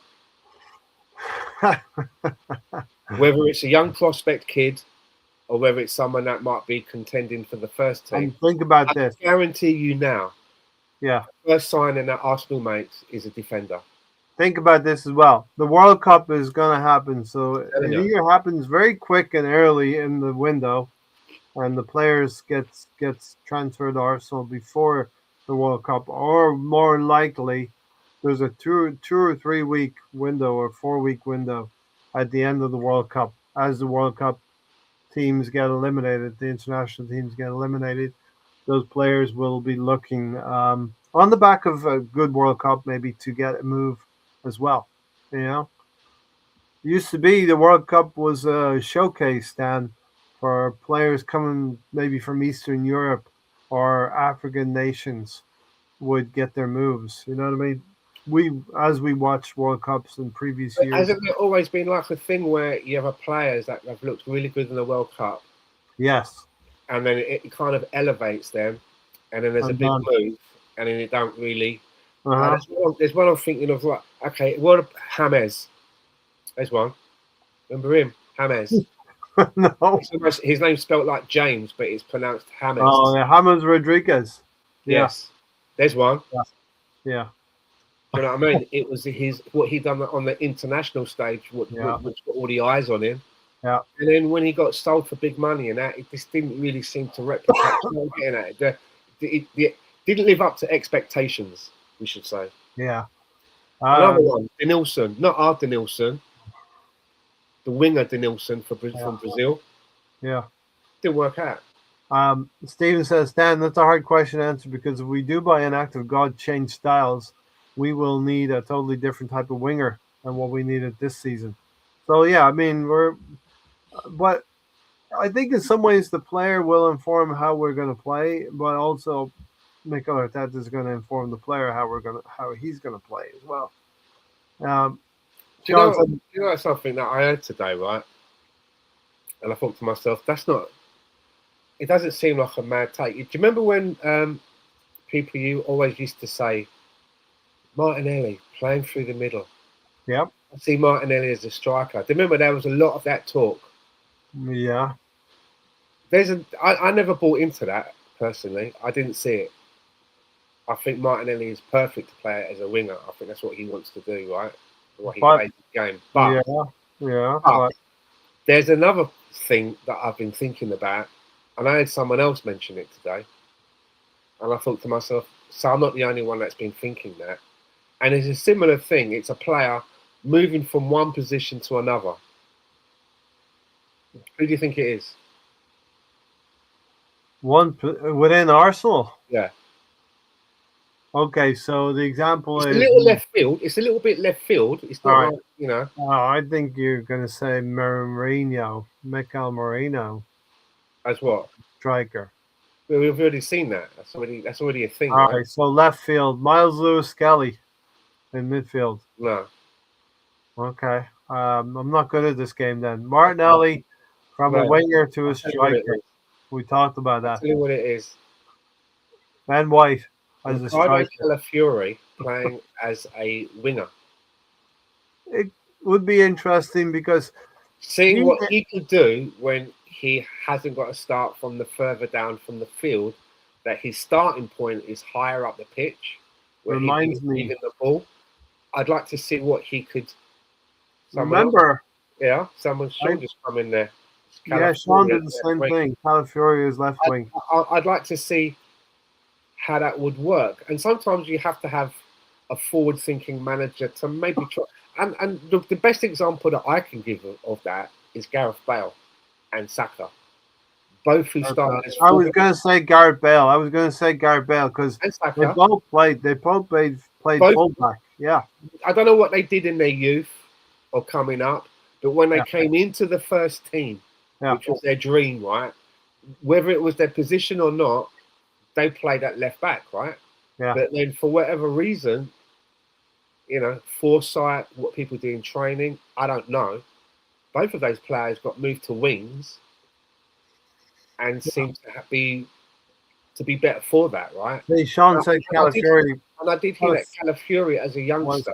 Whether it's a young prospect kid or whether it's someone that might be contending for the first team. And think about I this. guarantee you now, Yeah. first signing that Arsenal makes is a defender. Think about this as well. The World Cup is going to happen, so Telling it you. either happens very quick and early in the window, and the players gets transferred to Arsenal before the World Cup, or more likely, there's a two or 3 week window or 4 week window at the end of the World Cup. As the World Cup teams get eliminated, the international teams get eliminated, those players will be looking on the back of a good World Cup maybe to get a move as well. You know, it used to be the World Cup was a showcase stand for players coming maybe from Eastern Europe or African nations would get their moves. You know what I mean? As we watched World Cups in previous But years. hasn't there always been like a thing where you have players that have looked really good in the World Cup Yes, and then it kind of elevates them and then there's a and big done. move and then it don't really. Uh There's one I'm thinking of. Right, okay, what James? There's one. Remember him? James. huh. No. His name's spelled like James, but it's pronounced Oh, James. yeah, James Rodriguez. Yeah, Yes. There's one. yeah, yeah, Do you know what I mean? It was his what he done on the international stage, yeah, which got all the eyes on him. yeah, And then when he got sold for big money and that, it just didn't really seem to replicate. You know what I'm getting at? It didn't live up to expectations, we should say. yeah. Another Um, one, Denilson, not our Denilson, the winger Denilson yeah, from Brazil. yeah. Didn't work out. Steven says, Stan, that's a hard question to answer because if we do by an act of God change styles, we will need a totally different type of winger than what we needed this season. So yeah, I mean but I think in some ways the player will inform how we're going to play, but also Mikel Arteta is going to inform the player how he's going to play as well. Um, Do you know? Do Johnson, you know something that I heard today, right? And I thought to myself, that's not. It doesn't seem like a mad take. Do you remember when people you always used to say Martinelli playing through the middle? yep, I see Martinelli as a striker. Do you remember there was a lot of that talk? yeah, I never bought into that personally. I didn't see it. I think Martinelli is perfect to play as a winger. I think that's what he wants to do, right? What he but plays the game. yeah, yeah, But but there's another thing that I've been thinking about, and I had someone else mention it today, and I thought to myself, so I'm not the only one that's been thinking that. And it's a similar thing. It's a player moving from one position to another. Who do you think it is? within Arsenal. Yeah. Okay, so the example It's a is little left field. It's a little bit left field. It's all not right. like, you know. I think you're going to say Mourinho, Mikel Mourinho, As what? striker. Well, we've already seen that. That's already a thing, All right? right, so left field, Miles Lewis Skelly in midfield. No. Okay, I'm not good at this game then. Martinelli from a No. winger to a I'll tell you what it striker. is. We talked about I'll that. tell you what it is. Ben White as a Ricardo striker. Calafiori playing as a winger. It would be interesting because Seeing he what he could do when he hasn't got to start from the further down from the field, that his starting point is higher up the pitch, where he'd be reminds me. receiving the ball. I'd like to see what he could. Someone else, Remember, yeah, someone I Sean just come in there. yeah, Sean Calafiori did at the left same wing. thing. Calafiori is left wing. I'd like to see how that would work. And sometimes you have to have a forward-thinking manager to maybe try. And the best example that I can give of that is Gareth Bale and Saka, both who started as I was forward going to say Gareth Bale. I was going to say Gareth Bale because and they Saka. both played. They both played Both, fullback. Yeah, I don't know what they did in their youth or coming up, but when they yeah, came into the first team, yeah, which was their dream, right? Whether it was their position or not, they played at left back, right? yeah. But then for whatever reason, foresight, what people do in training, I don't know. Both of those players got moved to wings, and seemed to be better for that, right? Hey, Sean And said I did, Calafiori and I did hear that was, Calafiori, as a was youngster,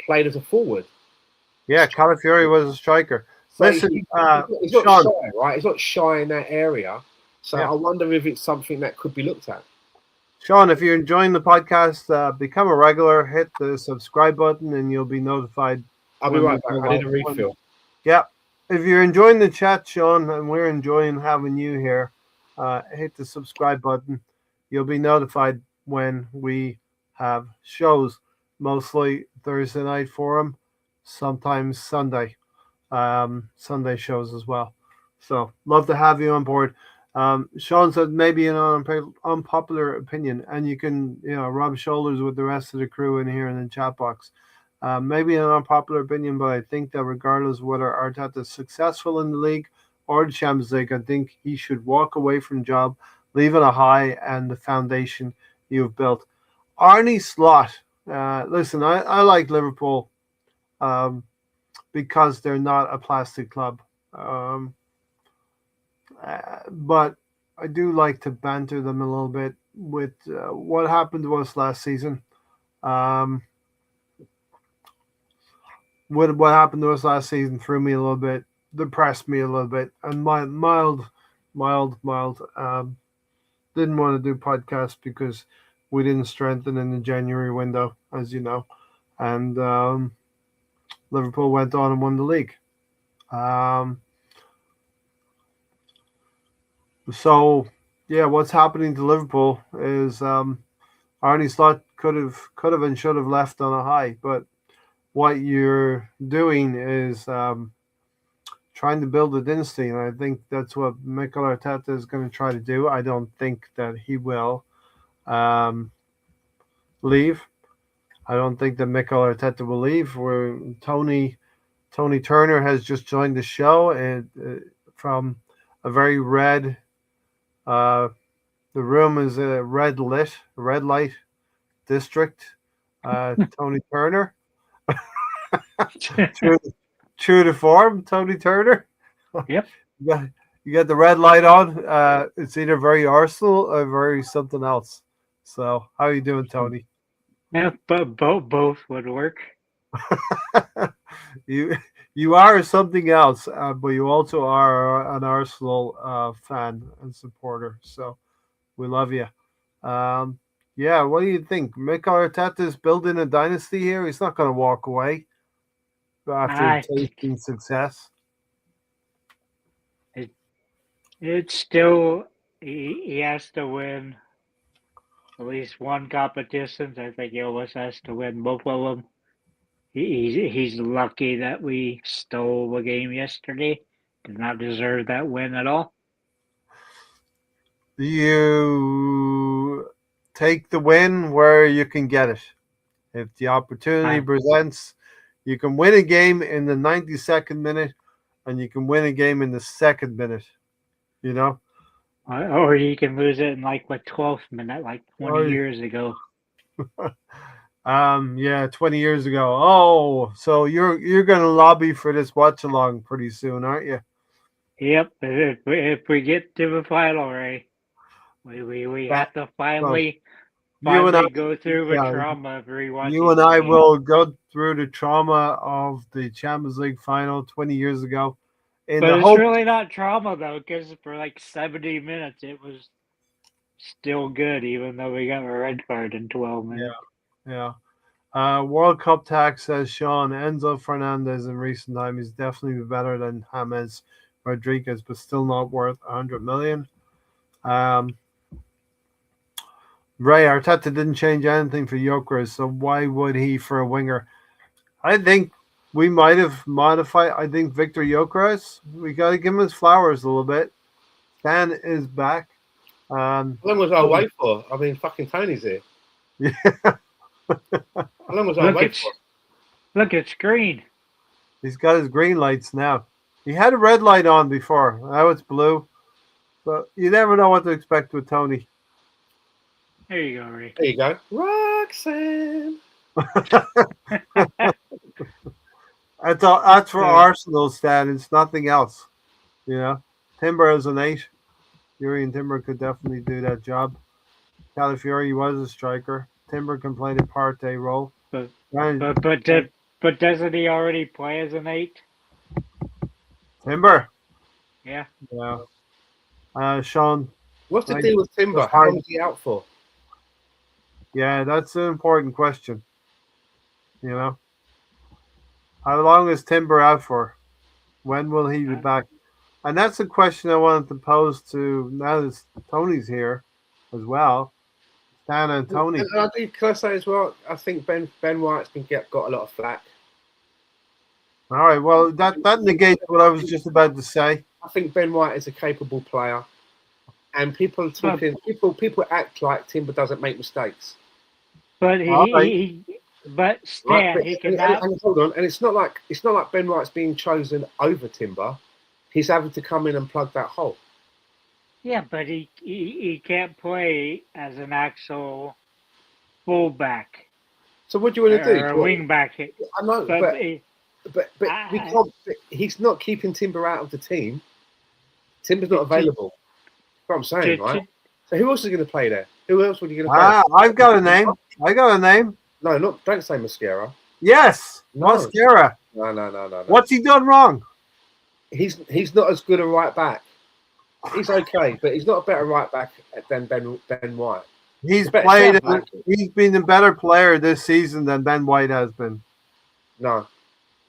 played as a forward. yeah, Calafiori was a striker. So Listen, he's not Sean, shy, right? He's not shy in that area. So yeah, I wonder if it's something that could be looked at. Sean, if you're enjoying the podcast, become a regular. Hit the subscribe button, and you'll be notified I'll be when right we back. go I need live. a refill. Yeah, if you're enjoying the chat, Sean, and we're enjoying having you here, hit the subscribe button. You'll be notified when we have shows, mostly Thursday night forum, sometimes Sunday shows as well. So love to have you on board. Sean said maybe an unpopular opinion, and you can rub shoulders with the rest of the crew in here in the chat box. Maybe an unpopular opinion, but I think that regardless of whether Arteta is successful in the league or the Champions League, I think he should walk away from the job, leaving a high and the foundation you've built. Arnie Slot, listen, I like Liverpool. Um, because they're not a plastic club. Um, but I do like to banter them a little bit with what happened to us last season. Um, what happened to us last season threw me a little bit, depressed me a little bit, and mild. Didn't want to do podcasts because we didn't strengthen in the January window, as you know, and Liverpool went on and won the league. Um, So, yeah, what's happening to Liverpool is Arnie Slot could have and should have left on a high, but what you're doing is trying to build a dynasty, and I think that's what Mikel Arteta is going to try to do. I don't think that he will um, leave. I don't think that Mikel Arteta will leave. Where Tony Turner has just joined the show and from a very red. Uh, The room is a red light district. Tony Turner, true, true to form. Tony Turner, Yep. you got you got the red light on. It's either very Arsenal or very something else. So how are you doing, Tony? Yeah, but both would work. you you are something else, but you also are an Arsenal fan and supporter. So we love you. Um, yeah, what do you think? Mikel Arteta is building a dynasty here. He's not going to walk away after I tasting success. it, it's still he has to win at least one competition. I think he almost has to win both of them. He's lucky that we stole the game yesterday. Did not deserve that win at all. You take the win where you can get it. If the opportunity I presents, you can win a game in the 92nd minute and you can win a game in the second minute, you know? or you can lose it in like the 12th minute, like 20 Or years ago. yeah, 20 years ago. Oh, so you're going to lobby for this watch along pretty soon, aren't you? Yep. If we get to the final, Ray, we That, have to well, finally you and I, go through the yeah, trauma of you rewatching and the I game. will go through the trauma of the Champions League final 20 years ago in But the it's hope. really not trauma though, because for like 70 minutes it was still good, even though we got a red card in 12 Yeah, minutes. yeah. World Cup tax says Sean Enzo Fernandez in recent time is definitely better than James Rodriguez, but still not worth 100 million. Um, Ray Arteta didn't change anything for Gyökeres, so why would he for a winger? I think we might have modified. I think Victor Gyökeres. We got to give him his flowers a little bit. Stan is back. How long was I Oh, away for? I mean, fucking Tony's here. yeah, How long was I Look, away for? it's green. he's got his green lights now. He had a red light on before. Now it's blue. But you never know what to expect with Tony. There you go, Ray. There you go. Roxanne. That's for So, Arsenal, Stan. It's nothing else. You know, Timber is an 8. Yuri and Timber could definitely do that job. Calafiori was a striker. Timber can play the partey role. But And but doesn't he already play as an 8? Timber, Yeah. yeah. Sean, What's the I deal with Timber? was How hard. long is he out for? Yeah, that's an important question. You know, how long is Timber out for? When will he be back? And that's a question I wanted to pose to now that Tony's here as well. Stan and Tony. And can I say as well? I think Ben White's got a lot of flack. All right. Well, that negates what I was just about to say. I think Ben White is a capable player, and people act like Timber doesn't make mistakes. But All right. but Stan, Right? he And cannot. hold on, and it's not like Ben White's being chosen over Timber. He's having to come in and plug that hole. Yeah, but he can't play as an actual fullback So what do you want to do? or a wing back. I know, but we I- can't. He's not keeping Timber out of the team. Timber's not available. That's what I'm saying, right? So who else is going to play there? Who else would you going to play? I've got a name. I got a name. No, don't say Mascara. Yes, No. Mascara. No. What's he done wrong? He's not as good a right back. He's okay, but he's not a better right back than Ben White. He's better played. centre back. He's been a better player this season than Ben White has been. No.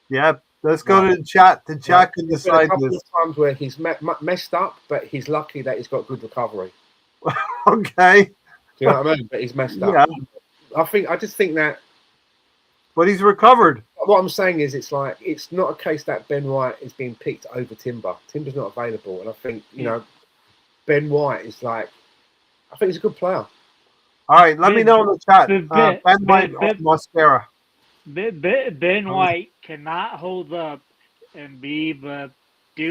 Yeah, let's go to the chat. The chat can There's been a decide couple this. of times where he's messed up, but he's lucky that he's got good recovery. Okay. Do you know what I mean? But he's messed up. Yeah. I just think that But he's recovered. what I'm saying is it's not a case that Ben White is being picked over Timber. Timber's not available, and I think Ben White is I think he's a good player. All right, let me know in the chat. Ben White or Mascara. Ben White cannot hold up and do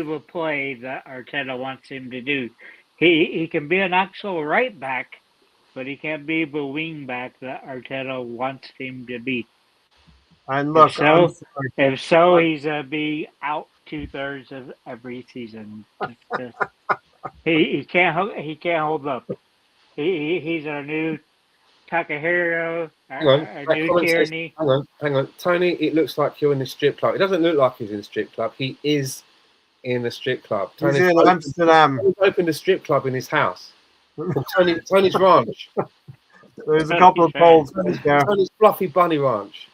the play that Arteta wants him to do. He can be an actual right back, but he can't be the wing back that Arteta wants him to be. And look, if so, he's gonna be out 2/3 of every season. He can't hold up. He's our new Takahiro, our new Tierney. Hang on, Tony. It looks like you're in the strip club. It doesn't look like he's in the strip club. He is in the strip club. He's in Amsterdam. He's opened a strip club in his house. Tony's Ranch. There's a couple of poles there. Tony's Fluffy Bunny Ranch.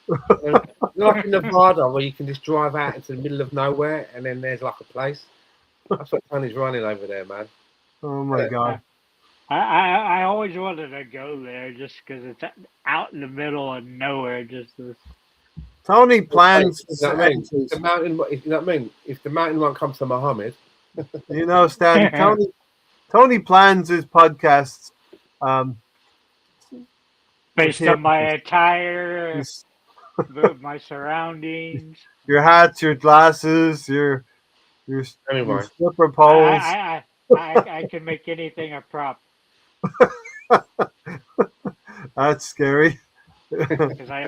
Like in Nevada, where you can just drive out into the middle of nowhere, and then there's like a place. That's what Tony's running over there, man. Oh my god! I always wanted to go there just because it's out in the middle of nowhere. Just this. Tony plans. The mountain. You know what I mean? If the mountain won't come to Muhammad, Stan. Tony plans his podcasts. Based on my attire, my surroundings, your hats, your glasses, your slipper poles. I can make anything a prop. That's scary. Because I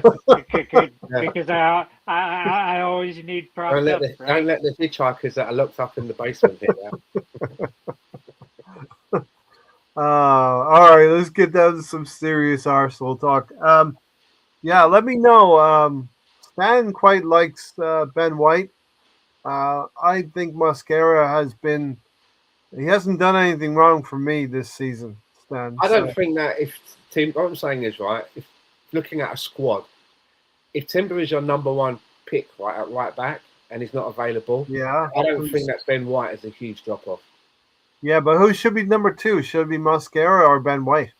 always need props. Don't let the hitchhikers that are locked up in the basement hit that. All right, let's get down to some serious Arsenal talk. Let me know. Stan quite likes Ben White. I think Mascara he hasn't done anything wrong for me this season, Stan. I don't think that what I'm saying is, right, if looking at a squad, if Timber is your number one pick at right back and he's not available, I don't think that Ben White is a huge drop off. Yeah, but who should be number two? Should it be Mascara or Ben White?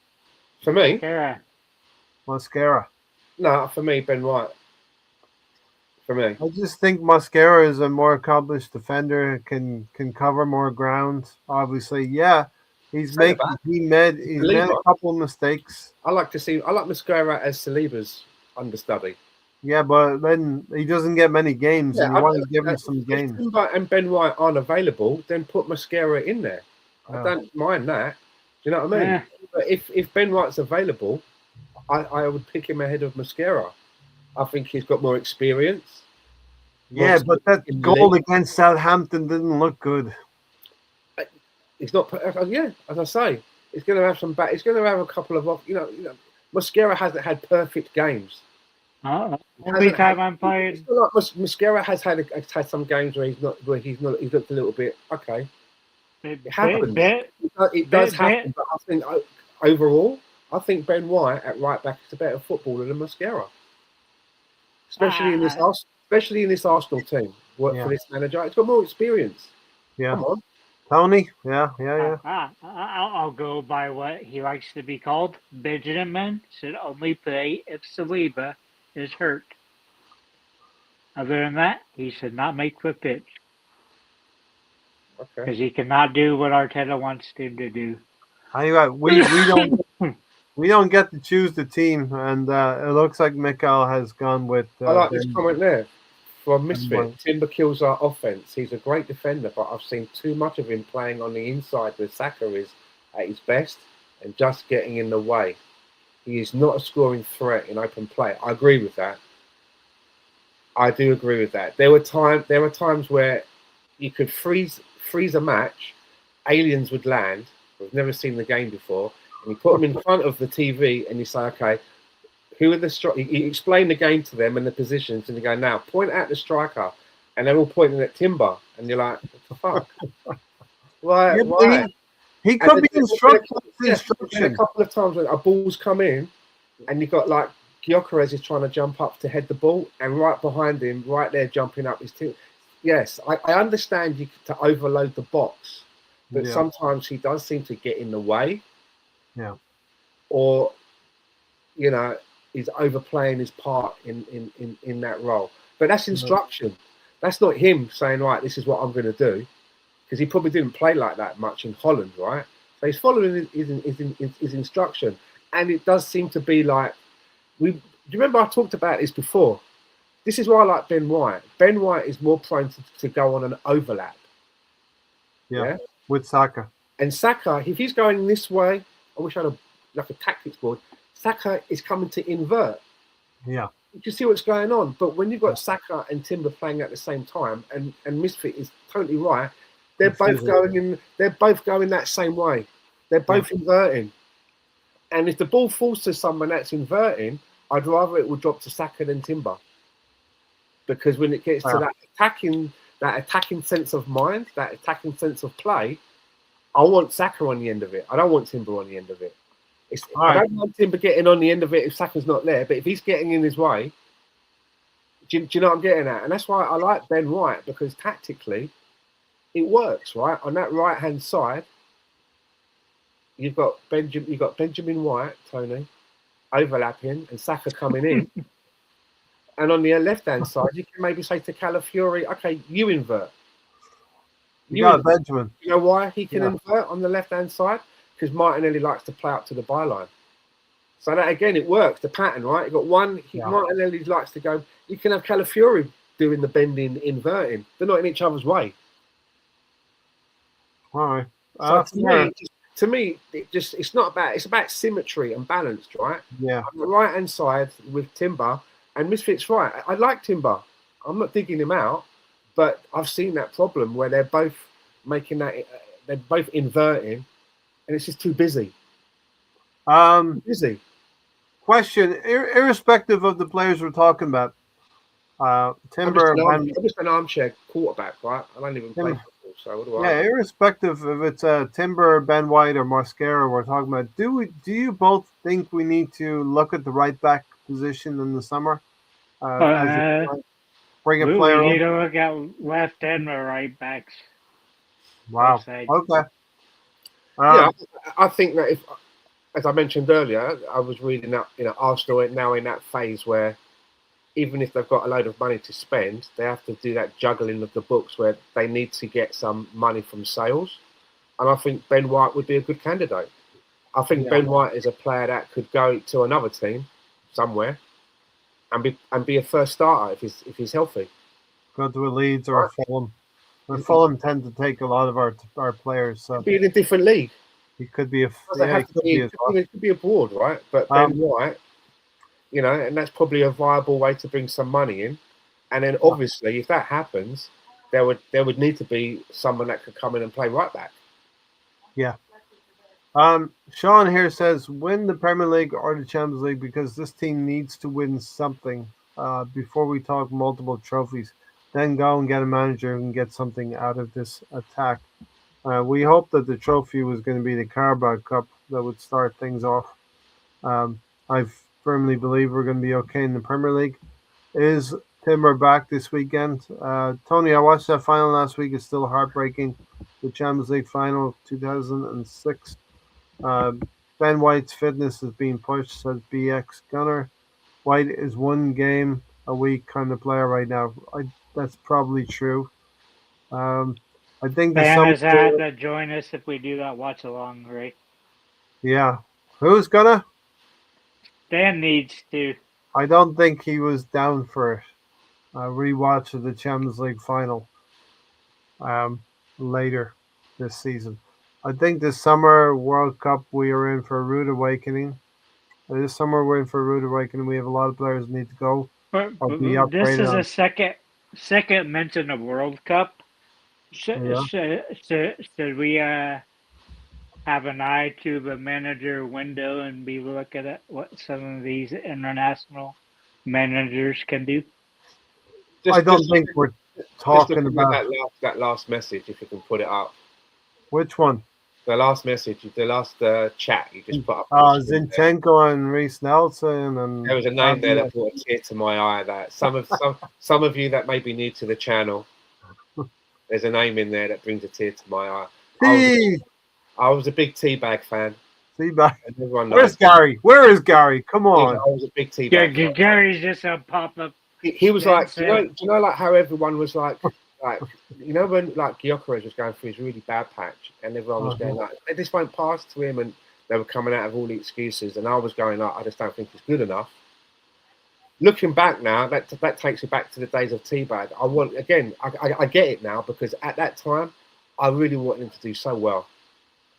For me? Mascara. No, for me, Ben White. For me. I just think Mascara is a more accomplished defender, can cover more ground. Obviously, he's made a couple of mistakes. I like Mascara as Saliba's understudy. Yeah, but then he doesn't get many games, and you want to give him some games. If Timber and Ben White aren't available, then put Mascara in there. I don't mind that. Do you know what I mean? Yeah. But if Ben White's available, I would pick him ahead of Mascara. I think he's got more experience. Yeah, but that goal against Southampton didn't look good. He's not. Yeah, as I say, he's going to have some bad. He's going to have a couple of. Mosquera hasn't had perfect games. Only time I'm It's playing. not like Mosquera has had some games where he's looked a little bit okay. It happens. It does happen, but I think overall, I think Ben White at right back is a better footballer than Mosquera, especially in this Arsenal team. For this manager, he's got more experience. Yeah. Come on. Tony? Yeah. I'll go by what he likes to be called. Benjamin should only play if Saliba is hurt. Other than that, he should not make the pitch. Okay. Because he cannot do what Arteta wants him to do. We don't get to choose the team, and it looks like Mikel has gone with. I like this comment there from Misfit. Timber kills our offense. He's a great defender, but I've seen too much of him playing on the inside where Saka is at his best and just getting in the way. He is not a scoring threat in open play. I agree with that. I do agree with that. There were times where you could freeze a match, aliens would land. We've never seen the game before, and you put them in front of the TV, and you say, "Okay, who are the strikers?" You explain the game to them and the positions, and you go, "Now point at the striker," and they're all pointing at Timber, and you're like, "What the fuck?" Why? He could be instructed. A couple of times when a ball's come in, and you've got like Gyökeres is trying to jump up to head the ball, and right behind him, right there jumping up is Tim. Yes, I understand you to overload the box, but sometimes he does seem to get in the way. Yeah. Or, he's overplaying his part in that role. But that's instruction. That's not him saying, right, this is what I'm going to do. Because he probably didn't play like that much in Holland, right? So he's following his instruction. And it does seem to be like, do you remember I talked about this before? This is why I like Ben White. Ben White is more prone to go on an overlap. Yeah, with Saka. And Saka, if he's going this way, I wish I had a tactics board. Saka is coming to invert. Yeah. You can see what's going on. But when you've got Saka and Timber playing at the same time, and Misfit is totally right, they're both going that same way. They're both inverting. And if the ball falls to someone that's inverting, I'd rather it would drop to Saka than Timber. Because when it gets to that attacking sense of mind, that attacking sense of play, I want Saka on the end of it. I don't want Timber on the end of it. I don't want Timber getting on the end of it if Saka's not there. But if he's getting in his way, do you know what I'm getting at? And that's why I like Ben White, because tactically, it works, right? On that right-hand side, you've got Benjamin White, Tony, overlapping, and Saka coming in. And on the left-hand side, you can maybe say to Calafiori, okay, you invert. Benjamin. You know why he can invert on the left-hand side? Because Martinelli likes to play up to the byline. So that, again, it works, the pattern, right? You've got one, Martinelli likes to go. You can have Calafiori doing the bending, inverting. They're not in each other's way. All right. To me, it's not about, it's about symmetry and balance, right? Yeah. On the right-hand side with Timber, and Misfit's right. I like Timber. I'm not digging him out, but I've seen that problem where they're both making that, they're both inverting, and it's just too busy. Busy. Question: irrespective of the players we're talking about, Timber. I'm just an armchair quarterback, right? I don't even play football, so what do I? Yeah, irrespective if it's Timber, Ben White, or Mosquera, we're talking about. Do you both think we need to look at the right back position in the summer? Bring a player. We need to look at left and the right backs. Wow. Okay. I think that if, as I mentioned earlier, I was reading that Arsenal are now in that phase where even if they've got a load of money to spend, they have to do that juggling of the books where they need to get some money from sales. And I think Ben White would be a good candidate. I think Ben White is a player that could go to another team somewhere and be a first starter if he's healthy. Go to a Leeds or a Fulham. But Fulham tend to take a lot of our players. So be in a different league. He could be it could be abroad, right? But Ben White, and that's probably a viable way to bring some money in. And then obviously, if that happens, there would need to be someone that could come in and play right back. Yeah. Sean here says win the Premier League or the Champions League because this team needs to win something before we talk multiple trophies. Then go and get a manager who can get something out of this attack. We hope that the trophy was going to be the Carabao Cup that would start things off. I firmly believe we're going to be okay in the Premier League. Is Timber back this weekend? Tony, I watched that final last week. It's still heartbreaking. The Champions League final of 2006. Um, Ben White's fitness is being pushed, says BX Gunner. White is one game a week kind of player right now. That's probably true. Um, I think the Dan summer. has had to join us if we do that watch along, right? Yeah. Who's gonna? Dan needs to. I don't think he was down for it. Rewatch of the Champions League final um, later this season. I think this summer World Cup we are in for a rude awakening. This summer we're in for a rude awakening. We have a lot of players who need to go But or be this upgraded is on. a second mention of World Cup. Yeah. Should we have an eye to the manager window and be looking at what some of these international managers can do? I Just, don't just, think we're just talking looking at about that last message, if you can put it up. which one. The last message, the last chat you just put up. Zinchenko and Reece Nelson and There was a name there that brought a tear to my eye. That some of you that may be new to the channel, there's a name in there that brings a tear to my eye. I was a big Teabag fan. Teabag. Everyone Where's Gary? Where is Gary? Come on. I was a big Teabag fan. Gary's just a pop-up. He was like, do you know, like how everyone was like, you know, when like Gyökeres was going through his really bad patch, and everyone was going like, this won't pass to him, and they were coming out of all the excuses, and I was going like, I just don't think he's good enough. Looking back now, that takes me back to the days of Teabag. I get it now because at that time, I really wanted him to do so well.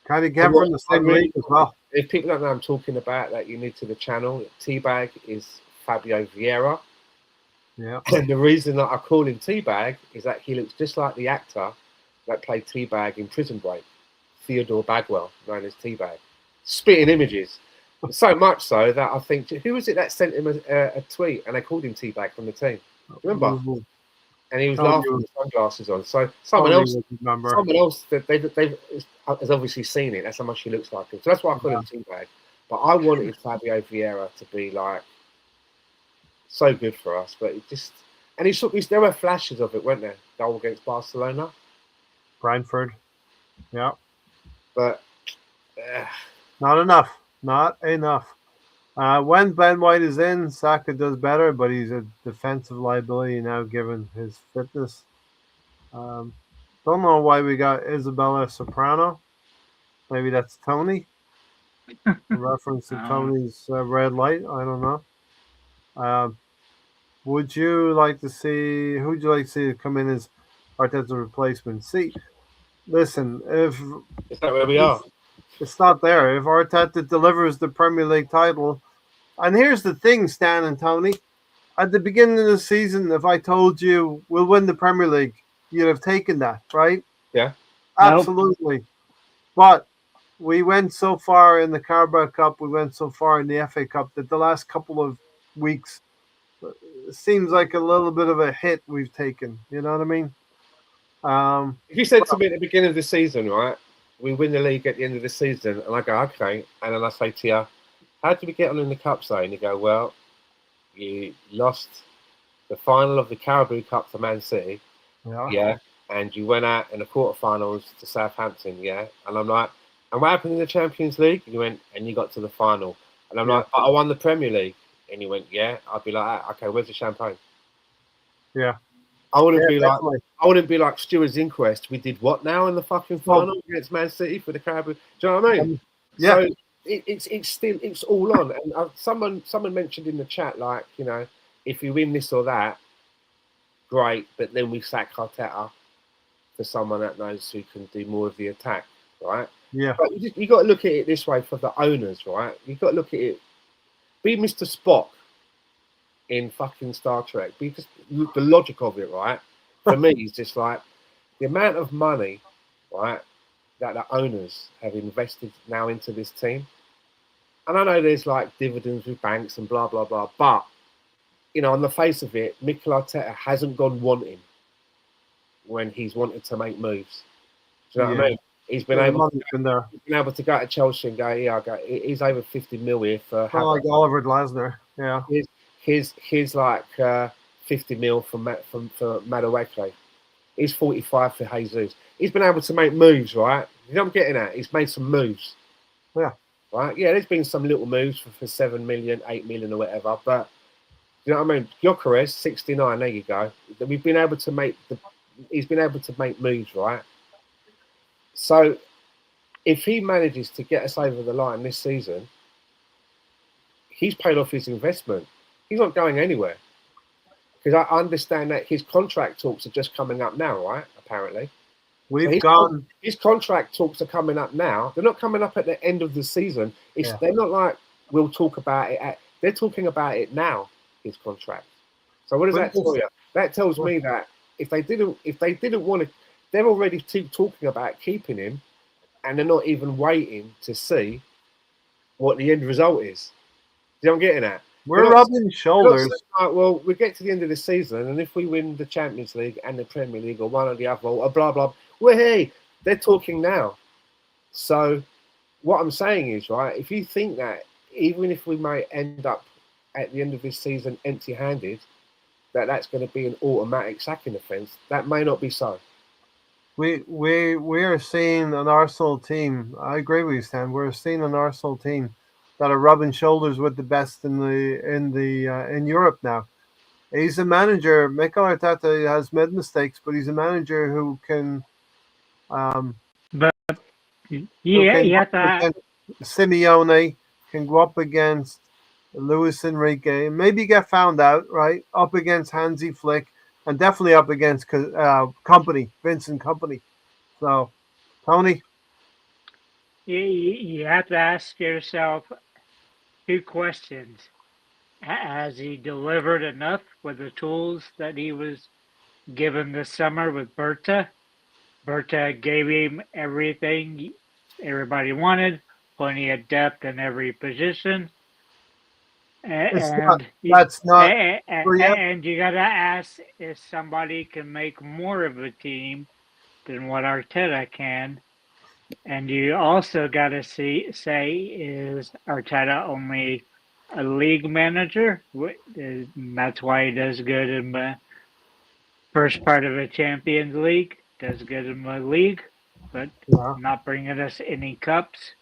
Kind of get in the same league as well. If people don't know I'm talking about, that you're new to the channel, Teabag is Fabio Vieira. Yeah. And the reason that I call him Teabag is that he looks just like the actor that played Teabag in Prison Break, Theodore Bagwell, known as Teabag. Spitting images. So much so that I think, who was it that sent him a tweet and they called him Teabag from the team? Remember? Mm-hmm. And he was laughing with sunglasses on. So someone else they've has obviously seen it. That's how much he looks like him. So that's why I call him Teabag. But I wanted Fabio Vieira to be like so good for us, but it just there were flashes of it, weren't there? Goal against Barcelona, Brentford, yeah, but not enough. When Ben White is in, Saka does better, but he's a defensive liability now given his fitness. Don't know why we got Isabella Soprano. Maybe that's Tony. A reference to Tony's red light. I don't know. Would you like to see? Who would you like to see come in as Arteta's replacement? See, listen, if is that where we are? It's not there. If Arteta delivers the Premier League title, and here's the thing, Stan and Tony, at the beginning of the season, if I told you we'll win the Premier League, you'd have taken that, right? Yeah, absolutely. Nope. But we went so far in the Carabao Cup, we went so far in the FA Cup that the last couple of weeks seems like a little bit of a hit we've taken. You know what I mean? If you said to me at the beginning of the season, right, we win the league at the end of the season, and I go, okay, and then I say to you, how did we get on in the Cup, say? And you go, well, you lost the final of the Carabao Cup to Man City, yeah, and you went out in the quarterfinals to Southampton, yeah, and I'm like, and what happened in the Champions League? And you went, and you got to the final, and I'm like, but I won the Premier League. And you went, yeah. I'd be like, okay, where's the champagne? Yeah. I wouldn't be like Stewart's Inquest. We did what now in the fucking final against Man City for the Carabao? Do you know what I mean? Yeah. So it's all on. And someone mentioned in the chat, like, you know, if you win this or that, great. But then we sack Arteta for someone that knows who can do more of the attack, right? Yeah. But you got to look at it this way for the owners, right? You got to look at it. Be Mr. Spock in fucking Star Trek. Because the logic of it, right? For me, is just like the amount of money, right, that the owners have invested now into this team. And I know there's like dividends with banks and blah blah blah, but on the face of it, Mikel Arteta hasn't gone wanting when he's wanted to make moves. Do you know what I mean? He's been the able money's been there. to go to Chelsea and go, yeah, I go. He's over 50 mil here for Well, like Oliver Glasner, yeah. Here's like 50 mil for Madueke. He's 45 for Jesus. He's been able to make moves, right? You know what I'm getting at? He's made some moves. Yeah. Right? Yeah, there's been some little moves for 7 million, 8 million or whatever, but you know what I mean? Gyökeres, 69, there you go. We've been able to make he's been able to make moves, right? So if he manages to get us over the line this season, he's paid off his investment. He's not going anywhere. Because I understand that his contract talks are just coming up now, right? Apparently. His contract talks are coming up now. They're not coming up at the end of the season. They're not like we'll talk about it. They're talking about it now. His contract. So what does that tell you? That tells me that if they didn't want to, they're already talking about keeping him, and they're not even waiting to see what the end result is. You know what I'm getting at? We're rubbing shoulders. Like, well, we get to the end of the season, and if we win the Champions League and the Premier League or one or the other, or blah blah, well, hey, they're talking now. So what I'm saying is, right, if you think that even if we might end up at the end of this season empty-handed, that's going to be an automatic sacking offence, that may not be so. We are seeing an Arsenal team. I agree with you, Stan. We're seeing an Arsenal team that are rubbing shoulders with the best in Europe now. He's a manager. Mikel Arteta has made mistakes, but he's a manager who can. Simeone can go up against Luis Enrique, maybe get found out, right? Up against Hansi Flick, and definitely up against Company, Vincent Company. So, Tony? You have to ask yourself 2 questions. Has he delivered enough with the tools that he was given this summer with Berta? Berta gave him everything everybody wanted, plenty of depth in every position. And you got to ask if somebody can make more of a team than what Arteta can. And you also got to say, is Arteta only a league manager? That's why he does good in the first part of the Champions League, does good in the league, but not bringing us any cups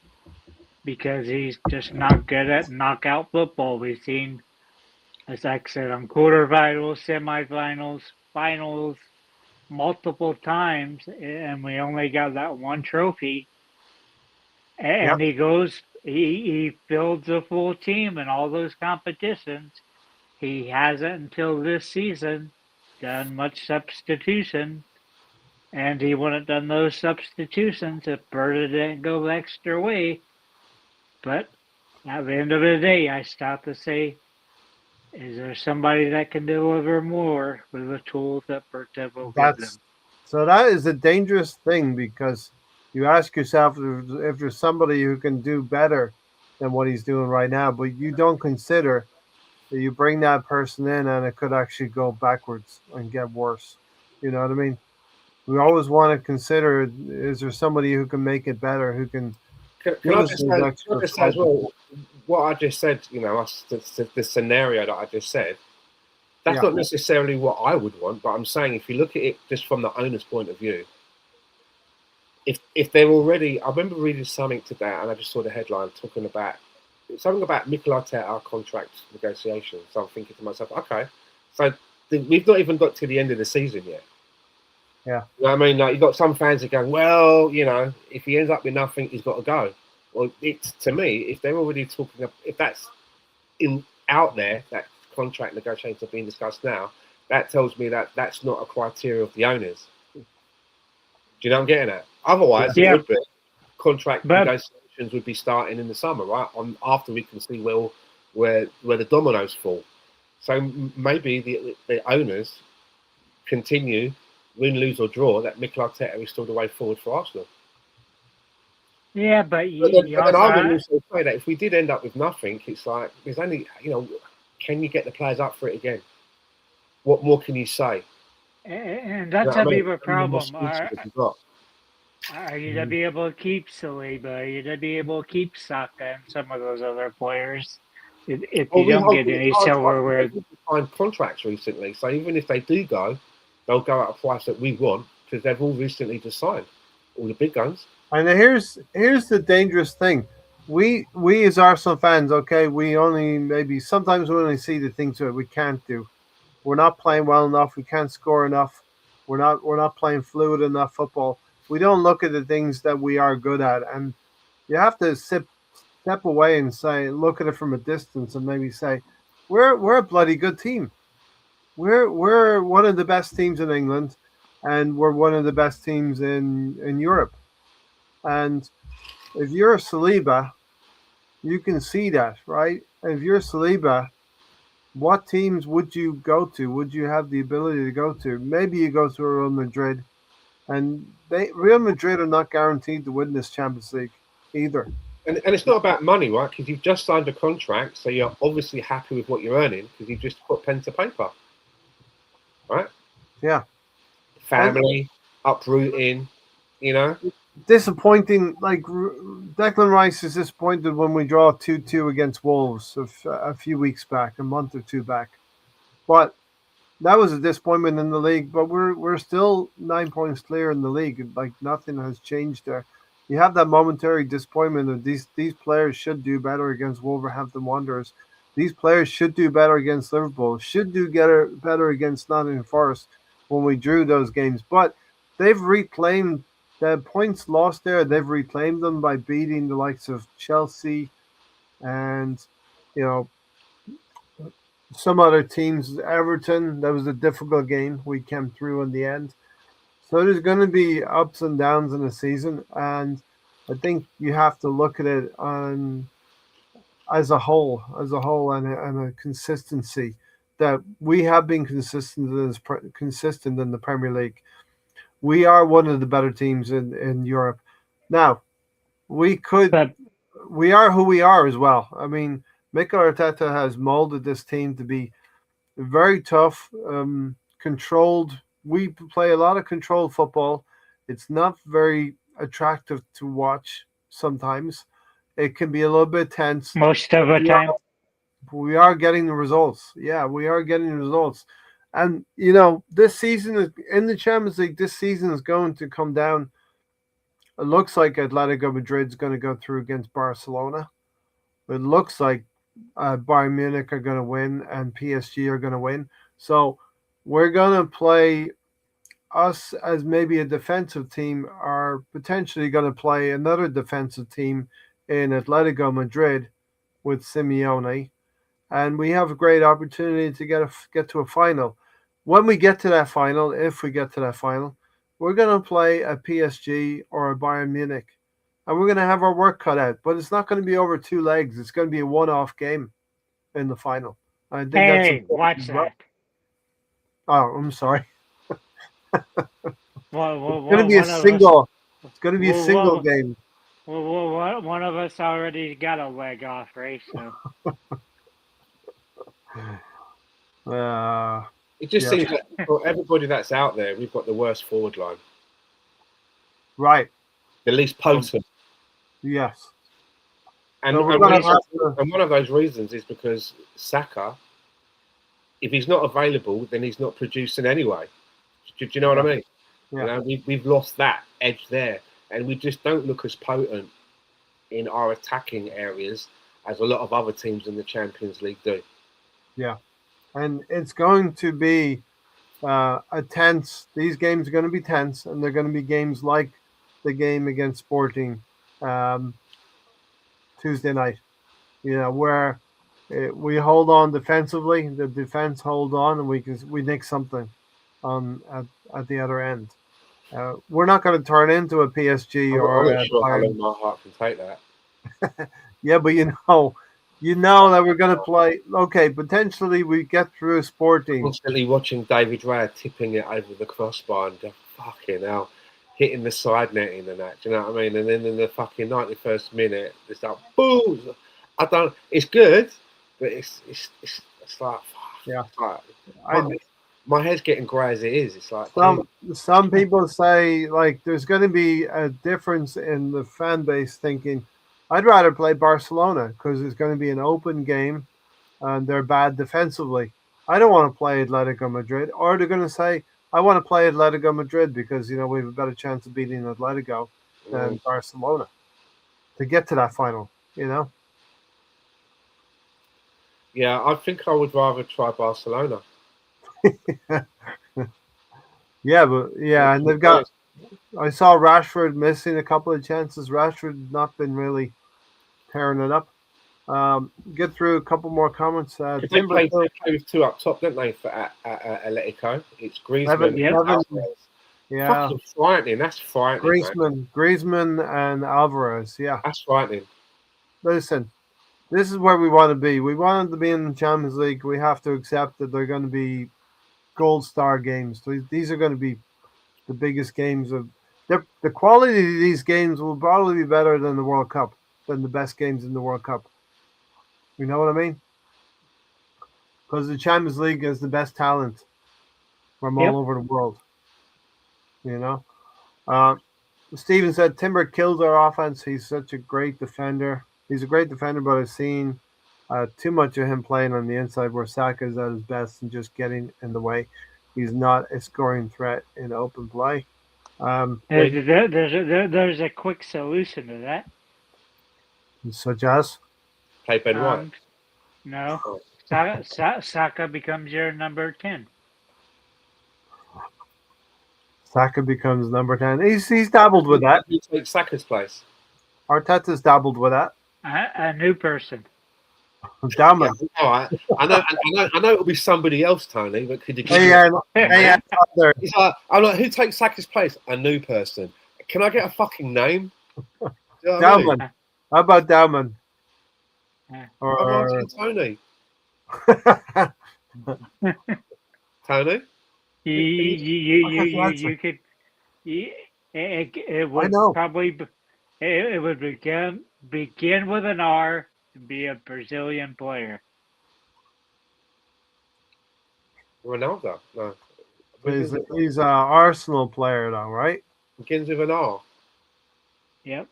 because he's just not good at knockout football. We've seen, as I said, on quarterfinals, semifinals, finals, multiple times, and we only got that one trophy. And he builds a full team in all those competitions. He hasn't until this season done much substitution, and he wouldn't have done those substitutions if Berta didn't go the extra way. But at the end of the day, I stop to say, is there somebody that can deliver more with the tools that Berta will give them? So that is a dangerous thing because you ask yourself if there's somebody who can do better than what he's doing right now, but you don't consider that you bring that person in and it could actually go backwards and get worse. You know what I mean? We always want to consider, is there somebody who can make it better, who can I just say as well, what I just said, the scenario that I just said, that's not necessarily what I would want, but I'm saying if you look at it just from the owner's point of view, if they're already, I remember reading something today and I just saw the headline talking about something about Mikel Arteta contract negotiations. So I'm thinking to myself, okay, so we've not even got to the end of the season yet. Yeah. You know what I mean? Like, you've got some fans that are going, well, if he ends up with nothing, he's got to go. Well, to me, if they're already talking, if that's out there, that contract negotiations are being discussed now, that tells me that that's not a criteria of the owners. Do you know what I'm getting at? Otherwise, it would be contract negotiations would be starting in the summer, right? After we can see where the dominoes fall. So maybe the owners continue, win, lose or draw, that Mikel Arteta is still the way forward for Arsenal. Yeah, but you But then I would also also say that if we did end up with nothing, it's like there's only can you get the players up for it again? What more can you say? and You know that's what a I mean? big How many more problem. excuses have you got? Are you to Mhm. be able to keep Saliba? Are you to be able to keep Saka and some of those other players? If Well, you we don't hope get it's any hard. I think silverware, they've signed contracts recently, so even if they do go, they'll go at a price that we want because they've all recently just signed all the big guns. And here's the dangerous thing. We as Arsenal fans, okay, we only maybe sometimes we only see the things that we can't do. We're not playing well enough. We can't score enough. We're not playing fluid enough football. We don't look at the things that we are good at, and you have to step away and say, look at it from a distance, and maybe say, we're a bloody good team. We're one of the best teams in England, and we're one of the best teams in Europe. And if you're Saliba, you can see that, right? If you're Saliba, what teams would you go to? Would you have the ability to go to? Maybe you go to Real Madrid, and Real Madrid are not guaranteed to win this Champions League either. And it's not about money, right? Because you've just signed a contract, so you're obviously happy with what you're earning because you've just put pen to paper, right? Yeah, and Family, uprooting, you know. disappointing. Like Declan Rice is disappointed when we draw 2-2 against Wolves a few weeks back, a month or two back. But that was a disappointment in the league, but we're still 9 points clear in the league. Like nothing has changed there. You have that momentary disappointment of these players should do better against Wolverhampton Wanderers. These players should do better against Liverpool. Should do better against Nottingham Forest when we drew those games. But they've reclaimed the points lost there. They've reclaimed them by beating the likes of Chelsea and you know some other teams. Everton, that was a difficult game. We came through in the end. So there's going to be ups and downs in the season, and I think you have to look at it on and a consistency that we have been consistent in the Premier League. We are one of the better teams in Europe. Now we could but we are who we are as well. I mean, Mikel Arteta has molded this team to be very tough, controlled. We play a lot of controlled football. It's not very attractive to watch sometimes. It can be a little bit tense. most of the We time, are, we are getting the results. Yeah, we are getting the results. And, this season in the Champions League, this season is going to come down. It looks like Atletico Madrid's going to go through against Barcelona. It looks like Bayern Munich are going to win and PSG are going to win. So we're going to play us as maybe a defensive team are potentially going to play another defensive team in Atletico Madrid with Simeone, and we have a great opportunity to get to a final. When we get to that final, if we get to that final, we're going to play a PSG or a Bayern Munich, and we're going to have our work cut out. But it's not going to be over two legs. It's going to be a one-off game in the final. I think that's hey, important watch as well. that. Oh, I'm sorry. Well, It's going to be a one of us, single. It's going to be a well, single game. one of us already got a leg off, right? So Uh, It just yes, seems that for everybody that's out there, we've got the worst forward line, right. the least Um, potent. yes. And So we're and going one, to have to. and one of those reasons is because Saka, if he's not available, then he's not producing anyway. Do you know what I Yeah, mean? yeah. We've lost that edge there, and we just don't look as potent in our attacking areas as a lot of other teams in the Champions League do. Yeah. And it's going to be a tense. These games are going to be tense, and they're going to be games like the game against Sporting um, Tuesday night. Where we hold on defensively, the defense hold on, and we nick something on at the other end. We're not going to turn into a PSG I'm or not a sure how Bayern. long my heart can take that. Yeah, but you know that we're going to play. Okay, potentially we get through Sporting. Constantly watching David Raya tipping it over the crossbar and just fucking hell. hitting the side netting and that. Do you know what I mean? And then in the fucking 91st minute, it's like boom. I don't. It's good, but it's like, Yeah. it's like I my head's getting grey as it is. It's like, some people say like there's going to be a difference in the fan base thinking. I'd rather play Barcelona because it's going to be an open game and they're bad defensively. I don't want to play Atletico Madrid, or they're going to say I want to play Atletico Madrid because we have a better chance of beating Atletico than Barcelona to get to that final. yeah, I think I would rather try Barcelona. Yeah, and they've got. I saw Rashford missing a couple of chances. Rashford not been really tearing it up. Get through a couple more comments. They Timber play with two up top, don't they? For at Atletico, it's Griezmann. yeah, fucking frightening. That's frightening. Griezmann and Alvarez. Yeah, that's frightening. Listen, this is where we want to be. We wanted to be in the Champions League. We have to accept that they're going to be gold star games. These are going to be the biggest games of. The quality of these games will probably be better than the World Cup, than the best games in the World Cup. You know what I mean? Because the Champions League is the best talent from all over the world. Steven said Timber kills our offense. He's such a great defender. He's a great defender, but I've seen too much of him playing on the inside where Saka is at his best and just getting in the way. He's not a scoring threat in open play. There's a quick solution to that. Such as? Play Ben White. No. Saka becomes your number 10. Saka becomes number 10. He's dabbled with that. He takes Saka's place. Arteta's dabbled with that. A new person. Dowman. Yeah, all right. I know it'll be somebody else, Tony, but could you give He's like, I'm like, who takes Saka's place? A new person. Can I get a fucking name? Dowman. How about Dowman? Or Tony. Tony? You could. It would probably. It would begin with an R and be a Brazilian player. Ronaldo? No. He's an Arsenal player, though, right? Begins with an R. Yep.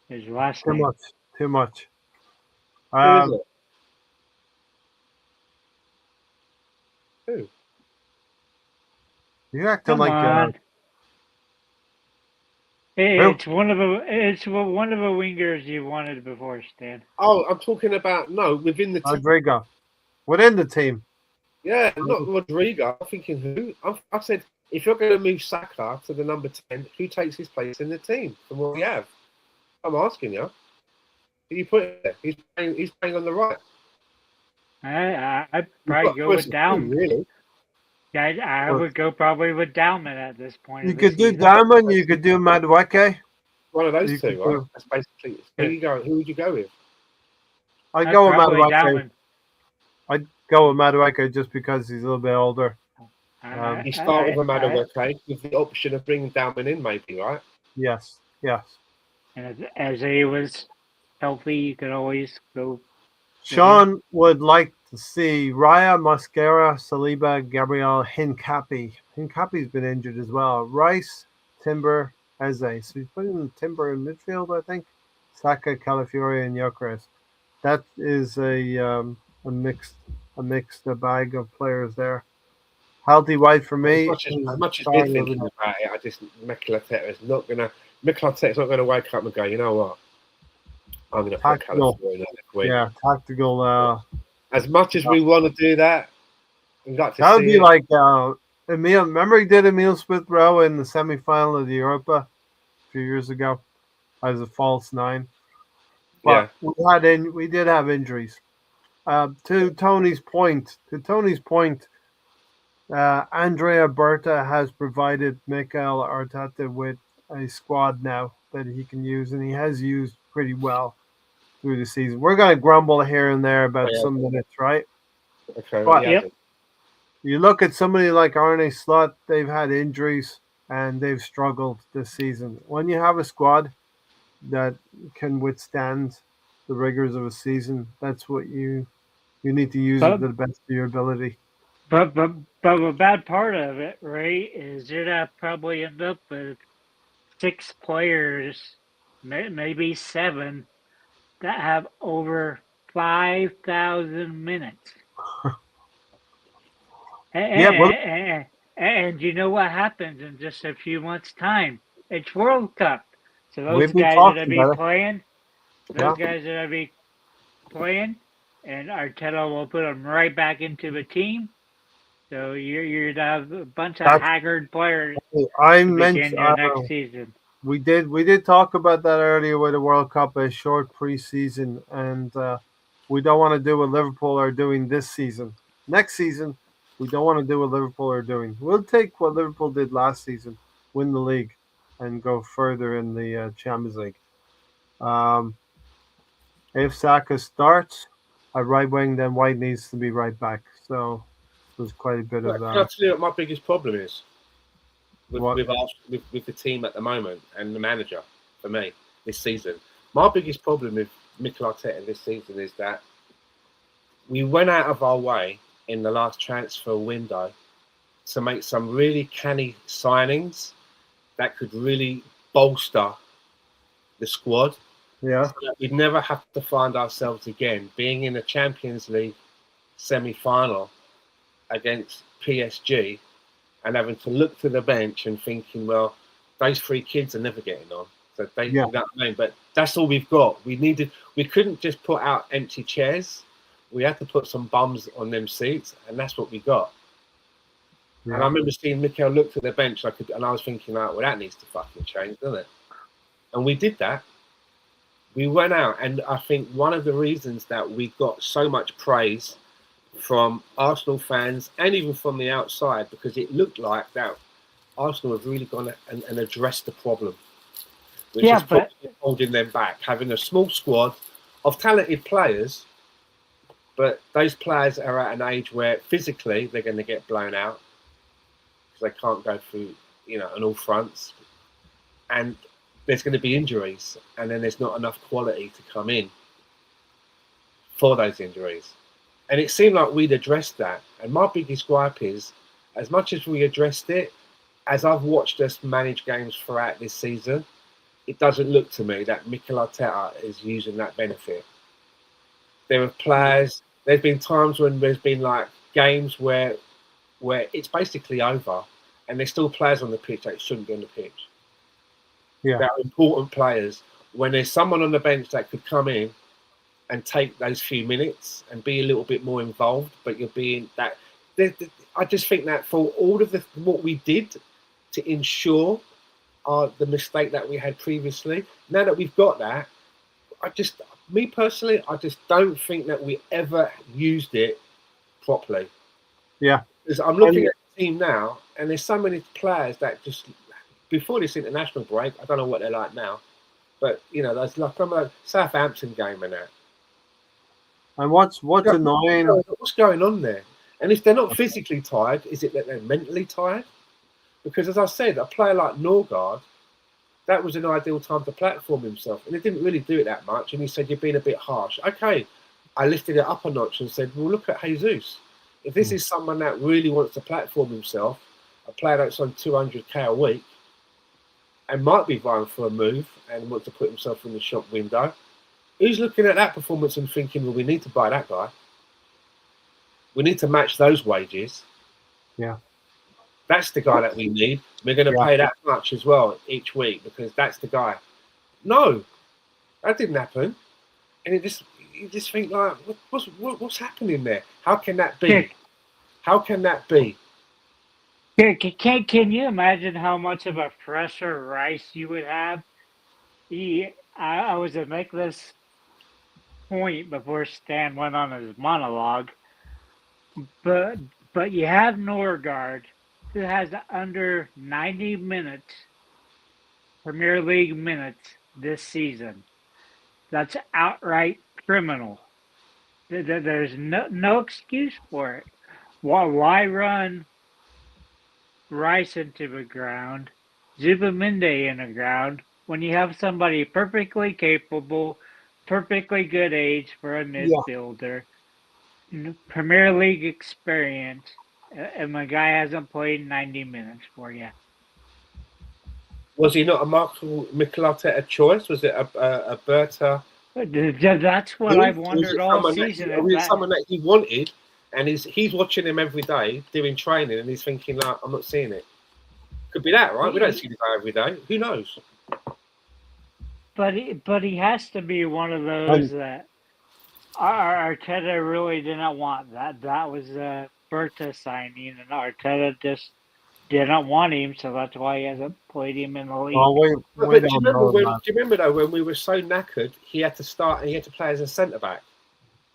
His last name. Too much. Who is it? Who? You're acting like it's one of the wingers you wanted before, Stan. Oh, I'm talking about within the team. Rodrigo. Within the team. Yeah, not Rodrigo. I'm thinking who? I said if you're going to move Saka to the number 10, who takes his place in the team from what we have? I'm asking you. Who you put it there? He's playing on the right. I'd probably go with Dowman. Really? Yeah, I would go probably with Dowman at this point. You could do Dowman. You could do Madueke. One of those two, right? That's basically. Who would you go with? I'd go with Madueke. I'd go with Madueke just because he's a little bit older. You start with a Madueke with the option of bringing Dowman in, maybe, right? Yes. And as he was healthy, you could always go. Sean would like to see Raya, Mosquera, Saliba, Gabriel, Hincapi. Hincapi's been injured as well. Rice, Timber, Eze. So he's putting Timber in midfield, I think. Saka, Calafiori, and Gyökeres. That is a mixed bag of players there. Healthy White for me. As much as we're thinking about it, I just Mikel Arteta's not gonna wake up and go, you know what? I'm gonna put Calafiori next week. Yeah, tactical. As much as we want to do that, we'd like to. That would be like Emil. Remember he did Emil Smith Rowe in the semi-final of the Europa a few years ago as a false 9. But we did have injuries. To Tony's point, Andrea Berta has provided Mikel Arteta with a squad now that he can use, and he has used pretty well through the season. We're going to grumble here and there about some minutes, right? Okay. But You look at somebody like Arne Slot, they've had injuries and they've struggled this season. When you have a squad that can withstand the rigors of a season, that's what you need to use it But to the best of your ability. but a bad part of it, right, is you're gonna probably end up with 6 players, maybe 7, that have over 5,000 minutes. Yeah, well, And you know what happens in just a few months' time? It's World Cup. So those we've been guys that are talking be about it. playing, Yeah, those guys that are be playing, and Arteta will put them right back into the team. So you're gonna have a bunch of that's haggard players I to meant. begin your next season. We did talk about that earlier with the World Cup, a short preseason, and we don't want to do what Liverpool are doing this season. Next season, we don't want to do what Liverpool are doing. We'll take what Liverpool did last season, win the league, and go further in the Champions League. Um, if Saka starts at right wing, then White needs to be right back. So there's quite a bit of Look, can I tell you what my biggest problem is what. with the team at the moment and the manager for me this season? My biggest problem with Mikel Arteta this season is that we went out of our way in the last transfer window to make some really canny signings that could really bolster the squad. Yeah, So that we'd never have to find ourselves again being in a Champions League semi-final against PSG and having to look to the bench and thinking, well, those 3 kids are never getting on. So they, yeah, you know what I mean? But that's all we've got. We couldn't just put out empty chairs. We had to put some bums on them seats, and that's what we got. And I yeah, remember seeing Mikel looked at the bench, and I was thinking, like, well, that needs to fucking change, doesn't it? And we did that. We went out, and I think one of the reasons that we got so much praise from Arsenal fans and even from the outside, because it looked like that Arsenal have really gone and addressed the problem, which Yeah, is but probably holding them back, having a small squad of talented players, but those players are at an age where physically they're going to get blown out because they can't go through, on all fronts, and there's going to be injuries, and then there's not enough quality to come in for those injuries. And it seemed like we'd addressed that. And my biggest gripe is, as much as we addressed it, as I've watched us manage games throughout this season, it doesn't look to me that Mikel Arteta is using that benefit. There are players. There's been times when there's been like games where it's basically over, and there's still players on the pitch that shouldn't be on the pitch. yeah, That are important players. When there's someone on the bench that could come in and take those few minutes and be a little bit more involved, but you're being that. I just think that for all of what we did to ensure the mistake that we had previously, now that we've got that, me personally, I just don't think that we ever used it properly. yeah. Because I'm looking And at the team now, and there's so many players that just before this international break, I don't know what they're like now, but there's like from a Southampton game and that. and what's annoying. What's going on there? And if they're not physically tired, is it that they're mentally tired? Because as I said, a player like Norgard, that was an ideal time to platform himself, and he didn't really do it that much. And he said, "You're being a bit harsh." Okay, I lifted it up a notch and said, "Well, look at Jesus. If this is someone that really wants to platform himself, a player that's on 200k a week, and might be vying for a move and wants to put himself in the shop window, who's looking at that performance and thinking, well, we need to buy that guy. We need to match those wages. Yeah, That's the guy that we need. We're going to yeah. pay that much as well each week because that's the guy." No, that didn't happen. And you just think like, what's happening there? How can that be? Dick, How can that be? can you imagine how much of a fresher Rice you would have? I was to make this point before Stan went on his monologue, but but you have Norgard who has under 90 minutes Premier League minutes this season. That's outright criminal. There's no excuse for it. Why run Rice into the ground, Zubaminde in the ground, when you have somebody perfectly capable, perfectly good age for a Yeah. midfielder, Premier League experience, and the guy hasn't played 90 minutes for you? Was he not a Mikel Arteta choice? Was it a Berta? That's what I've Was wondered it all someone that season. was it someone that he wanted, and he's watching him every day doing training, and he's thinking, like, I'm not seeing it. Could be that, right? We don't see the guy every day. Who knows? But he has to be one of those And that Arteta really didn't want. That was a Berta signing, and Arteta just didn't want him, so that's why he hasn't played him in the well, league. we But don't know do that. you remember though when we were so knackered, he had to start and he had to play as a centre back.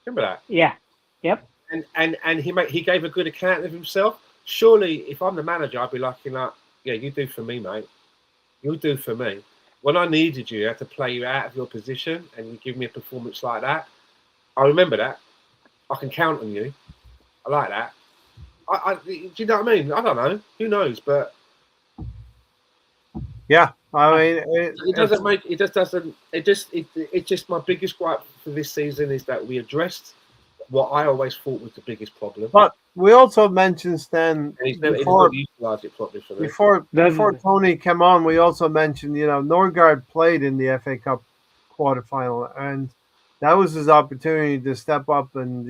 Remember that? Yeah. Yep. And he gave a good account of himself. Surely, if I'm the manager, I'd be like, yeah, you do for me, mate. You'll do for me. When I needed you, I had to play you out of your position, and you give me a performance like that. I remember that. I can count on you. I like that. Do you know what I mean? I don't know. Who knows? But Yeah, I mean, it doesn't make. It just doesn't. It's just my biggest gripe for this season is that we addressed what I always thought was the biggest problem, but we also mentioned Stan and he's never before utilised it properly for me. before Tony came on. We also mentioned Norgard played in the FA Cup quarterfinal, and that was his opportunity to step up and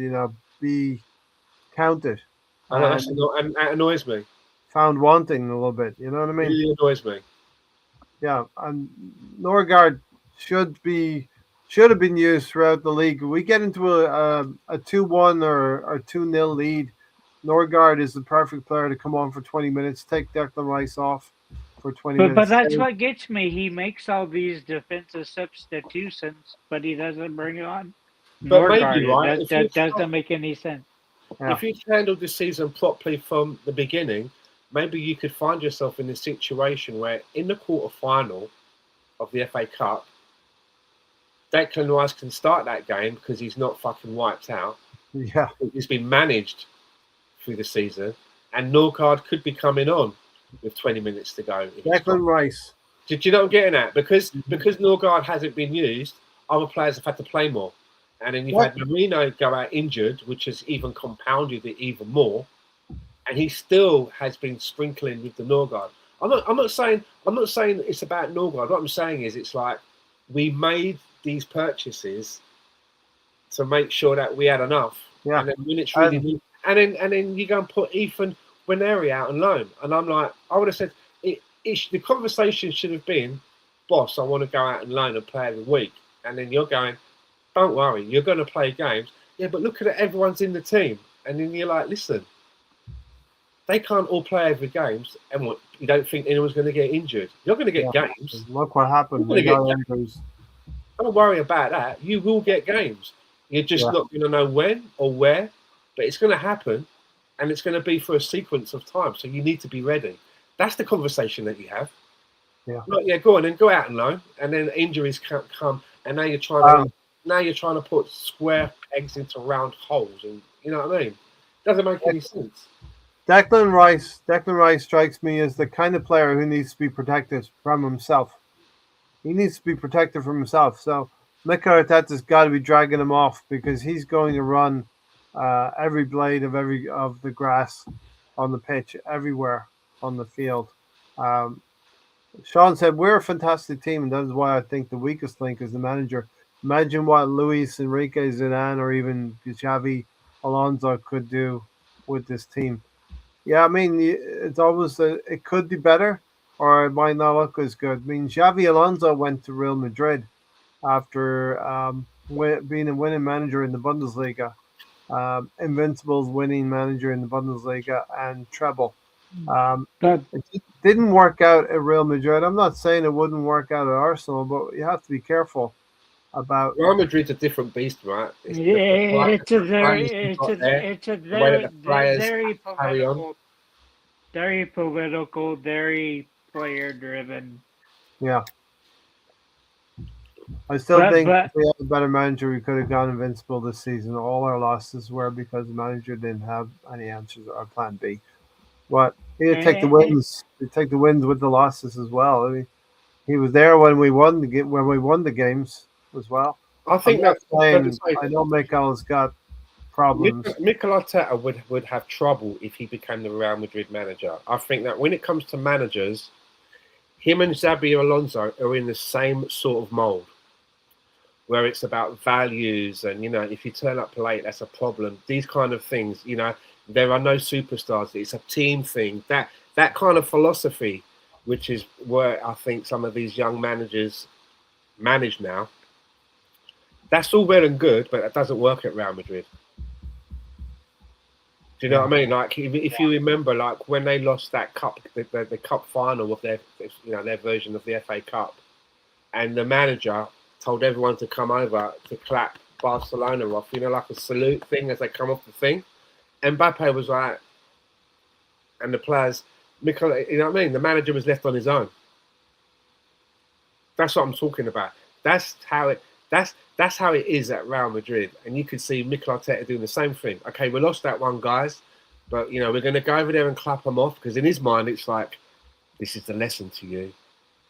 be counted, and And that annoys me. found wanting a little bit. You know what I mean? Really annoys me. Yeah, and Norgard should be should have been used throughout the league. We get into a 2-1 or 2-0 lead. Norgard is the perfect player to come on for 20 minutes, take Declan Rice off for 20 But minutes. that's what gets me. He makes all these defensive substitutions, but he doesn't bring on But maybe Norgard. right That doesn't make any sense. Yeah, if you handled the season properly from the beginning, maybe you could find yourself in a situation where in the quarter final of the FA Cup, Declan Rice can start that game because he's not fucking wiped out. yeah, He's been managed through the season, and Norgard could be coming on with 20 minutes to go. Declan Rice. Did you know what I'm getting at? Because Norgard hasn't been used, other players have had to play more. And then you've What? had Marino go out injured, which has even compounded it even more. And he still has been sprinkling with the Norgard. I'm not saying it's about Norgard. What I'm saying is it's like we made these purchases to make sure that we had enough. Yeah, And then when it's really and then you go and put Ethan Winery out on loan. And I'm like, I would have said the conversation should have been, boss, I want to go out and loan and play every week. And then you're going, don't worry, you're going to play games. Yeah, but look at it, everyone's in the team. And then you're like, listen, they can't all play every games. And what, you don't think anyone's going to get injured? You're going to get games. Look what happened. You're going to get games. Don't worry about that. You will get games. You're just not going to know when or where, but it's going to happen, and it's going to be for a sequence of time. So you need to be ready. That's the conversation that you have. Yeah. Like, yeah, go on and go out and loan, and then injuries come, and now you're trying to put square pegs into round holes, and you know what I mean? Doesn't make any sense. Declan Rice strikes me as the kind of player who needs to be protected from himself. He needs to be protected from himself. So Mikel Arteta's got to be dragging him off because he's going to run every blade of the grass on the pitch, everywhere on the field. Sean said we're a fantastic team, and that is why I think the weakest link is the manager. Imagine what Luis Enrique, Zidane, or even Xavi Alonso could do with this team. Yeah, I mean, it's always it could be better, or it might not look as good. I mean, Xavi Alonso went to Real Madrid after being a winning manager in the Bundesliga, Invincible's winning manager in the Bundesliga, and treble. It didn't work out at Real Madrid. I'm not saying it wouldn't work out at Arsenal, but you have to be careful about. Real Madrid's a different beast, right? It's a very political, very player driven. Yeah. I still But think but if we had a better manager, we could have gone invincible this season. All our losses were because the manager didn't have any answers or plan B. What he'd take the eh, wins. He'd take the wins with the losses as well. I mean, he was there when we won when we won the games as well. I I'm think not that saying I know Mikel's got problems. Mikel Arteta would have trouble if he became the Real Madrid manager. I think that when it comes to managers, him and Xabi Alonso are in the same sort of mold, where it's about values and if you turn up late, that's a problem. These kind of things, there are no superstars. It's a team thing. That kind of philosophy, which is where I think some of these young managers manage now. That's all well and good, but that doesn't work at Real Madrid. Do you know Yeah, what I mean? Like, if you remember, like when they lost that cup, the cup final of their version of the FA Cup, and the manager told everyone to come over to clap Barcelona off, like a salute thing as they come off the thing. Mbappe was like, and the players, Mikel, you know what I mean? The manager was left on his own. That's what I'm talking about. That's how it. That's how it is at Real Madrid, and you could see Mikel Arteta doing the same thing. Okay, we lost that one, guys, but we're going to go over there and clap them off because in his mind it's like this is the lesson to you.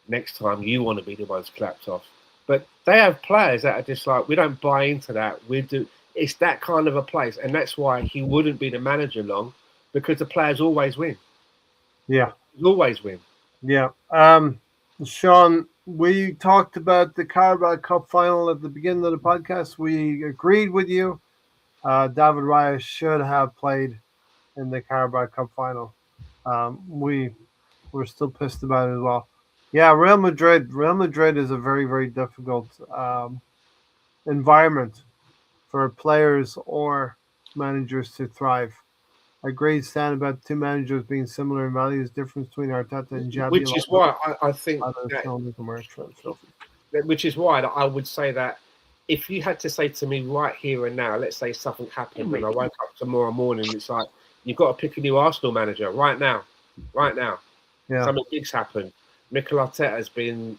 Next time you want to be the ones clapped off. But they have players that are just like we don't buy into that. We do. It's that kind of a place, and that's why he wouldn't be the manager long because the players always win. yeah, Always win. yeah. Sean, we talked about the Carabao Cup final at the beginning of the podcast. We agreed with you. David Raya should have played in the Carabao Cup final. We were still pissed about it as well. Yeah, Real Madrid. Real Madrid is a very, very difficult environment for players or managers to thrive. I agree, Stan, about two managers being similar in values. Difference between Arteta and Xabi Which is Alonso. why I think Others that shown as a more trophy. which is why I would say that if you had to say to me right here and now, let's say something happened and I woke up tomorrow morning, it's like you've got to pick a new Arsenal manager right now, right now. Yeah, Something big's happened. Mikel Arteta has been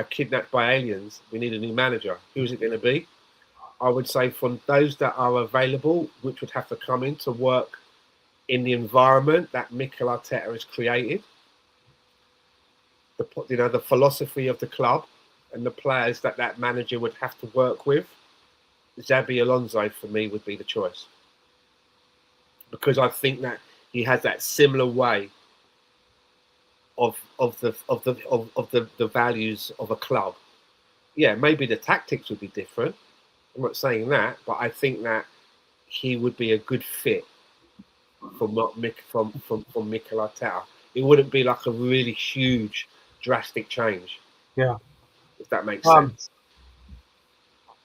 kidnapped by aliens. We need a new manager. Who's it going to be? I would say from those that are available, which would have to come in to work in the environment that Mikel Arteta has created, the philosophy of the club and the players that manager would have to work with, Xabi Alonso for me would be the choice because I think that he has that similar way of the values of a club. Yeah, maybe the tactics would be different. I'm not saying that, but I think that he would be a good fit from Mikel Arteta. It wouldn't be like a really huge, drastic change. yeah. If that makes Um, sense.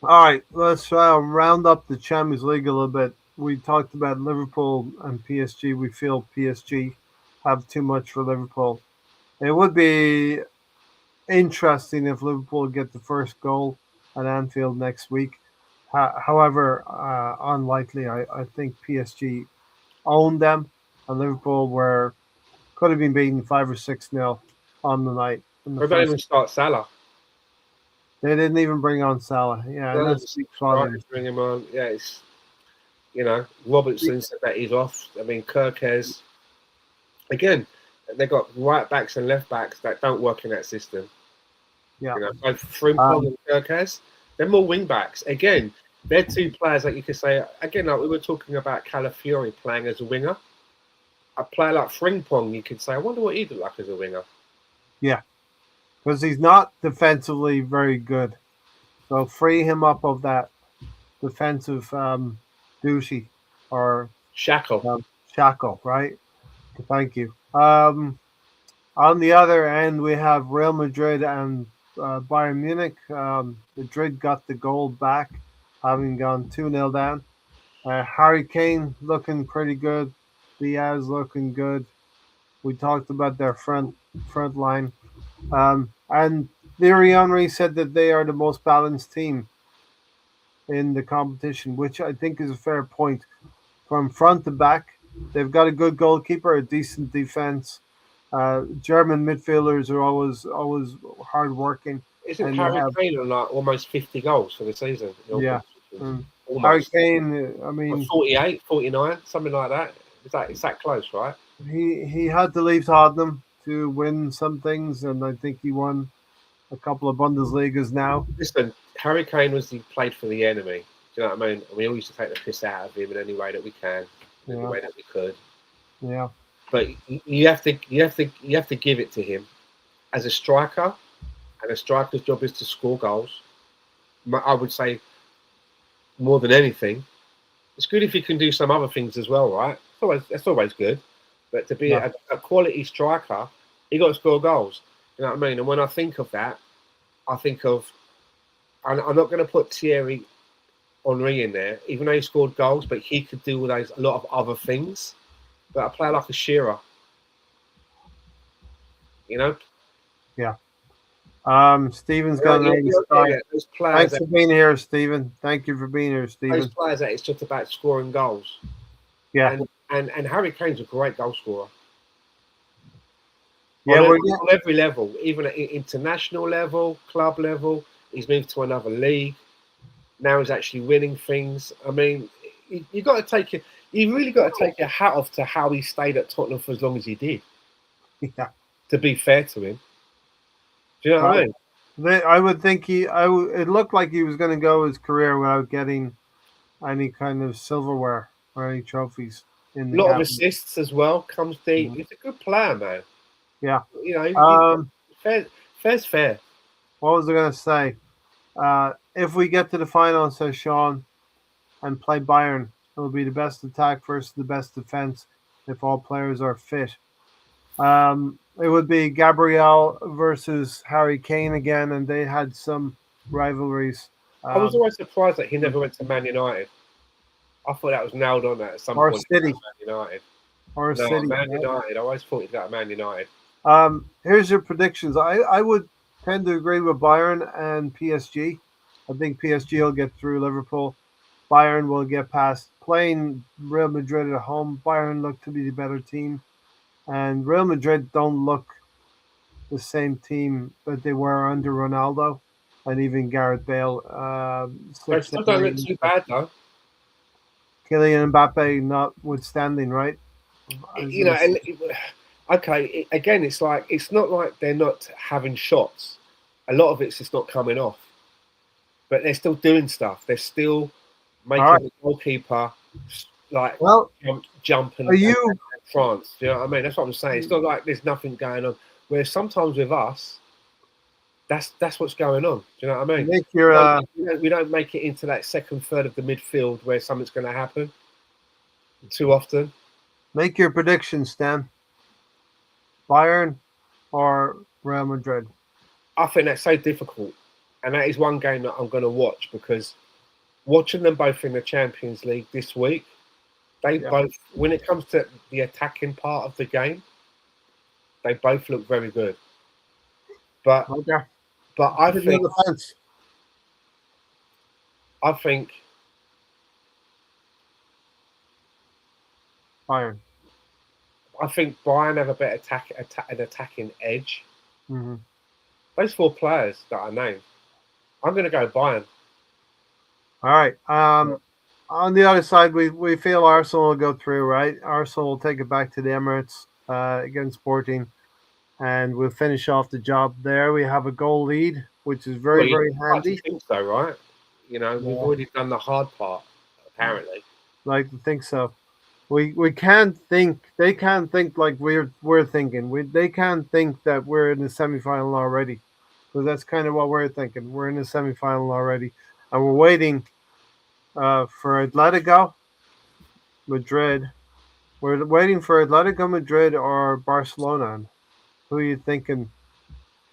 all right, let's round up the Champions League a little bit. We talked about Liverpool and PSG. We feel PSG have too much for Liverpool. It would be interesting if Liverpool get the first goal at Anfield next week. However, unlikely. I think PSG owned them, and Liverpool were could have been beaten 5 or 6-0 on the night in the Or don't first. even start Salah. They didn't even bring on Salah. Yeah, and Don't that even speaks start volumes. bring him on. Yeah, it's Robertson said that he's off. I mean, Kirkes again. They got right backs and left backs that don't work in that system. Yeah. Both Frimpong and Kirkes, they're more wing backs. Again, they're two players that you could say, again, like we were talking about Calafiori playing as a winger. A player like Frimpong, you could say, I wonder what he'd look like as a winger. Yeah, because he's not defensively very good. So free him up of that defensive duty or Shackle. shackle, right? Thank you. On the other end, we have Real Madrid and Bayern Munich. Madrid got the goal back, having gone 2-0 down. Harry Kane looking pretty good. Diaz looking good. We talked about their front line. And Thierry Henry said that they are the most balanced team in the competition, which I think is a fair point. From front to back, they've got a good goalkeeper, a decent defense. German midfielders are always hard working. Isn't and they Harry have Kane on like almost 50 goals for the season in all yeah. competitions? Mm. Harry Almost. Kane. I Or mean, 48, 49, something like that. It's that close, right? he had to leave Tottenham to win some things, and I think he won a couple of Bundesligas now. Listen, Harry Kane he played for the enemy. Do you know what I mean? And we all used to take the piss out of him in any way that we can, in the Yeah, way that we could. yeah, But you have to give it to him as a striker, and a striker's job is to score goals. I would say more than anything, it's good if you can do some other things as well, right? That's always good. But to be yeah. a quality striker, you got to score goals. You know what I mean? And when I think of that, I think of I'm not going to put Thierry Henry in there, even though he scored goals, but he could do a lot of other things. But a player like a Shearer, you know, Yeah. Steven's you know, got an you're, 80 you're star. getting it. Thanks for being here, Steven. Thank you for being here, Those Steven. players that it's just about scoring goals. Yeah. And Harry Kane's a great goal scorer Yeah, we're on every level, even at international level, club level. He's moved to another league. Now he's actually winning things. I mean, you got to take it. You really got to take your hat off to how he stayed at Tottenham for as long as he did. yeah. To be fair to him, do you know what I mean? I would think it looked like he was going to go his career without getting any kind of silverware or any trophies in A the lot of cabinet. assists as well. Comes deep. Mhm. He's a good player, man. Yeah. You know, Um, fair. Fair's fair. what was I going to say? If we get to the final, says Sean, and play Bayern, it will be the best attack versus the best defense if all players are fit. It would be Gabriel versus Harry Kane again, and they had some rivalries. I was Um, always surprised that he never went to Man United. I thought that was nailed on at some or point. City, Man United. or No, City. Man Right? United. I always thought he'd go to Man United. Here's your predictions. I would tend to agree with Bayern and PSG. I think PSG will get through Liverpool. Bayern will get past. Playing Real Madrid at home, Bayern look to be the better team, and Real Madrid don't look the same team that they were under Ronaldo and even Gareth Bale. They Six, still seven, don't eight look years too ago. bad though. Kylian Mbappe notwithstanding, right? I was You gonna know, say, okay. Again, it's not like they're not having shots. A lot of it's just not coming off, but they're still doing stuff. They're still all right. making the goalkeeper like Well, jump are and you France. Do you know what I mean? That's what I'm saying. It's not like there's nothing going on. Where sometimes with us, that's what's going on. Do you know what I mean? make your We don't make it into that second third of the midfield where something's going to happen too often. make your predictions, Stan? Bayern or Real Madrid? I think that's so difficult, and that is one game that I'm going to watch because watching them both in the Champions League this week, they Yeah. both, when it comes to the attacking part of the game, they both look very good. But Okay. but I Put it on think the fence. I think Bayern. I think Bayern have a better an attacking edge. Hmm. Those four players that I named, I'm going to go Bayern. All right. On the other side, we feel Arsenal will go through, right? Arsenal will take it back to the Emirates against Sporting, and we'll finish off the job there. We have a goal lead, which is Well, very, you very like to handy. think so, right? You know, we've Yeah, already done the hard part, apparently. like to think so. We can't think. They can't think like we're thinking. They can't think that we're in the semifinal already, because that's kind of what we're thinking. We're in the semifinal already, and we're waiting for Atletico Madrid. We're waiting for Atletico Madrid or Barcelona. Who are you thinking?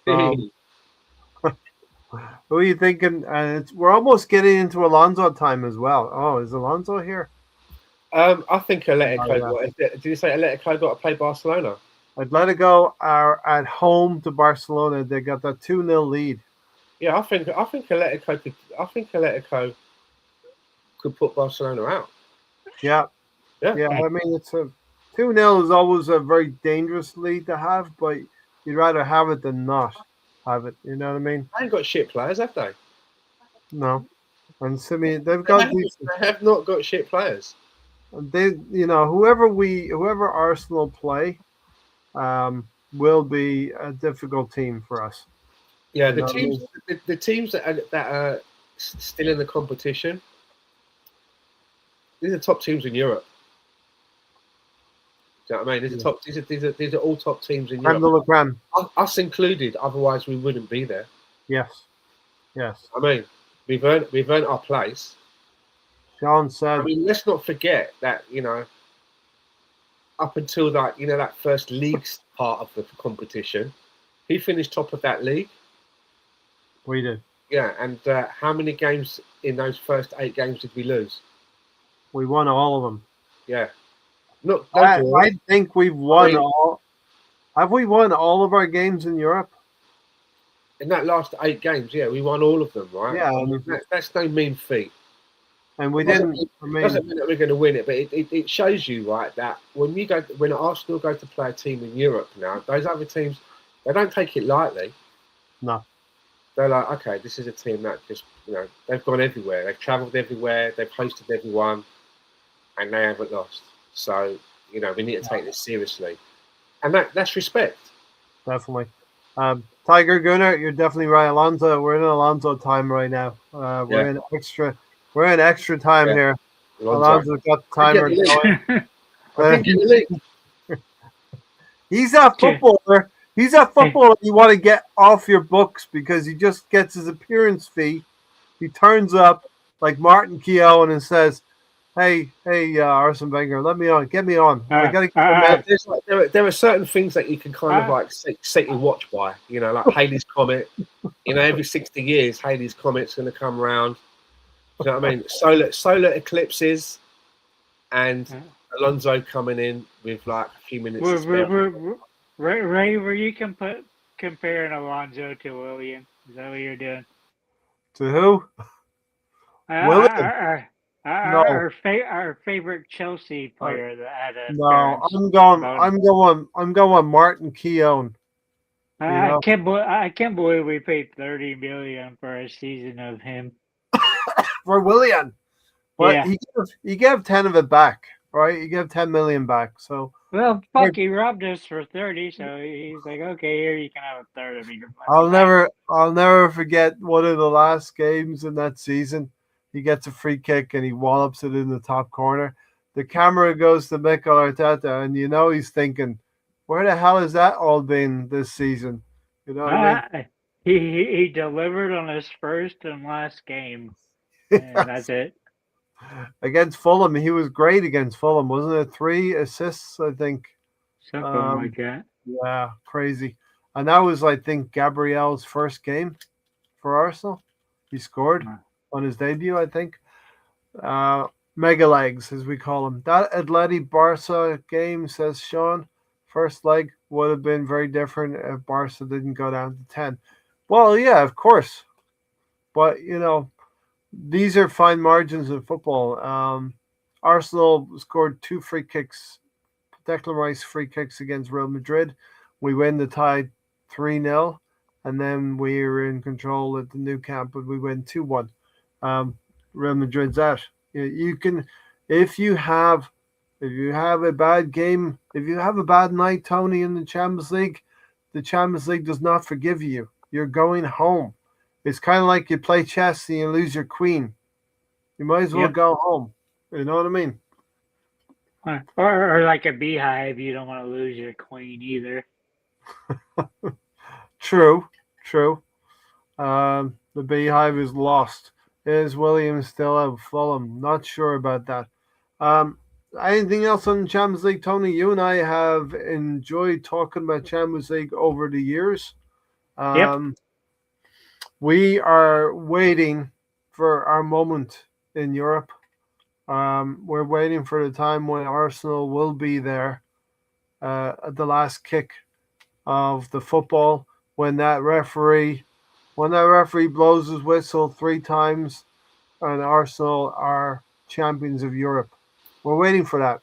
Um, who are you thinking? And we're almost getting into Alonso time as well. Oh, is Alonso here? I think Oh, Atletico. yeah. Did you say Atletico got to play Barcelona? Atletico are at home to Barcelona. They got that 2-0 lead. Yeah, I think Atletico could. I think Atletico could put Barcelona out. Yeah, Yeah, yeah. I mean, it's a 2-0 is always a very dangerous lead to have, but you'd rather have it than not. have it. You know what I mean? They ain't got shit players, have they? No. And Simi, they've They got have, decent. they have not got shit players. They, whoever Arsenal play, will be a difficult team for us. Yeah, You know what I mean? the teams that are still in the competition, these are top teams in Europe. Do you know what I mean? These are Yeah. top. These are all top teams in Creme Europe, de la creme. us included. Otherwise, we wouldn't be there. Yes. Yes. I mean, we've earned our place. Sean I said, mean, let's not forget that up until that first league part of the competition, he finished top of that league. we did. Yeah, and how many games in those first 8 games did we lose? We won all of them. Yeah, not don't get me wrong. I think we've I won mean, all. Have we won all of our games in Europe? in that last 8 games, yeah, we won all of them, right? Yeah, I mean, that's no mean feat. and we Doesn't didn't. mean, I mean, doesn't mean that we're going to win it, but it shows you, right, that when Arsenal go to play a team in Europe now, those other teams, they don't take it lightly. no. They're like, okay, this is a team that just they've gone everywhere, they've travelled everywhere, they've hosted everyone, and they haven't lost. So we need to take this seriously, and that's respect. Definitely. Tiger Gunner, you're definitely right. Alonso, we're in Alonso time right now. We're Yeah, in extra. We're in extra time yeah. here. Alonso, Alonso's got the I didn't timer get the lead. going. I didn't get the lead. He's a footballer. He's a footballer you want to get off your books because he just gets his appearance fee. He turns up like Martin Keown and says, "Hey, Arsene Wenger, let me on. Get me on. I got to get the man." There are certain things that you can kind of like set your watch by. Like Halley's Comet. Every 60 years, Halley's Comet's going to come around. Do you know what I mean? Solar eclipses and Alonso coming in with like a few minutes to spare. Ray, were you comparing Alonso to William? Is that what you're doing? To who? William? No, Our favorite Chelsea player that had an no. appearance. I'm going. Martin Keown. I can't believe we paid 30 million for a season of him. For William, but Yeah. he gave 10 of it back, right? He gave 10 million back. So Well, fuck, he robbed us for 30, so he's like, okay, here you can have a third of your money. I'll never forget one of the last games in that season. He gets a free kick and he wallops it in the top corner. The camera goes to Mikel Arteta, and he's thinking, "Where the hell has that all been this season?" You know what I mean? He delivered on his first and last game, and that's it. Against Fulham, he was great against Fulham, wasn't it? 3 assists, I think. Something like that. Yeah, crazy. And that was, I think, Gabriel's first game for Arsenal. He scored on his debut, I think. Mega legs, as we call him. That Atleti Barca game, says Sean, first leg would have been very different if Barca didn't go down to 10. Well, yeah, of course. But, these are fine margins in football. Arsenal scored 2 free kicks, Declan Rice free kicks against Real Madrid. We win the tie 3-0, and then we are in control at the new camp, but we win 2-1. Real Madrid's out. You can, if you have a bad game, if you have a bad night, Tony, in the Champions League does not forgive you. You're going home. It's kind of like you play chess and you lose your queen. You might as well go home. You know what I mean? Or like a beehive, you don't want to lose your queen either. True. The beehive is lost. Is Williams still out? Fulham? Not sure about that. Anything else on the Champions League, Tony? You and I have enjoyed talking about Champions League over the years. We are waiting for our moment in Europe. We're waiting for the time when Arsenal will be there at the last kick of the football, when that referee blows his whistle 3 times and Arsenal are champions of Europe. We're waiting for that.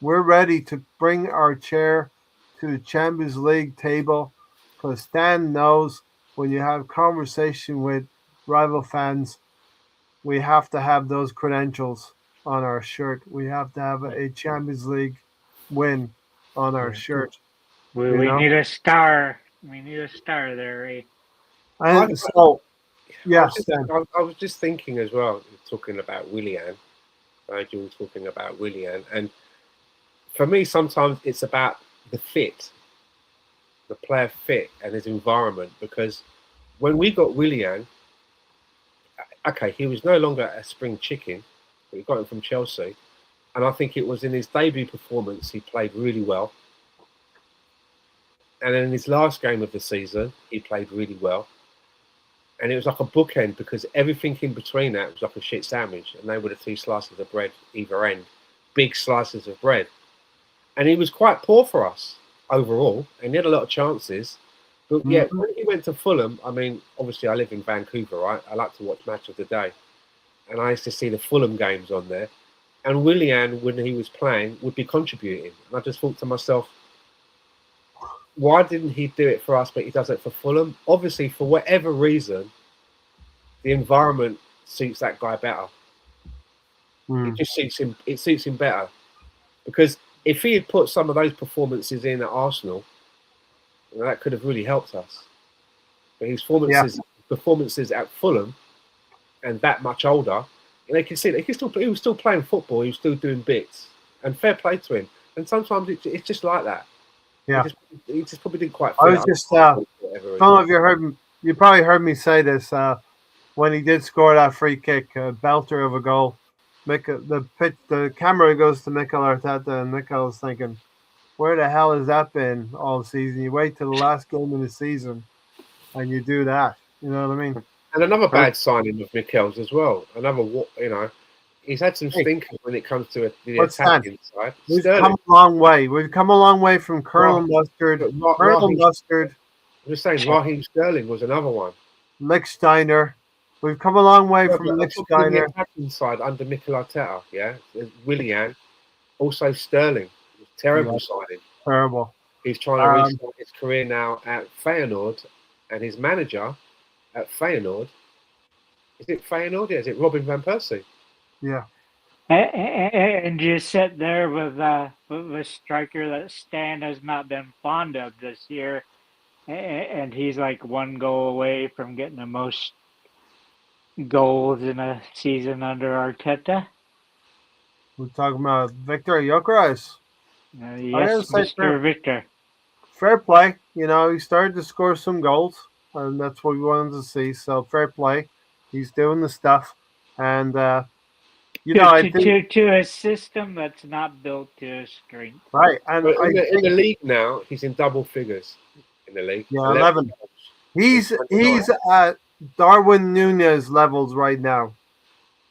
We're ready to bring our chair to the Champions League table because Stan knows when you have conversation with rival fans, we have to have those credentials on our shirt. We have to have a Champions League win on our Yeah. shirt. We You we know, need a star. We need a star there, Ray. I, and so I was yes, just then I was just thinking as well, talking about Willian. Nigel was talking about Willian, and for me, sometimes it's about the fit, the player fit, and his environment. Because when we got Willian, okay, he was no longer a spring chicken. We got him from Chelsea, and I think it was in his debut performance he played really well, and then in his last game of the season he played really well, and it was like a bookend because everything in between that was like a shit sandwich, and they were the two slices of bread either end, big slices of bread, and he was quite poor for us overall, and he had a lot of chances. But yeah, mhm, when he went to Fulham, I mean, obviously I live in Vancouver, right? I like to watch Match of the Day, and I used to see the Fulham games on there. And Willian, when he was playing, would be contributing. And I just thought to myself, why didn't he do it for us, but he does it for Fulham? Obviously, for whatever reason, the environment suits that guy better. It mm, just suits him. It suits him better because if he had put some of those performances in at Arsenal, that could have really helped us. But his yeah. performances at Fulham and that much older, and they can see that he was still playing football. He was still doing bits, and fair play to him. And sometimes it's just like that. Yeah, He just probably didn't quite I fit was up. just. For whatever Some reason. of you heard me. You probably heard me say this when he did score that free kick, belter of a goal. The camera goes to Mikel Arteta, and Mikel's thinking, "Where the hell has that been all season? You wait till the last game of the season, and you do that. You know what I mean?" And another Huh? bad signing of Mikel's as well. He's had some Hey, stinkers when it comes to the what's that? attacking side. We've come Sterling, a long way. We've come a long way from Rah- Colonel Mustard, Colonel Raheem, Mustard, I'm just saying, Raheem Sterling was another one. Lichtsteiner. We've come a long way Yeah, from but I'm talking in the Lichtsteiner. attacking side under Mikel Arteta. Yeah, there's Willian, also Sterling. Yeah, Terrible signing. terrible. He's trying to Um, restart his career now at Feyenoord, and his manager at Feyenoord is it Feyenoord? Yeah, is it Robin van Persie? yeah. And you sit there with a striker that Stan has not been fond of this year, and he's like one goal away from getting the most goals in a season under Arteta. We're talking about Victor Gyökeres. I gotta Yes, say, Mr. Victor. fair play. You know, he started to score some goals, and that's what we wanted to see. So fair play. He's doing the stuff, and To, I to, think to, to a system that's not built to his strength. right, and But I in the think league now, he's in double figures in the league. yeah, 11 11. goals in He's 29. at Darwin Nunez levels right now.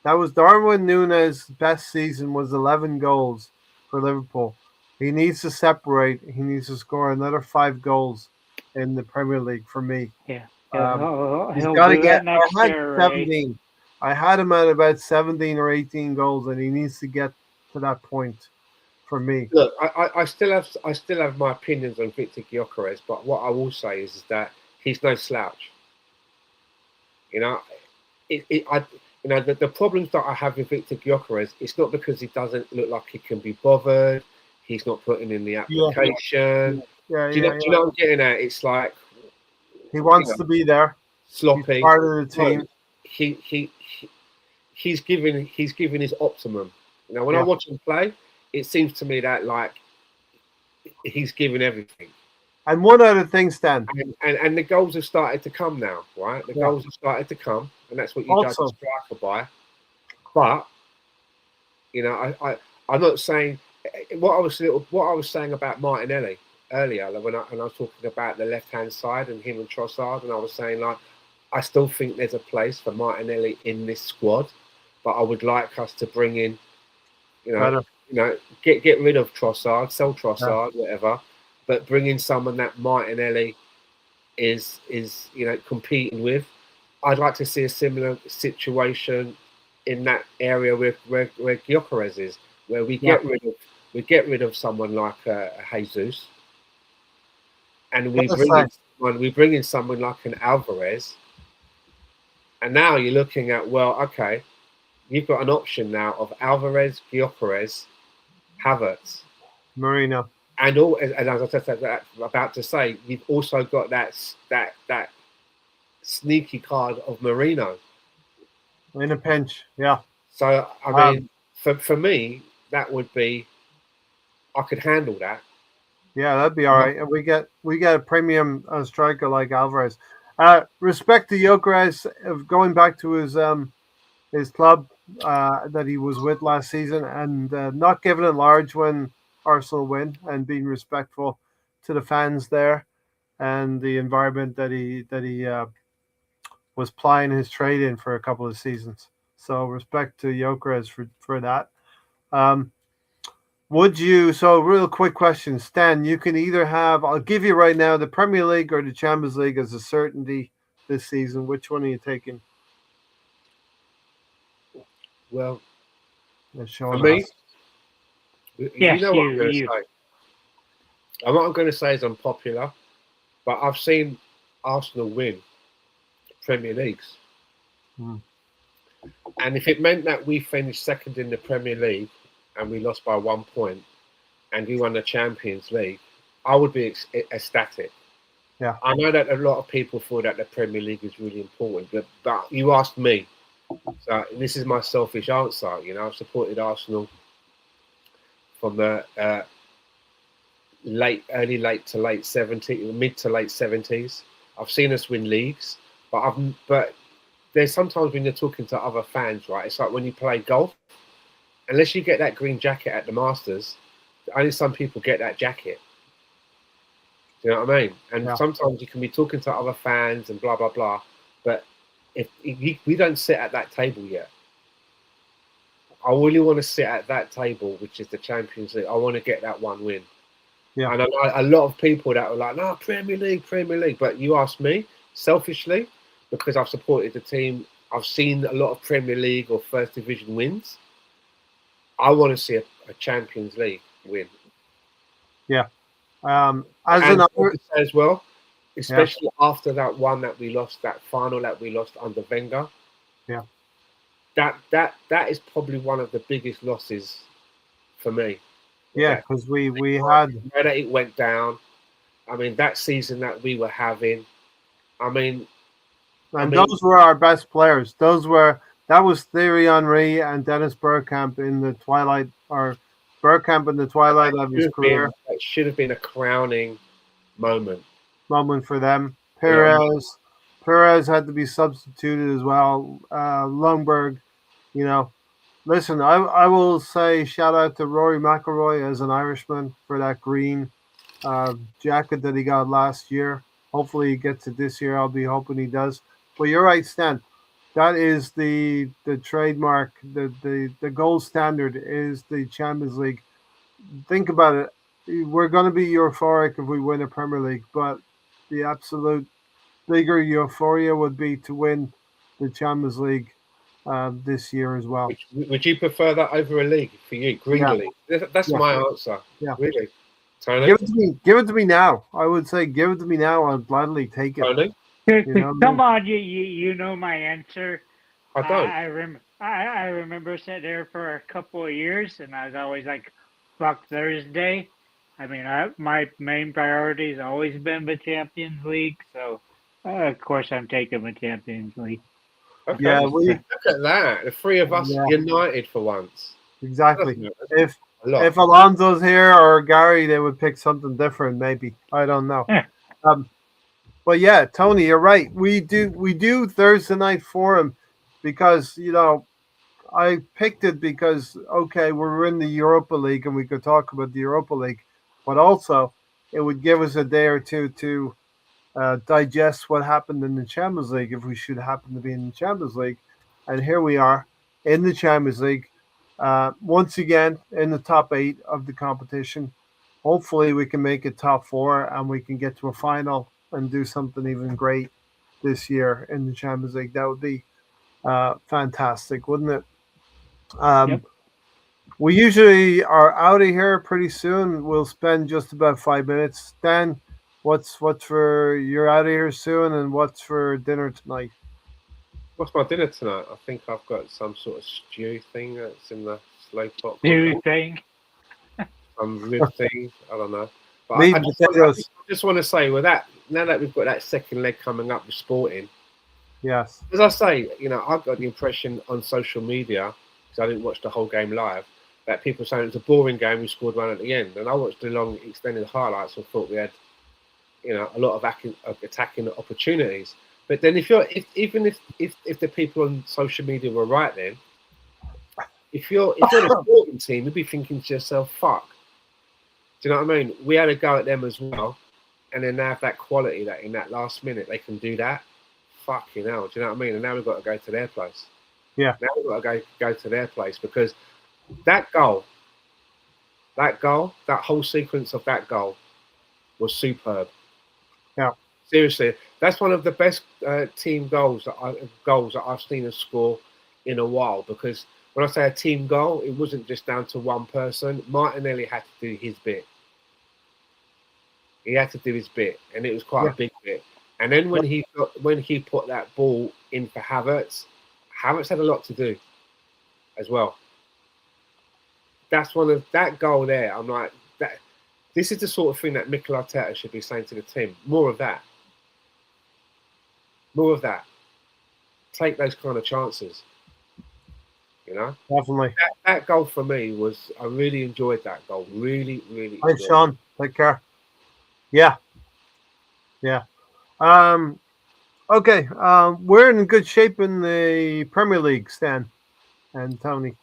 That was Darwin Nunez' best season was 11 goals for Liverpool. He needs to separate. He needs to score another 5 goals in the Premier League for me. Yeah, Um, he's he'll got to do get. that I next had year, Ray. 17. I had him at about 17 or 18 goals, and he needs to get to that point for me. Look, I still have my opinions on Victor Gyökeres, but what I will say is that he's no slouch. You know, I the problems that I have with Victor Gyökeres, it's not because he doesn't look like he can be bothered. He's not putting in the Yeah, application. yeah, Do yeah. you know what I'm getting at? It's like He you wants know to be there. He's sloppy. part of the No, team. he he, he he's giving his optimum. You know, when I Yeah, watch him play, it seems to me that like he's giving everything. and one other thing, Stan. And the goals have started to come now, right? The Yeah. goals have started to come, and that's what you judge a Also, striker by. But I'm not saying what I was saying about Martinelli earlier like when I was talking about the left hand side and him and Trossard, and I was saying like I still think there's a place for Martinelli in this squad, but I would like us to bring in, you know, better. get rid of Trossard, sell Yeah. Trossard, whatever, but bring in someone that Martinelli is competing with. I'd like to see a similar situation in that area where Gyökeres is, where Yeah. we get rid of someone like Jesus, and we Gotta bring say, in one, we bring in someone like an Alvarez, and now you're looking at, well, okay, you've got an option now of Alvarez, Gyökeres, Havertz, Marino. and all. And as I was about to say, you've also got that sneaky card of Marino. In a pinch, yeah. So I Um, mean, for me, that would be I could handle that. yeah, that'd be all Yeah. right. And we get a premium striker like Alvarez. Respect to Gyökeres of going back to his club that he was with last season and not giving it large when Arsenal win and being respectful to the fans there and the environment that he was plying his trade in for a couple of seasons. So respect to Gyökeres for that. Um, would you? So real quick question, Stan. You can either have. I'll give you right now the Premier League or the Champions League as a certainty this season. Which one are you taking? Well, As for Sean me, asked. you Yes, know what I'm going to you. say. And what I'm going to say is unpopular, but I've seen Arsenal win Premier Leagues. Hmm. And if it meant that we finished second in the Premier League and we lost by 1 point and we won the Champions League, I would be ecstatic. Yeah. I know that a lot of people feel that the Premier League is really important, but you asked me. So this is my selfish answer. You know, I've supported Arsenal from the late to late 70s, mid to late 70s. I've seen us win leagues, but there's sometimes when you're talking to other fans, right? It's like when you play golf, unless you get that green jacket at the Masters, only some people get that jacket. Do you know what I mean? And Yeah. sometimes you can be talking to other fans and blah blah blah, but if we don't sit at that table yet, I really want to sit at that table, which is the Champions League. I want to get that one win. Yeah. And a lot of people that were like, no, Premier League, Premier League. But you ask me, selfishly, because I've supported the team, I've seen a lot of Premier League or First Division wins. I want to see a Champions League win. Yeah. And as well, Yeah. especially after that one that we lost, that final that we lost under Wenger. Yeah. That is probably one of the biggest losses for me. Yeah, because we had. Where that it went down. I mean, that season that we were having. I mean, And those were our best players. That was Thierry Henry and Dennis Bergkamp in the twilight, or Bergkamp in the twilight of his career. It should have been a crowning moment for them. Yeah. Perez had to be substituted as well. Lundberg, listen, I will say shout out to Rory McIlroy as an Irishman for that green jacket that he got last year. Hopefully he gets it this year. I'll be hoping he does. But you're right, Stan. That is the trademark. The gold standard is the Champions League. Think about it. We're going to be euphoric if we win a Premier League, but the absolute bigger euphoria would be to win the Champions League this year as well. Would you prefer that over a league for you, Green League? That's my answer. Yeah. Really. Tony? Give it to me now. I would say give it to me now. I'd gladly take it. Tony? Come on, you know my answer. I don't. I remember sitting there for a couple of years, and I was always like, "Fuck Thursday." I mean, my main priority has always been the Champions League, so of course I'm taking the Champions League. Okay. Yeah, look at that. The three of us united for once. Exactly. If Alonso's here or Gary, they would pick something different. Maybe I don't know. But yeah, Tony, you're right. We do Thursday night forum because I picked it because we're in the Europa League and we could talk about the Europa League, but also it would give us a day or two to digest what happened in the Champions League if we should happen to be in the Champions League, and here we are in the Champions League once again in the top 8 of the competition. Hopefully, we can make it top 4 and we can get to a final and do something even great this year in the Champions League. That would be fantastic, wouldn't it? Yep. We usually are out of here pretty soon. We'll spend just about 5 minutes. Dan, What's for you're out of here soon, and what's for dinner tonight? What's my dinner tonight? I think I've got some sort of stew thing that's in the slow pot Do cooker. thing. Some rib thing. I don't know. But Meat and potatoes. I just want to say, with that, now that we've got that second leg coming up with Sporting, Yes. as I say, I've got the impression on social media, because I didn't watch the whole game live, that people saying it's a boring game. We scored one at the end, and I watched the long extended highlights and thought we had, a lot of attacking opportunities. But then, if the people on social media were right, then if you're the Sporting team, you'd be thinking to yourself, "Fuck." Do you know what I mean? We had a go at them as well, and then they have that quality that in that last minute they can do that. Fucking hell, do you know what I mean? And now we've got to go to their place. Yeah. Now we've got to go to their place because that goal, that whole sequence of that goal was superb. Yeah. Seriously, that's one of the best team goals that I've seen us score in a while. Because when I say a team goal, it wasn't just down to one person. Martinelli had to do his bit. He had to do his bit, and it was quite Yeah. a big bit. And then when he put that ball in for Havertz, Havertz had a lot to do as well. That's one of that goal there. I'm like that. This is the sort of thing that Mikel Arteta should be saying to the team. More of that. More of that. Take those kind of chances. Definitely. That goal for me was. I really enjoyed that goal. Really, really. Thanks, Sean. Take care. Yeah. Yeah. Okay. We're in good shape in the Premier League, Stan and Tony.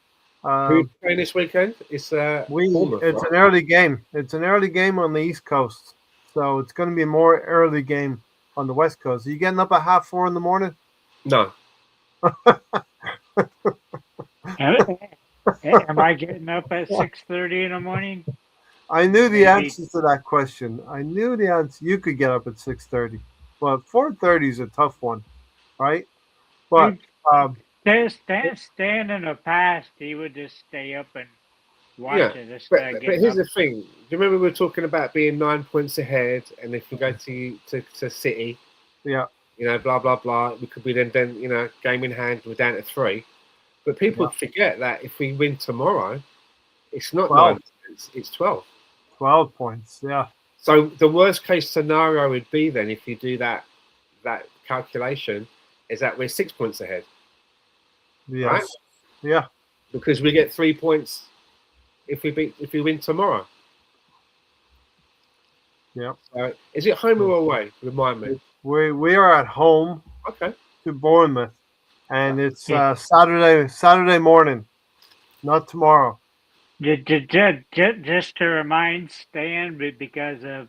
Who's playing this weekend? It's Bournemouth, It's right? an early game. It's an early game on the East Coast, so it's going to be a more early game on the West Coast. Are you getting up at 4:30 in the morning? No. Am I getting up at 6:30 in the morning? I knew the Maybe. answer to that question. I knew the answer. You could get up at 6:30, but 4:30 is a tough one, right? But Stan in the past, he would just stay up and Yeah, watch it but instead of but getting here's up. the thing. Do you remember we were talking about being 9 points ahead, and if we go to City, yeah, blah blah blah, we could be then game in hand, we're down to 3. But people Yeah. forget that if we win tomorrow, it's not 12. 9, it's 12. 12 points. Yeah, So the worst case scenario would be then if you do that calculation, is that we're 6 points ahead, right? yes, yeah. Because we get 3 points if we win tomorrow. Yeah. Is it home or away? Remind me. We are at home Okay. to Bournemouth, and it's Yeah. Saturday morning, not tomorrow. Just to remind Stan, because of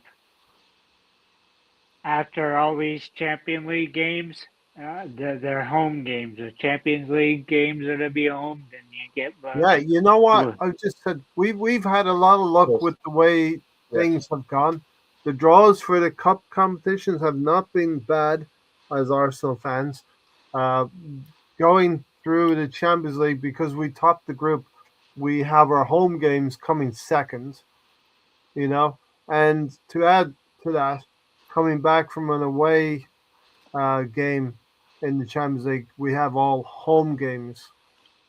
after all these Champions League games, they're home games. The Champions League games are to be home. Then you get Yeah, you know what? Well- I just said we've had a lot of luck Yes. with the way things have gone. The draws for the cup competitions have not been bad as Arsenal fans. Uh, Going through the Champions League because we topped the group, we have our home games coming second, and to add to that, coming back from an away game in the Champions League, we have all home games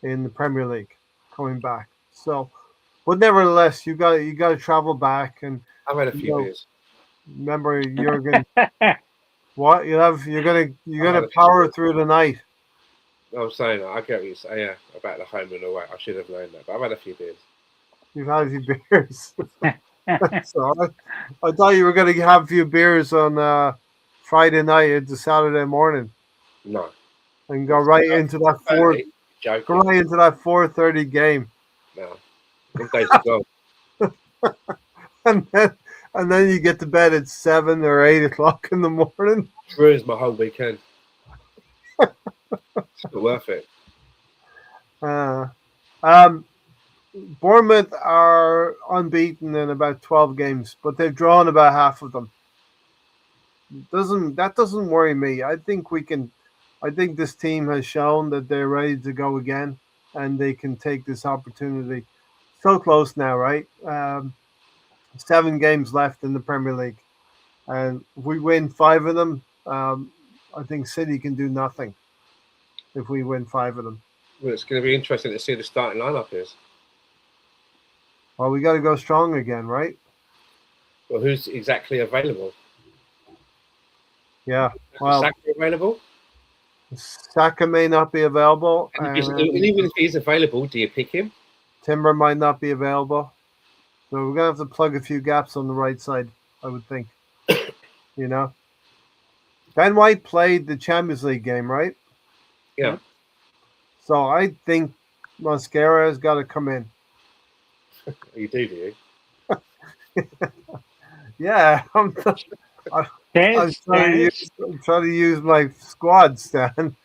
in the Premier League coming back. So, but nevertheless, you got to travel back, and I've had a few beers. remember Jurgen. What you're gonna had a power few through the night. I'm saying that. I get what you say. Yeah, about the home and away. I should have known that, but I've had a few beers. You've had a few beers. So I thought you were gonna have a few beers on Friday night into Saturday morning No. and go right into that Joking. go right into that 4:30 game, No. Them days are gone. and then you get to bed at 7 or 8 o'clock in the morning. It's ruins my whole weekend. It's not worth it. Uh, um, Bournemouth are unbeaten in about 12 games, but they've drawn about half of them. That doesn't worry me. I think we can. I think this team has shown that they're ready to go again, and they can take this opportunity. So close now, right? 7 games left in the Premier League. and if we win 5 of them, I think City can do nothing if we win 5 of them. Well, it's going to be interesting to see the starting lineup is. Well, we got to go strong again, right? Well, who's exactly available? Yeah. Is Well, Saka available? Saka may not be available, And and even if he's available, do you pick him? Timber might not be available. So we're gonna have to plug a few gaps on the right side, I would think. You know, Ben White played the Champions League game, right? Yeah. Yep. So I think Mascara has got to come in. You do you? Yeah, I, I'm trying to use my squad, Stan.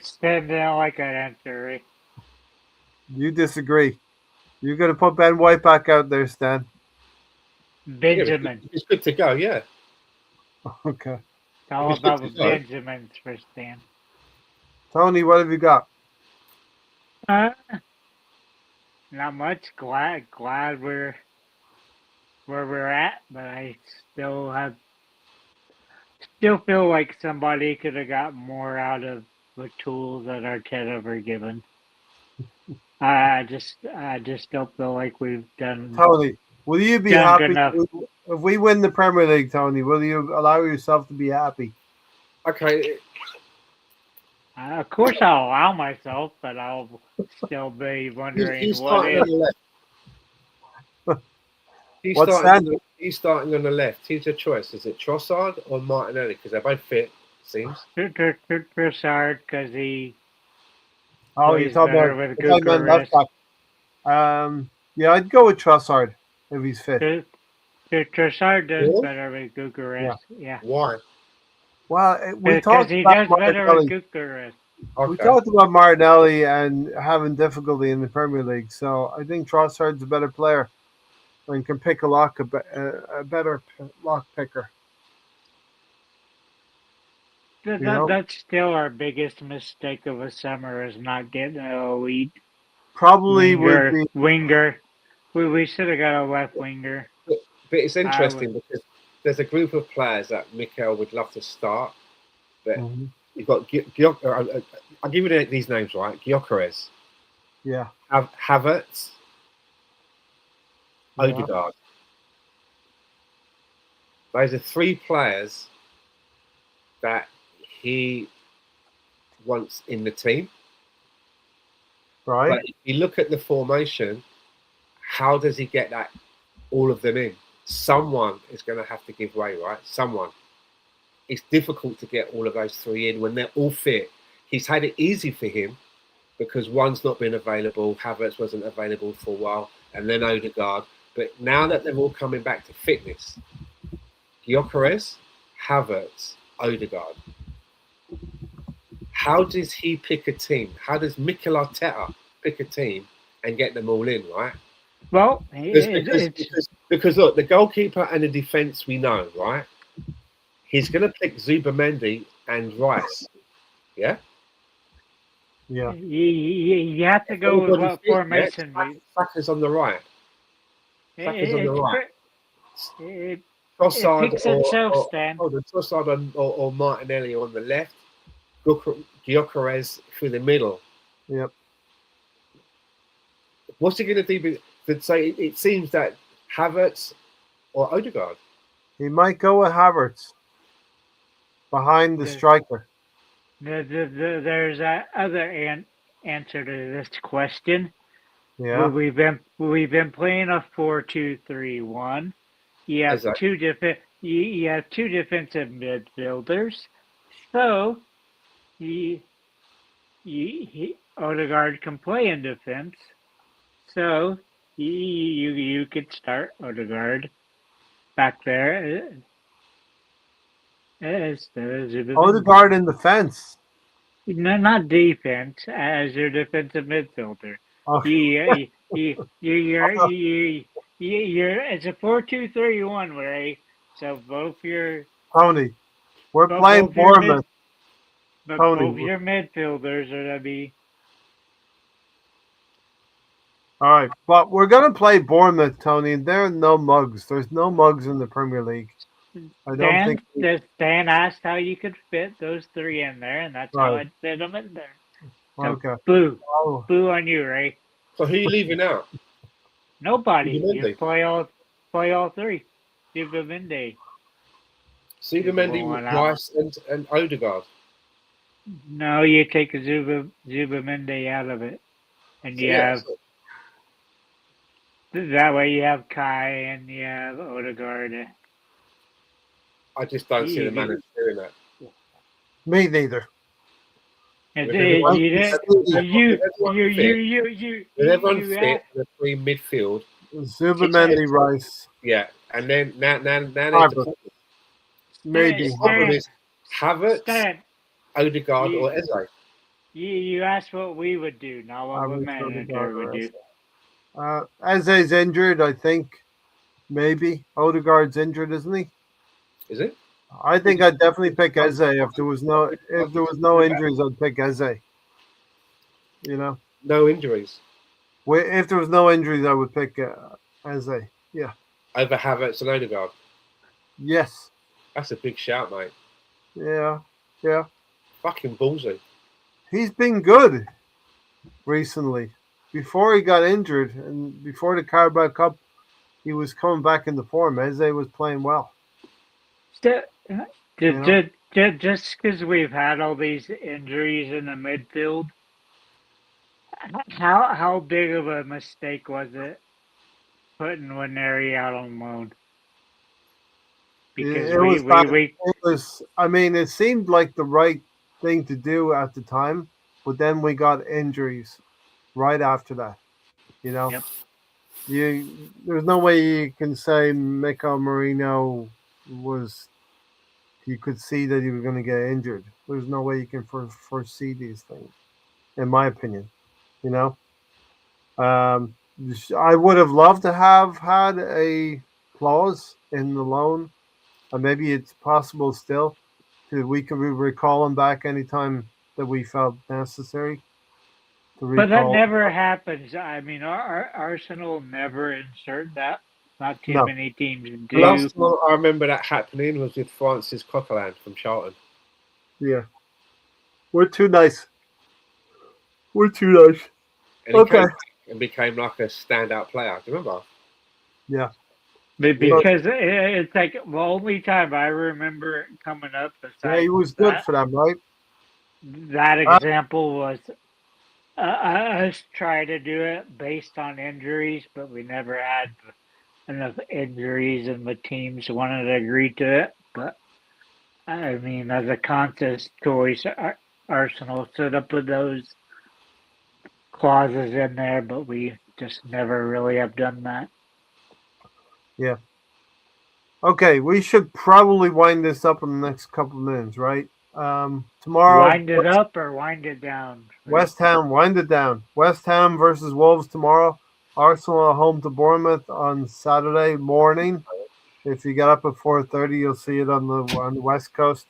Stand there like an answer. You disagree? You're gonna put Ben White back out there, Stan? Yeah, Benjamin. it's good to go. Yeah, Okay, It's all it's good to about go. Benjamins for Stan. Tony, what have you got? Uh, not much. Glad we're where we're at, but I still feel like somebody could have got more out of the tools that Arteta were given. I just don't feel like we've Tony, will you be done happy enough. if we win the Premier League? Tony, will you allow yourself to be happy? Okay, Of course, I'll allow myself, but I'll still be he's, wondering he's what starting on if. the left. What's that? He's starting on the left. Here's your choice: is it Trossard or Martinelli? Because they're both fit. Seems. Trossard, because he Oh, plays better with you're talking about left Gukaris. back. Yeah, I'd go with Trossard if he's fit. Trossard does Really? better with Yeah. Gukaris. Yeah, Why? Well, we because talked he about does better with Martinelli. Gukaris. We Okay. talked about Martinelli and having difficulty in the Premier League. So I think Trossard's a better player and can pick a better lock picker. You know, That's still our biggest mistake of a summer is not getting an elite probably would be. winger. We should have got a left winger. But it's I would. interesting because there's a group of players that Mikel would love to start, but Mhm. you've got I'll give you these names, right? Gyökeres, Yeah, Havertz, yeah, Odegaard. Those are three players that he wants in the team. right. But if you look at the formation, how does he get that all of them in? Someone is going to have to give way, right? Someone. It's difficult to get all of those three in when they're all fit. He's had it easy for him because one's not been available. Havertz wasn't available for a while, and then Odegaard. But now that they're all coming back to fitness, Gyökeres, Havertz, Odegaard. How does he pick a team? How does Mikel Arteta pick a team and get them all in, right? Well, Because look, the goalkeeper and the defence we know, right? He's going to pick Zubamendi and Rice. Yeah? Yeah, you have to go with Everybody what fit, yeah? formation. Saka's on the right. Saka's on the It's right. it Trossard picks itself, Stan. Trossard or Martinelli on the left. Gyökeres through the middle. yep. What's he going to do? It seems that Havertz or Odegaard. He might go with Havertz behind the striker. There's that other answer to this question. Yeah, We've been playing a 4-2-3-1. You have you have two defensive midfielders. So Odegaard can play in defense. So you could start Odegaard back there instead of Zubimendi. Odegaard in defense. No, not defense, as your defensive midfielder. Oh, You're it's a 4-2-3-1, Ray. So Tony, we're playing both your Bournemouth. Tony, both your midfielders are gonna be. all right, but we're gonna play Bournemouth, Tony. And there are no mugs. There's no mugs in the Premier League. I don't think. Dan asked how you could fit those three in there, and that's how Right. I'd fit them in there. So Okay. boo, Oh, boo on you, Ray. So who are you leaving out? Nobody. You Zubimendi. play all three. Zubimendi is the Zubimendi, one out. Rice, and Odegaard. No, you take Zubimendi out of it, and So you yeah, have that way you have Kai and you have Odegaard. I just don't see the You, manager doing that. me neither. It's, With it, everyone, I you can didn't. see You with everyone fit, with everyone you fit, the three midfield, Zubimendi, Rice, yeah, and then now there's the Harbour, problem. maybe The problem Harbour. Stan, is Havertz, Stan, Odegaard, you, or Eze. you asked what we would do, not what the Harbour, Odegaard, manager would or do. Eze. Eze's injured, I think. Maybe Odegaard's injured, isn't he? Is it? I think I'd definitely pick Eze if there was no injuries. I'd pick Eze. You know, No injuries if there was no injuries, I would pick Eze. Yeah. over Havertz and Odegaard. Yes. That's a big shout, mate. Yeah. Yeah. Fucking ballsy. He's been good recently. Before he got injured and before the Carabao Cup, he was coming back into form. Eze was playing well. Just You know, because we've had all these injuries in the midfield, how big of a mistake was it putting Waneri out on loan? Because it was bad. It was. I mean, it seemed like the right thing to do at the time, but then we got injuries right after that. You know, Yep. there's no way you can say Mikel Marino was. You could see that he was going to get injured. There's no way you can foresee these things, in my opinion. You know, um, I would have loved to have had a clause in the loan, and maybe it's possible still we could recall him back anytime that we felt necessary to But that recall. never happens. I mean, our Arsenal never insert that. Not too No, many teams The no, do. last time I remember that happening was with Francis Coquelin from Charlton. yeah, we're too nice. We're too nice. And he Okay, came and became like a standout player. Do you remember? yeah, But so, because it's like the only time I remember coming up yeah, he besides was good for them, right? that example was us trying to do it based on injuries, but we never had enough injuries and the teams wanted to agree to it. But I mean, as a conscious choice, Arsenal stood up with those clauses in there, but we just never really have done that. Yeah. Okay, we should probably wind this up in the next couple of minutes, right? Tomorrow, Wind it up or wind it down. West Ham, wind it down. West Ham versus Wolves tomorrow. Arsenal at home to Bournemouth on Saturday morning. If you get up at 4:30, you'll see it on the West Coast.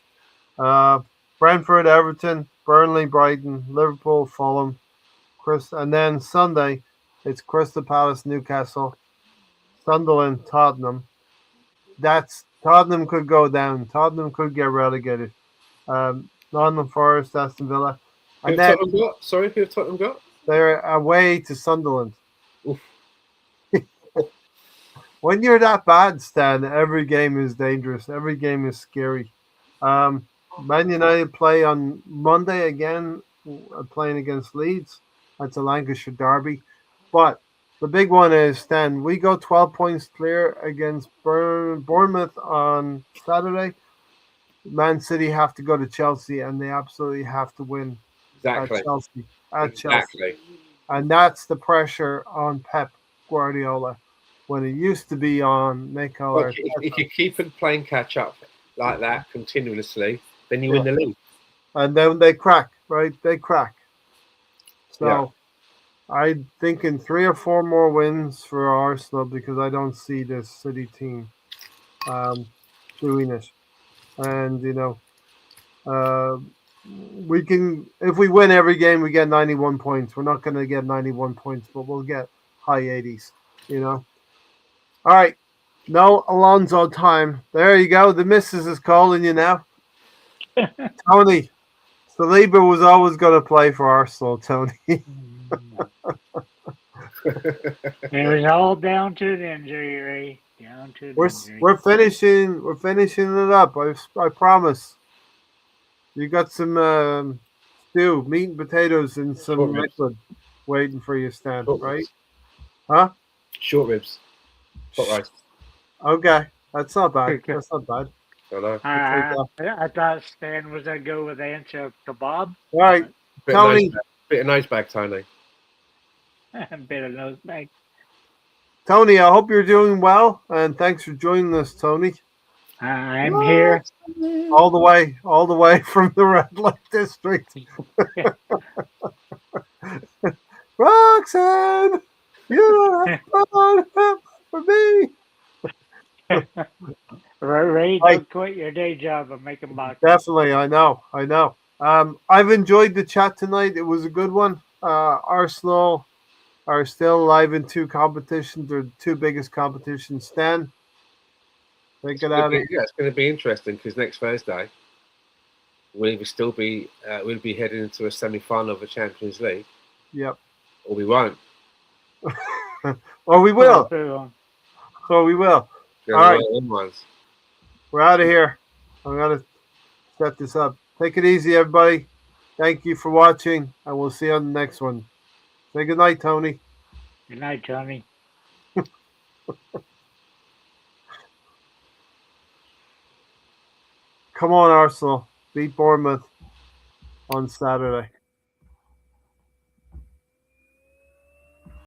Brentford, Everton, Burnley, Brighton, Liverpool, Fulham, and then Sunday, it's Crystal Palace, Newcastle, Sunderland, Tottenham. That's Tottenham could go down. Tottenham could get relegated. Nottingham Forest, Aston Villa, Who and have then Tottenham got? Sorry, who have Tottenham got? they're away to Sunderland. Oof. When you're that bad, Stan, every game is dangerous. Every game is scary. Man United play on Monday again, playing against Leeds. That's a Lancashire derby. But the big one is, Stan, we go 12 points clear against Bournemouth on Saturday. Man City have to go to Chelsea, and they absolutely have to win at Exactly. Chelsea. At Chelsea. Exactly. And that's the pressure on Pep Guardiola when it used to be on Mikel Look, Arteta. if you keep playing catch up like that continuously, then you Yeah. win the league. And then they crack, right? They crack. So Yeah. I'm thinking 3 or 4 more wins for Arsenal because I don't see this City team doing it. And, we can, if we win every game, we get 91 points. We're not going to get 91 points, but we'll get high 80s, All right. No Alonso time. There you go. The missus is calling you now. Tony, Saliba was always going to play for Arsenal, Tony. It was all down to the injury, Ray. Down to the we're injury. we're finishing it up. I promise. You got some stew, meat and potatoes, and Short some ribs. liquid waiting for you, Stan. Short Right? ribs. Huh? Short ribs. Hot rice. Okay, that's not bad. Okay. That's not bad. I know. We'll take that. I thought Stan was going to go with answer kebab. All right, Bit of nose Tony. bag. Bit of nose bag, Tony. Bit of nose bag. Tony, I hope you're doing well, and thanks for joining us, Tony. I'm here. All the way from the red light district. Roxanne, you don't have fun for me. Ray, Hi. don't quit your day job of making boxes. Definitely, I know. I've enjoyed the chat tonight. It was a good one. Arsenal are still alive in two competitions. They're the two biggest competitions. Stan, take it out. It's going to be interesting because next Thursday we'll be heading into a semi-final of the Champions League, Yep. or we won't. Or we will. Oh, Or we will. All right. Ones. We're out of here. I'm going to set this up. Take it easy, everybody. Thank you for watching, and we'll see you on the next one. Say good night, Tony. good night, Tony. Come on, Arsenal. Beat Bournemouth on Saturday.